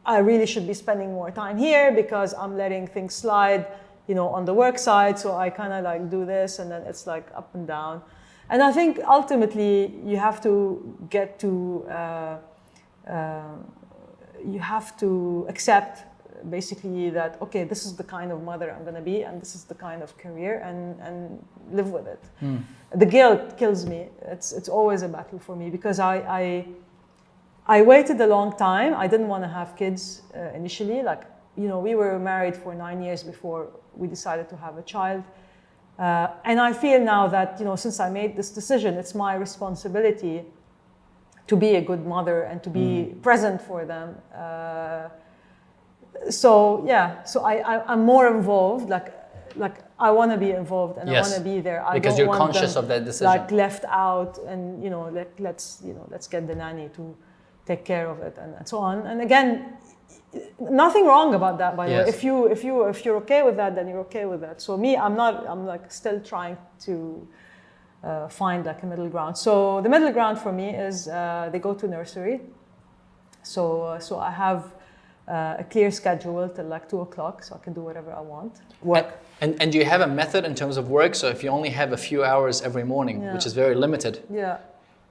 I really should be spending more time here because I'm letting things slide, on the work side. So I kind of do this and then it's up and down. And I think ultimately you have to get to, you have to accept basically that, okay, this is the kind of mother I'm going to be and this is the kind of career and live with it. The guilt kills me. It's always a battle for me because I waited a long time. I didn't want to have kids initially. We were married for 9 years before we decided to have a child. And I feel now that, since I made this decision, it's my responsibility to be a good mother and to be present for them. So I'm more involved. I want to be involved and I want to be there. Because you're conscious of that decision. Left out and let's get the nanny to take care of it and so on. And again, nothing wrong about that, by the way. If you're okay with that, then you're okay with that. So me, I'm still trying to find a middle ground. So the middle ground for me is they go to nursery. So I have a clear schedule till 2 o'clock, so I can do whatever I want. Work. And do you have a method in terms of work? So if you only have a few hours every morning, which is very limited. Yeah.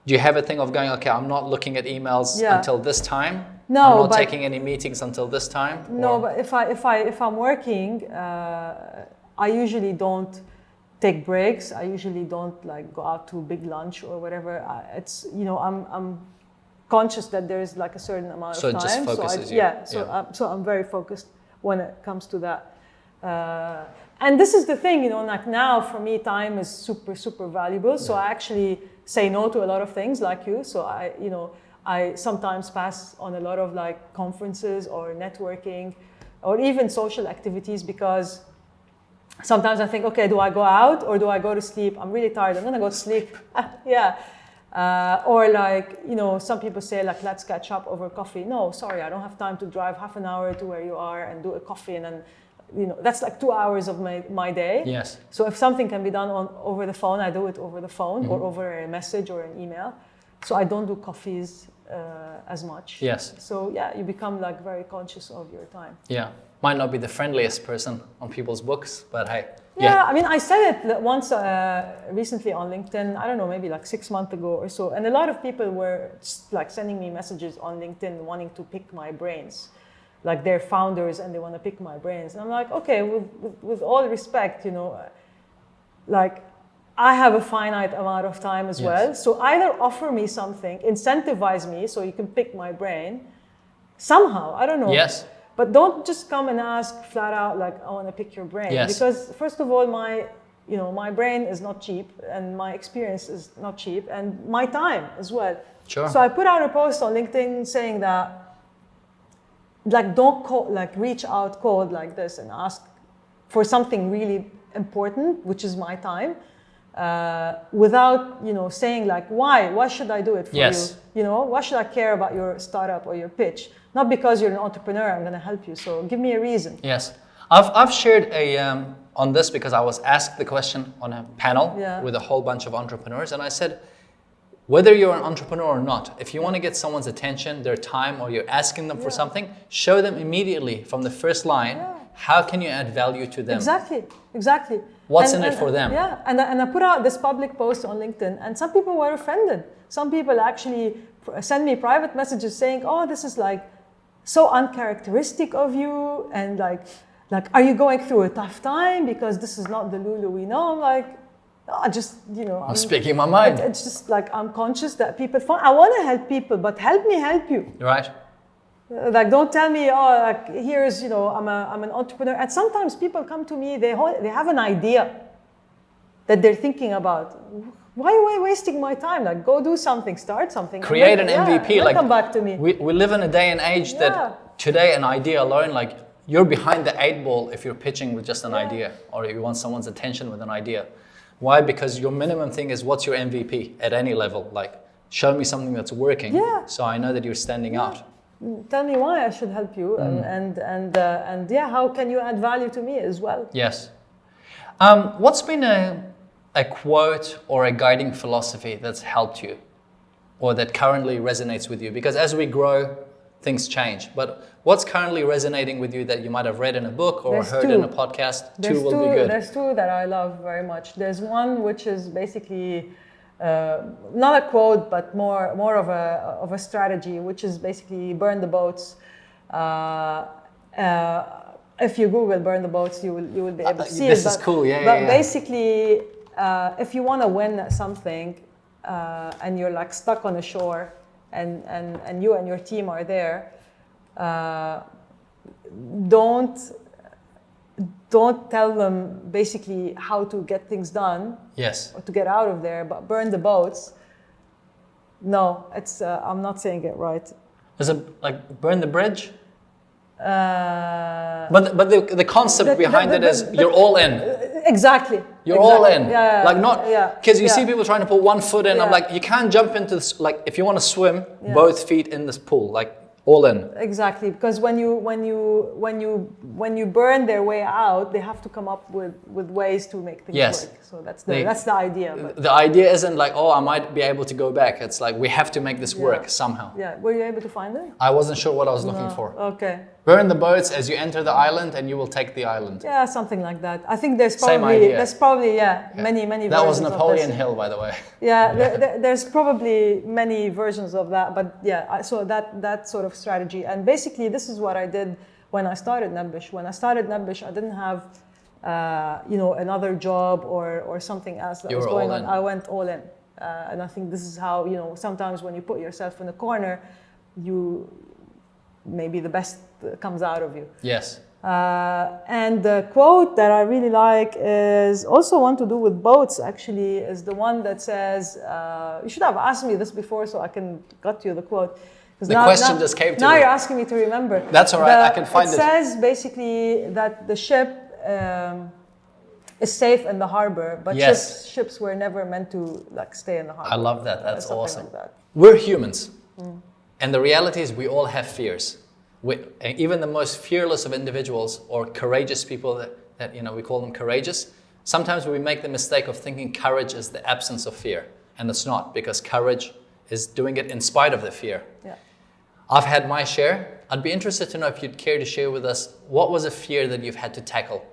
Do you have a thing of going, okay, I'm not looking at emails until this time? No, I'm not taking any meetings until this time? No, but if I'm working, I usually don't take breaks. I usually don't go out to a big lunch or whatever. I'm conscious that there's a certain amount of time. So it just focuses you. So I'm very focused when it comes to that. And this is the thing, now for me, time is super, super valuable. So I actually say no to a lot of things like you. So I sometimes pass on a lot of conferences or networking or even social activities because sometimes I think, okay, do I go out or do I go to sleep? I'm really tired. I'm going to go to sleep. Or some people say let's catch up over coffee. No, sorry, I don't have time to drive half an hour to where you are and do a coffee and then, that's 2 hours of my day. Yes. So if something can be done over the phone, I do it over the phone or over a message or an email. So I don't do coffees as much. Yes. So you become very conscious of your time. Yeah. Might not be the friendliest person on people's books, but hey. Yeah, I mean, I said it once recently on LinkedIn, I don't know, maybe 6 months ago or so. And a lot of people were just, sending me messages on LinkedIn wanting to pick my brains. They're founders and they want to pick my brains. And I'm like, okay, with all respect, I have a finite amount of time as well. So either offer me something, incentivize me so you can pick my brain somehow, I don't know. Yes. But don't just come and ask flat out, I want to pick your brain. Yes. Because first of all, my brain is not cheap and my experience is not cheap and my time as well. Sure. So I put out a post on LinkedIn saying that, don't call, reach out cold like this and ask for something really important, which is my time, without, saying why should I do it for you? Why should I care about your startup or your pitch? not because you're an entrepreneur, I'm going to help you. So give me a reason. Yes. I've shared on this because I was asked the question on a panel with a whole bunch of entrepreneurs, and I said, whether you're an entrepreneur or not, if you want to get someone's attention, their time, or you're asking them for something, show them immediately from the first line, how can you add value to them? Exactly. What's in it for them? Yeah, and I put out this public post on LinkedIn, and some people were offended. Some people actually send me private messages saying, oh, this is like so uncharacteristic of you, and like, are you going through a tough time because this is not the Loulou we know? I'm like, I'm speaking my mind. It's just like, I'm conscious that people I want to help people, but help me help you. Right. Like, don't tell me, oh, like, here's, I'm an entrepreneur. And sometimes people come to me, they have an idea that they're thinking about. Why are you wasting my time? Like, go do something, start something. Create an MVP. Like, come back to me. We live in a day and age that today an idea alone, like, you're behind the 8 ball if you're pitching with just an idea, or if you want someone's attention with an idea. Why? Because your minimum thing is, what's your MVP at any level? Like, show me something that's working, so I know that you're standing out. Tell me why I should help you, and how can you add value to me as well? Yes. What's been a quote or a guiding philosophy that's helped you, or that currently resonates with you? Because as we grow, things change. But what's currently resonating with you that you might have read in a book or heard in a podcast? Two will be good. There's two that I love very much. There's one which is basically not a quote, but more of a strategy, which is basically burn the boats. If you Google burn the boats, you will be able to see this it. This is cool, But basically, if you want to win at something, and you're like stuck on a shore, and you and your team are there, don't tell them basically how to get things done. Yes. Or to get out of there, but burn the boats. No, it's I'm not saying it right. Is it like burn the bridge? But the concept behind it is you're all in. Exactly. You're all in. Yeah, like not because you see people trying to put one foot in. I'm like, you can't jump into this. Like if you want to swim, both feet in this pool, like all in. Exactly, because when you burn their way out, they have to come up with ways to make things work. So that's the idea. The idea isn't like, oh, I might be able to go back. It's like we have to make this work somehow. Yeah. Were you able to find it? I wasn't sure what I was looking for. Okay. Burn the boats as you enter the island, and you will take the island. Yeah, something like that. I think there's Many probably That versions was Napoleon of this. Hill, by the way. Yeah, there's probably many versions of that, but so that sort of strategy. And basically, this is what I did when I started Nabbesh. When I started Nabbesh, I didn't have another job or something else that was going on. I went all in, and I think this is how sometimes when you put yourself in a corner, maybe the best comes out of you. Yes. And the quote that I really like is also one to do with boats, actually, is the one that says, you should have asked me this before so I can got you the quote. The question just came to me. Now you're asking me to remember. That's all right, I can find it. It says basically that the ship is safe in the harbor, but ships were never meant to stay in the harbor. I love that. That's awesome. Like that. We're humans. And the reality is we all have fears. Even the most fearless of individuals or courageous people that we call them courageous, sometimes we make the mistake of thinking courage is the absence of fear. And it's not, because courage is doing it in spite of the fear. Yeah. I've had my share. I'd be interested to know if you'd care to share with us, what was a fear that you've had to tackle?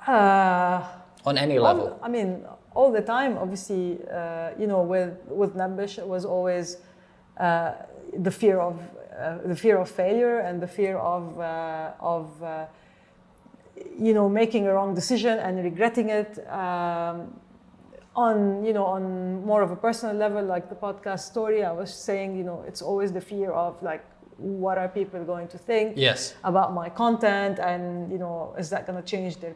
On any level. All the time, obviously, with Nabbesh, it was always the fear of failure and the fear of making a wrong decision and regretting it. On more of a personal level, like the podcast story, I was saying, it's always the fear of what are people going to think about my content, and is that going to change their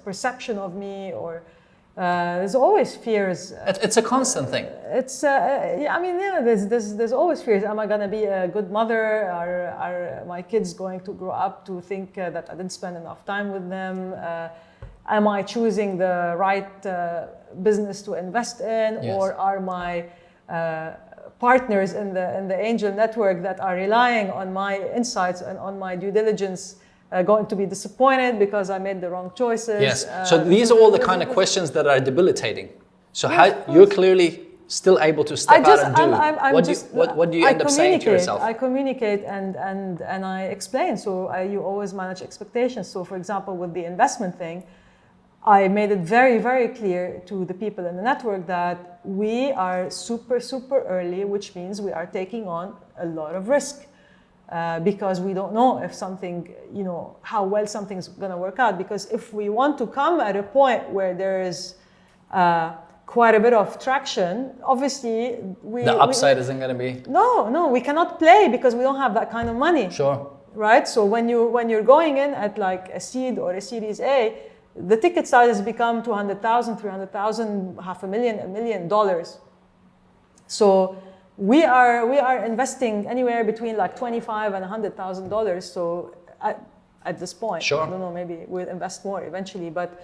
perception of me, or there's always fears. It's a constant thing. It's there's always fears. Am I going to be a good mother? Are my kids going to grow up to think that I didn't spend enough time with them? Am I choosing the right business to invest in, or are my partners in the angel network that are relying on my insights and on my due diligence going to be disappointed because I made the wrong choices. Yes. So these are all the kind of questions that are debilitating. So how you're clearly still able to step out and do. What do you end up saying to yourself? I communicate and I explain. So you always manage expectations. So for example, with the investment thing, I made it very, very clear to the people in the network that we are super, super early, which means we are taking on a lot of risk. Because we don't know if something, how well something's going to work out. Because if we want to come at a point where there is quite a bit of traction, obviously the upside isn't going to be. No, we cannot play because we don't have that kind of money. Sure. Right. So when you're going in at like a seed or a Series A, the ticket sizes become $200,000, $300,000, $500,000, $1 million. So we are investing anywhere between like $25,000 and $100,000. So at this point, sure. I don't know, maybe we'll invest more eventually, but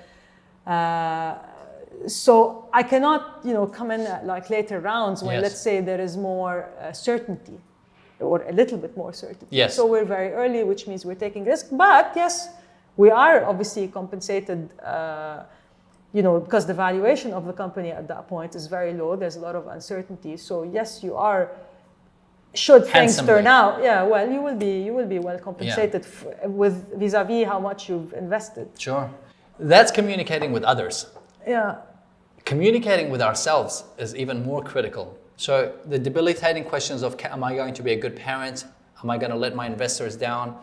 so I cannot come in at like later rounds when let's say there is more certainty or a little bit more certainty. Yes. So we're very early, which means we're taking risk, but yes, we are obviously compensated. Because the valuation of the company at that point is very low, there's a lot of uncertainty. So yes, you are. Should things turn out, you will be well compensated with vis-a-vis how much you've invested. Sure, that's communicating with others. Yeah. Communicating with ourselves is even more critical. So the debilitating questions of, am I going to be a good parent? Am I going to let my investors down?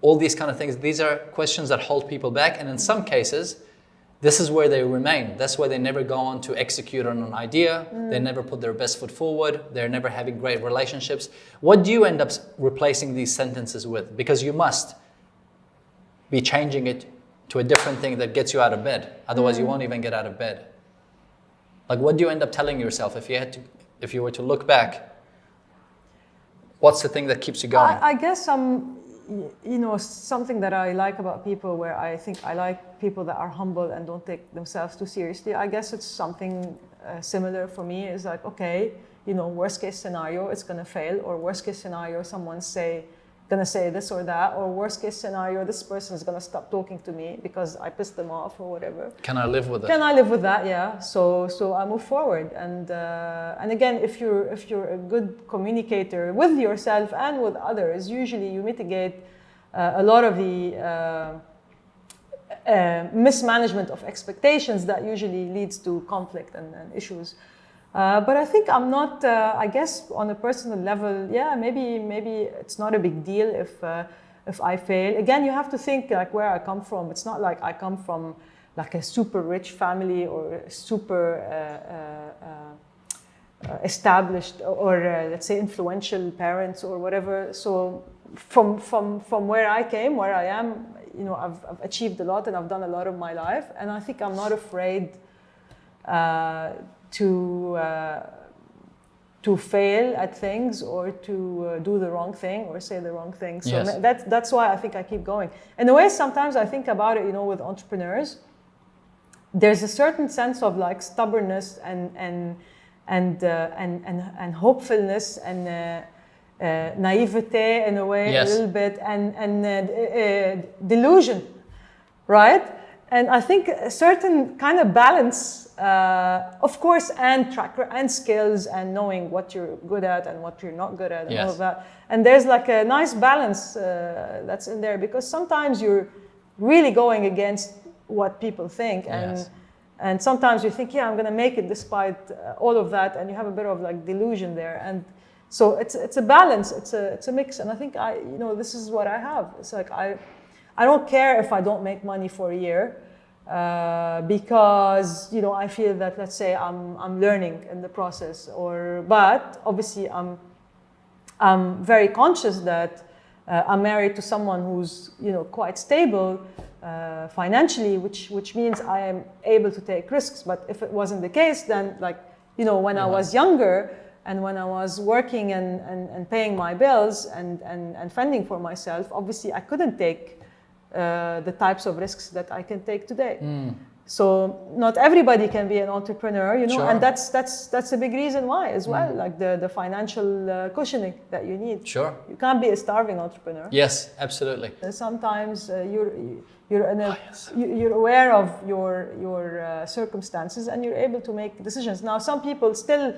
All these kind of things. These are questions that hold people back, and in some cases, this is where they remain. That's why they never go on to execute on an idea. They never put their best foot forward. They're never having great relationships. What do you end up replacing these sentences with? Because you must be changing it to a different thing that gets you out of bed. Otherwise, you won't even get out of bed. Like, what do you end up telling yourself if you were to look back? What's the thing that keeps you going? I guess something that I like about people, where I think I like people that are humble and don't take themselves too seriously. I guess it's something similar for me. Is like, okay, worst case scenario, it's gonna fail, or worst case scenario, someone's gonna say this or that, or worst case scenario, this person is gonna stop talking to me because I pissed them off or whatever. Can I live with it? Can I live with that? Yeah. So I move forward, and again, if you're a good communicator with yourself and with others, usually you mitigate a lot of the mismanagement of expectations that usually leads to conflict and issues. But I think I'm not, I guess on a personal level, maybe it's not a big deal if I fail. Again, you have to think like where I come from. It's not like I come from like a super rich family or super established or let's say influential parents or whatever. So from where I came, where I am, I've achieved a lot and I've done a lot of my life. And I think I'm not afraid to fail at things or to do the wrong thing or say the wrong thing. So that's why I think I keep going. In a way, sometimes I think about it, with entrepreneurs, there's a certain sense of like stubbornness and hopefulness and naivete in a way, a little bit, and delusion, right? And I think a certain kind of balance, of course, and tracker and skills and knowing what you're good at and what you're not good at and all of that. And there's like a nice balance that's in there, because sometimes you're really going against what people think. And sometimes you think, I'm going to make it despite all of that. And you have a bit of like delusion there. And so it's a balance. It's a mix. And I think this is what I have. It's like I don't care if I don't make money for a year, because I feel that, let's say, I'm learning in the process. But obviously I'm very conscious that I'm married to someone who's quite stable financially, which means I am able to take risks. But if it wasn't the case, then when I was younger and when I was working and paying my bills and fending for myself, obviously I couldn't take the types of risks that I can take today. So not everybody can be an entrepreneur, you know, Sure. and that's a big reason why as well, like the financial cushioning that you need. Sure. You can't be a starving entrepreneur. Yes, absolutely. Sometimes you're aware of your circumstances and you're able to make decisions. Now, some people still,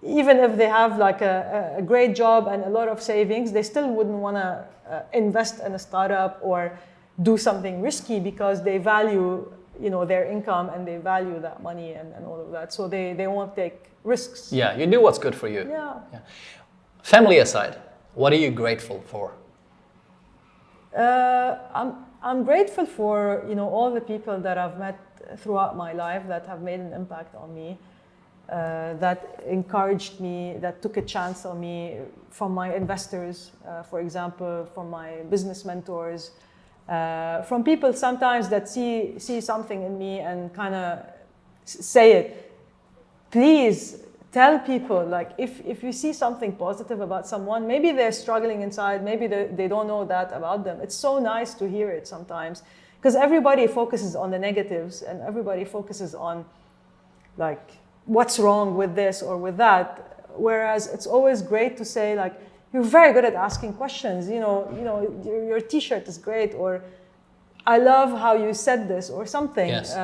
even if they have like a great job and a lot of savings, they still wouldn't want to invest in a startup or do something risky because they value, you know, their income and they value that money and all of that. So they won't take risks. Yeah, you do what's good for you. Yeah. Family aside, what are you grateful for? I'm grateful for, you know, all the people that I've met throughout my life that have made an impact on me, that encouraged me, that took a chance on me, from my investors, for example, from my business mentors, from people sometimes that see something in me and kind of say it. Please tell people, like, if you see something positive about someone, maybe they're struggling inside, maybe they don't know that about them. It's so nice to hear it sometimes, because everybody focuses on the negatives and everybody focuses on, like, what's wrong with this or with that. Whereas it's always great to say, like, you're very good at asking questions. You know, your T-shirt is great, or I love how you said this, or something. Yes.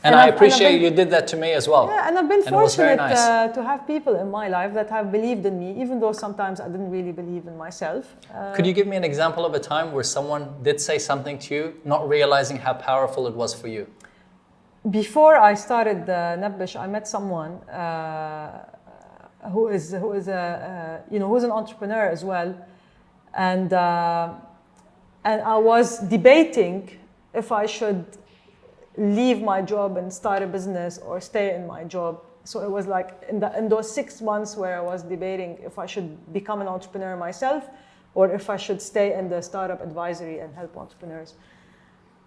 And I appreciate you did that to me as well. Yeah, and I've been And it was very fortunate nice. to have people in my life that have believed in me, even though sometimes I didn't really believe in myself. Could you give me an example of a time where someone did say something to you, not realizing how powerful it was for you? Before I started Nabbesh, I met someone who's an entrepreneur as well, and I was debating if I should leave my job and start a business or stay in my job. So it was like in those 6 months where I was debating if I should become an entrepreneur myself or if I should stay in the startup advisory and help entrepreneurs.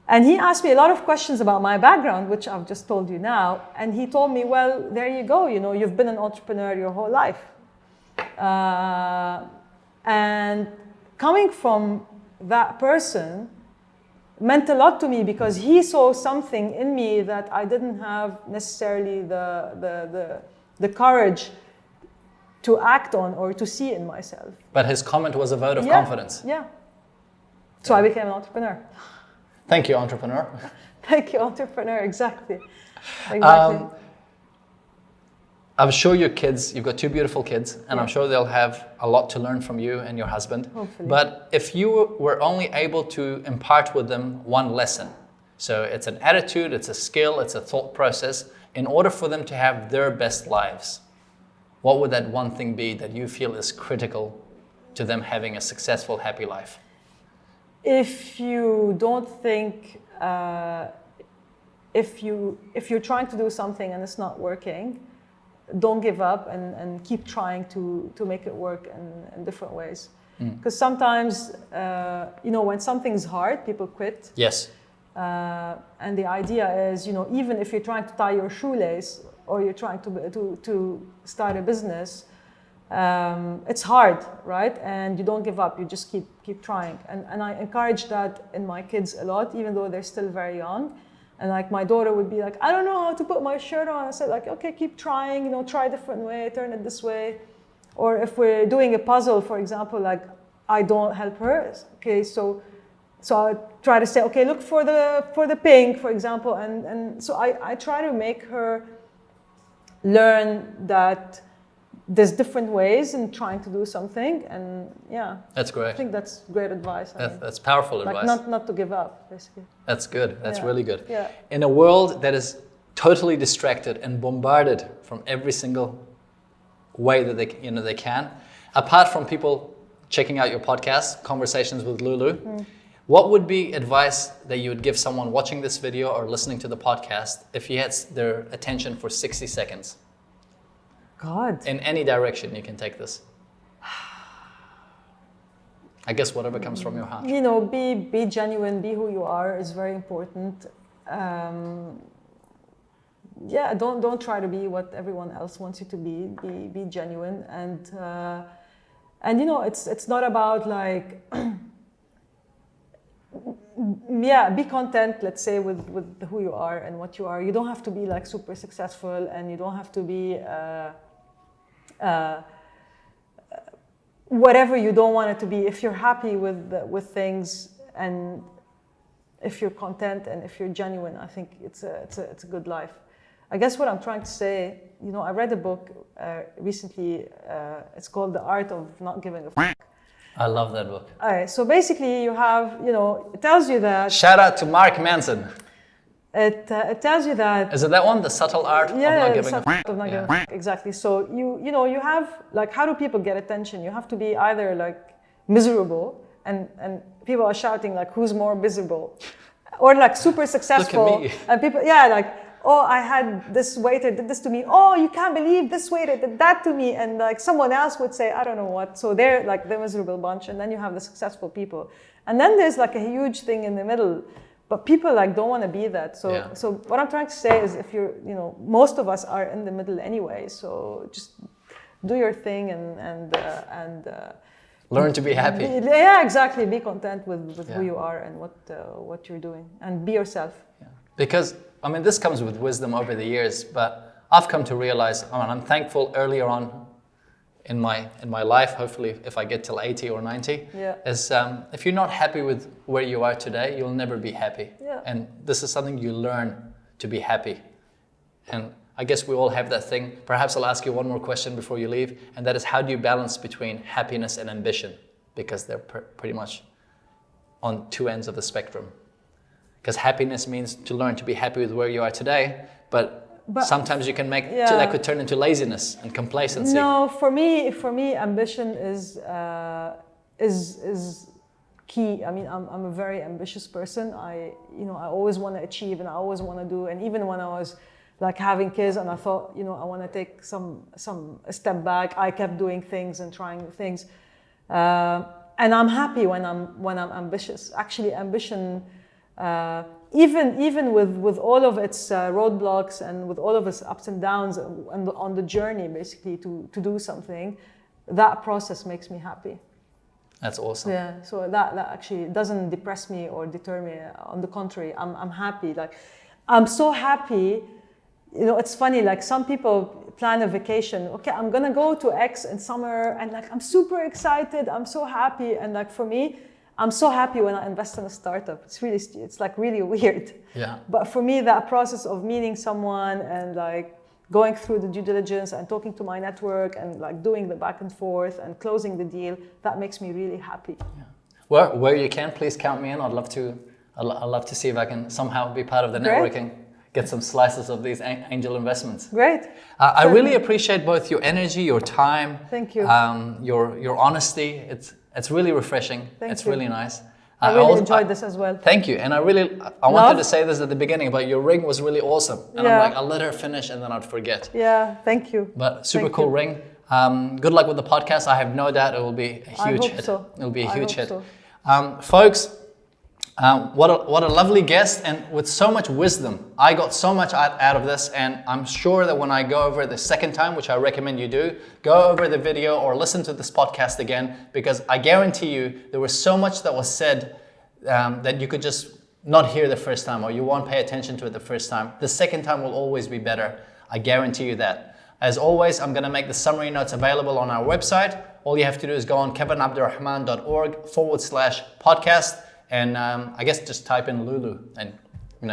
And he asked me a lot of questions about my background, which I've just told you now. And he told me, well, there you go, you know, you've been an entrepreneur your whole life. And coming from that person meant a lot to me, because he saw something in me that I didn't have necessarily the courage to act on or to see in myself. But his comment was a vote of confidence. Yeah. So I became an entrepreneur. Thank you, entrepreneur. Thank you, entrepreneur. Exactly. I'm sure your kids, you've got 2 beautiful kids, and I'm sure they'll have a lot to learn from you and your husband. Hopefully. But if you were only able to impart with them one lesson, so it's an attitude, it's a skill, it's a thought process, in order for them to have their best lives, what would that one thing be that you feel is critical to them having a successful, happy life? If you don't think, if you're trying to do something and it's not working, don't give up and keep trying to make it work in different ways. Because sometimes, when something's hard, people quit. Yes. And the idea is, even if you're trying to tie your shoelace or you're trying to start a business, it's hard, right? And you don't give up, you just keep trying. And I encourage that in my kids a lot, even though they're still very young. And like my daughter would be like, I don't know how to put my shirt on. I said, like, okay, keep trying, try a different way, turn it this way. Or if we're doing a puzzle, for example, like I don't help her. Okay, so I try to say, okay, look for the pink, for example. And so I try to make her learn that there's different ways in trying to do something, and yeah. That's great. I think that's great advice. That's powerful advice. Like not to give up, basically. That's good. That's really good. Yeah. In a world that is totally distracted and bombarded from every single way that they can, apart from people checking out your podcast, Conversations with Loulou, what would be advice that you would give someone watching this video or listening to the podcast if you had their attention for 60 seconds? God. In any direction you can take this. I guess whatever comes from your heart. Be genuine, be who you are is very important. Don't try to be what everyone else wants you to be. Be genuine, and it's not about like be content, let's say, with who you are and what you are. You don't have to be like super successful, and you don't have to be whatever you don't want it to be. If you're happy with things, and if you're content, and if you're genuine, I think it's a good life. I guess what I'm trying to say, I read a book recently. It's called The Art of Not Giving a F***. I love that book. All right, so basically you have, it tells you that... Shout out to Mark Manson. It tells you that... Is it that one? The subtle art of not giving a f***? Of not giving a f***. Exactly. So you have, like, how do people get attention? You have to be either like miserable, and people are shouting like, who's more miserable? Or like super successful. Look at me. And people, like, oh, I had this waiter did this to me. Oh, you can't believe this waiter did that to me. And like someone else would say, I don't know what. So they're like the miserable bunch. And then you have the successful people. And then there's like a huge thing in the middle. But people like don't want to be that. So what I'm trying to say is, if you're, most of us are in the middle anyway. So just do your thing and learn to be happy. Yeah, exactly. Be content with who you are and what you're doing, and be yourself. Yeah. Because this comes with wisdom over the years, but I've come to realize, I'm thankful earlier on in my life, hopefully if I get till 80 or 90, is if you're not happy with where you are today, you'll never be happy. Yeah. And this is something you learn to be happy. And I guess we all have that thing. Perhaps I'll ask you one more question before you leave, and that is, how do you balance between happiness and ambition? Because they're pretty much on two ends of the spectrum. Because happiness means to learn to be happy with where you are today, but sometimes you can make that could turn into laziness and complacency. No, for me, ambition is key. I'm a very ambitious person. I always want to achieve, and I always want to do. And even when I was like having kids, and I thought, I want to take a step back, I kept doing things and trying things, and I'm happy when I'm ambitious. Actually, ambition. Even with all of its roadblocks and with all of its ups and downs and on the journey, basically to do something, that process makes me happy. That's awesome. Yeah, so that actually doesn't depress me or deter me. On the contrary, I'm happy. Like, I'm so happy. It's funny, like some people plan a vacation. Okay, I'm gonna go to X in summer, and like I'm super excited, I'm so happy. And like for me, I'm so happy when I invest in a startup. It's like really weird. Yeah. But for me, that process of meeting someone and like going through the due diligence and talking to my network and like doing the back and forth and closing the deal, that makes me really happy. Yeah. Where you can, please count me in. I'd love to see if I can somehow be part of the networking, get some slices of these angel investments. Great. I really appreciate both your energy, your time. Thank you. Your honesty. It's really refreshing. It's really nice. I really enjoyed this as well. Thank you. And I wanted to say this at the beginning, but your ring was really awesome. And I'm like, I'll let her finish and then I'd forget. Yeah, thank you. But super cool ring. Good luck with the podcast. I have no doubt it will be a huge hit. So. It will be a huge hit. So. Folks, what a lovely guest, and with so much wisdom. I got so much out of this, and I'm sure that when I go over it the second time, which I recommend you do, go over the video or listen to this podcast again, because I guarantee you there was so much that was said that you could just not hear the first time, or you won't pay attention to it the first time. The second time will always be better. I guarantee you that. As always, I'm going to make the summary notes available on our website. All you have to do is go on kevinabdulrahman.org/podcast. And I guess just type in Loulou and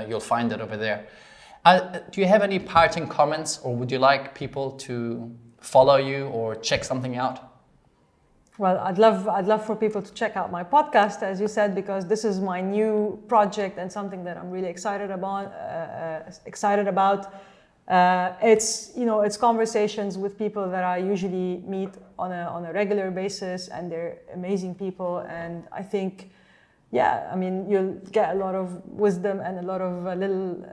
you'll find it over there. Do you have any parting comments, or would you like people to follow you or check something out? Well, I'd love for people to check out my podcast, as you said, because this is my new project and something that I'm really excited about. It's conversations with people that I usually meet on a regular basis, and they're amazing people. And I think, you'll get a lot of wisdom and a lot of little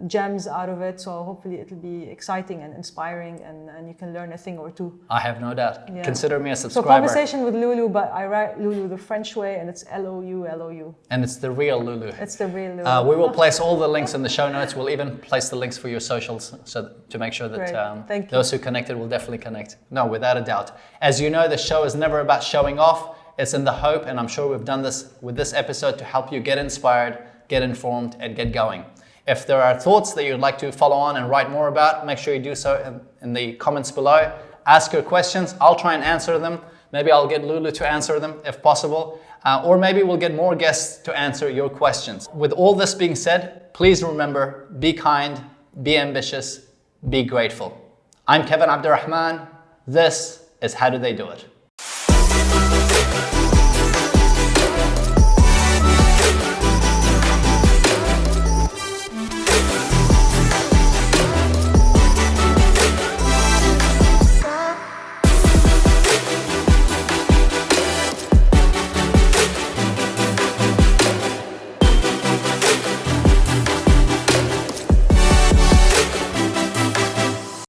gems out of it. So hopefully it'll be exciting and inspiring, and you can learn a thing or two. I have no doubt. Yeah. Consider me a subscriber. So Conversation with Loulou, but I write Loulou the French way, and it's Loulou. And it's the real Loulou. It's the real Loulou. We will place all the links in the show notes. We'll even place the links for your socials, so to make sure that those who connected will definitely connect. No, without a doubt. As you know, the show is never about showing off. It's in the hope, and I'm sure we've done this with this episode, to help you get inspired, get informed, and get going. If there are thoughts that you'd like to follow on and write more about, make sure you do so in the comments below. Ask your questions. I'll try and answer them. Maybe I'll get Loulou to answer them if possible. Or maybe we'll get more guests to answer your questions. With all this being said, please remember, be kind, be ambitious, be grateful. I'm Kevin Abdulrahman. This is How Do They Do It?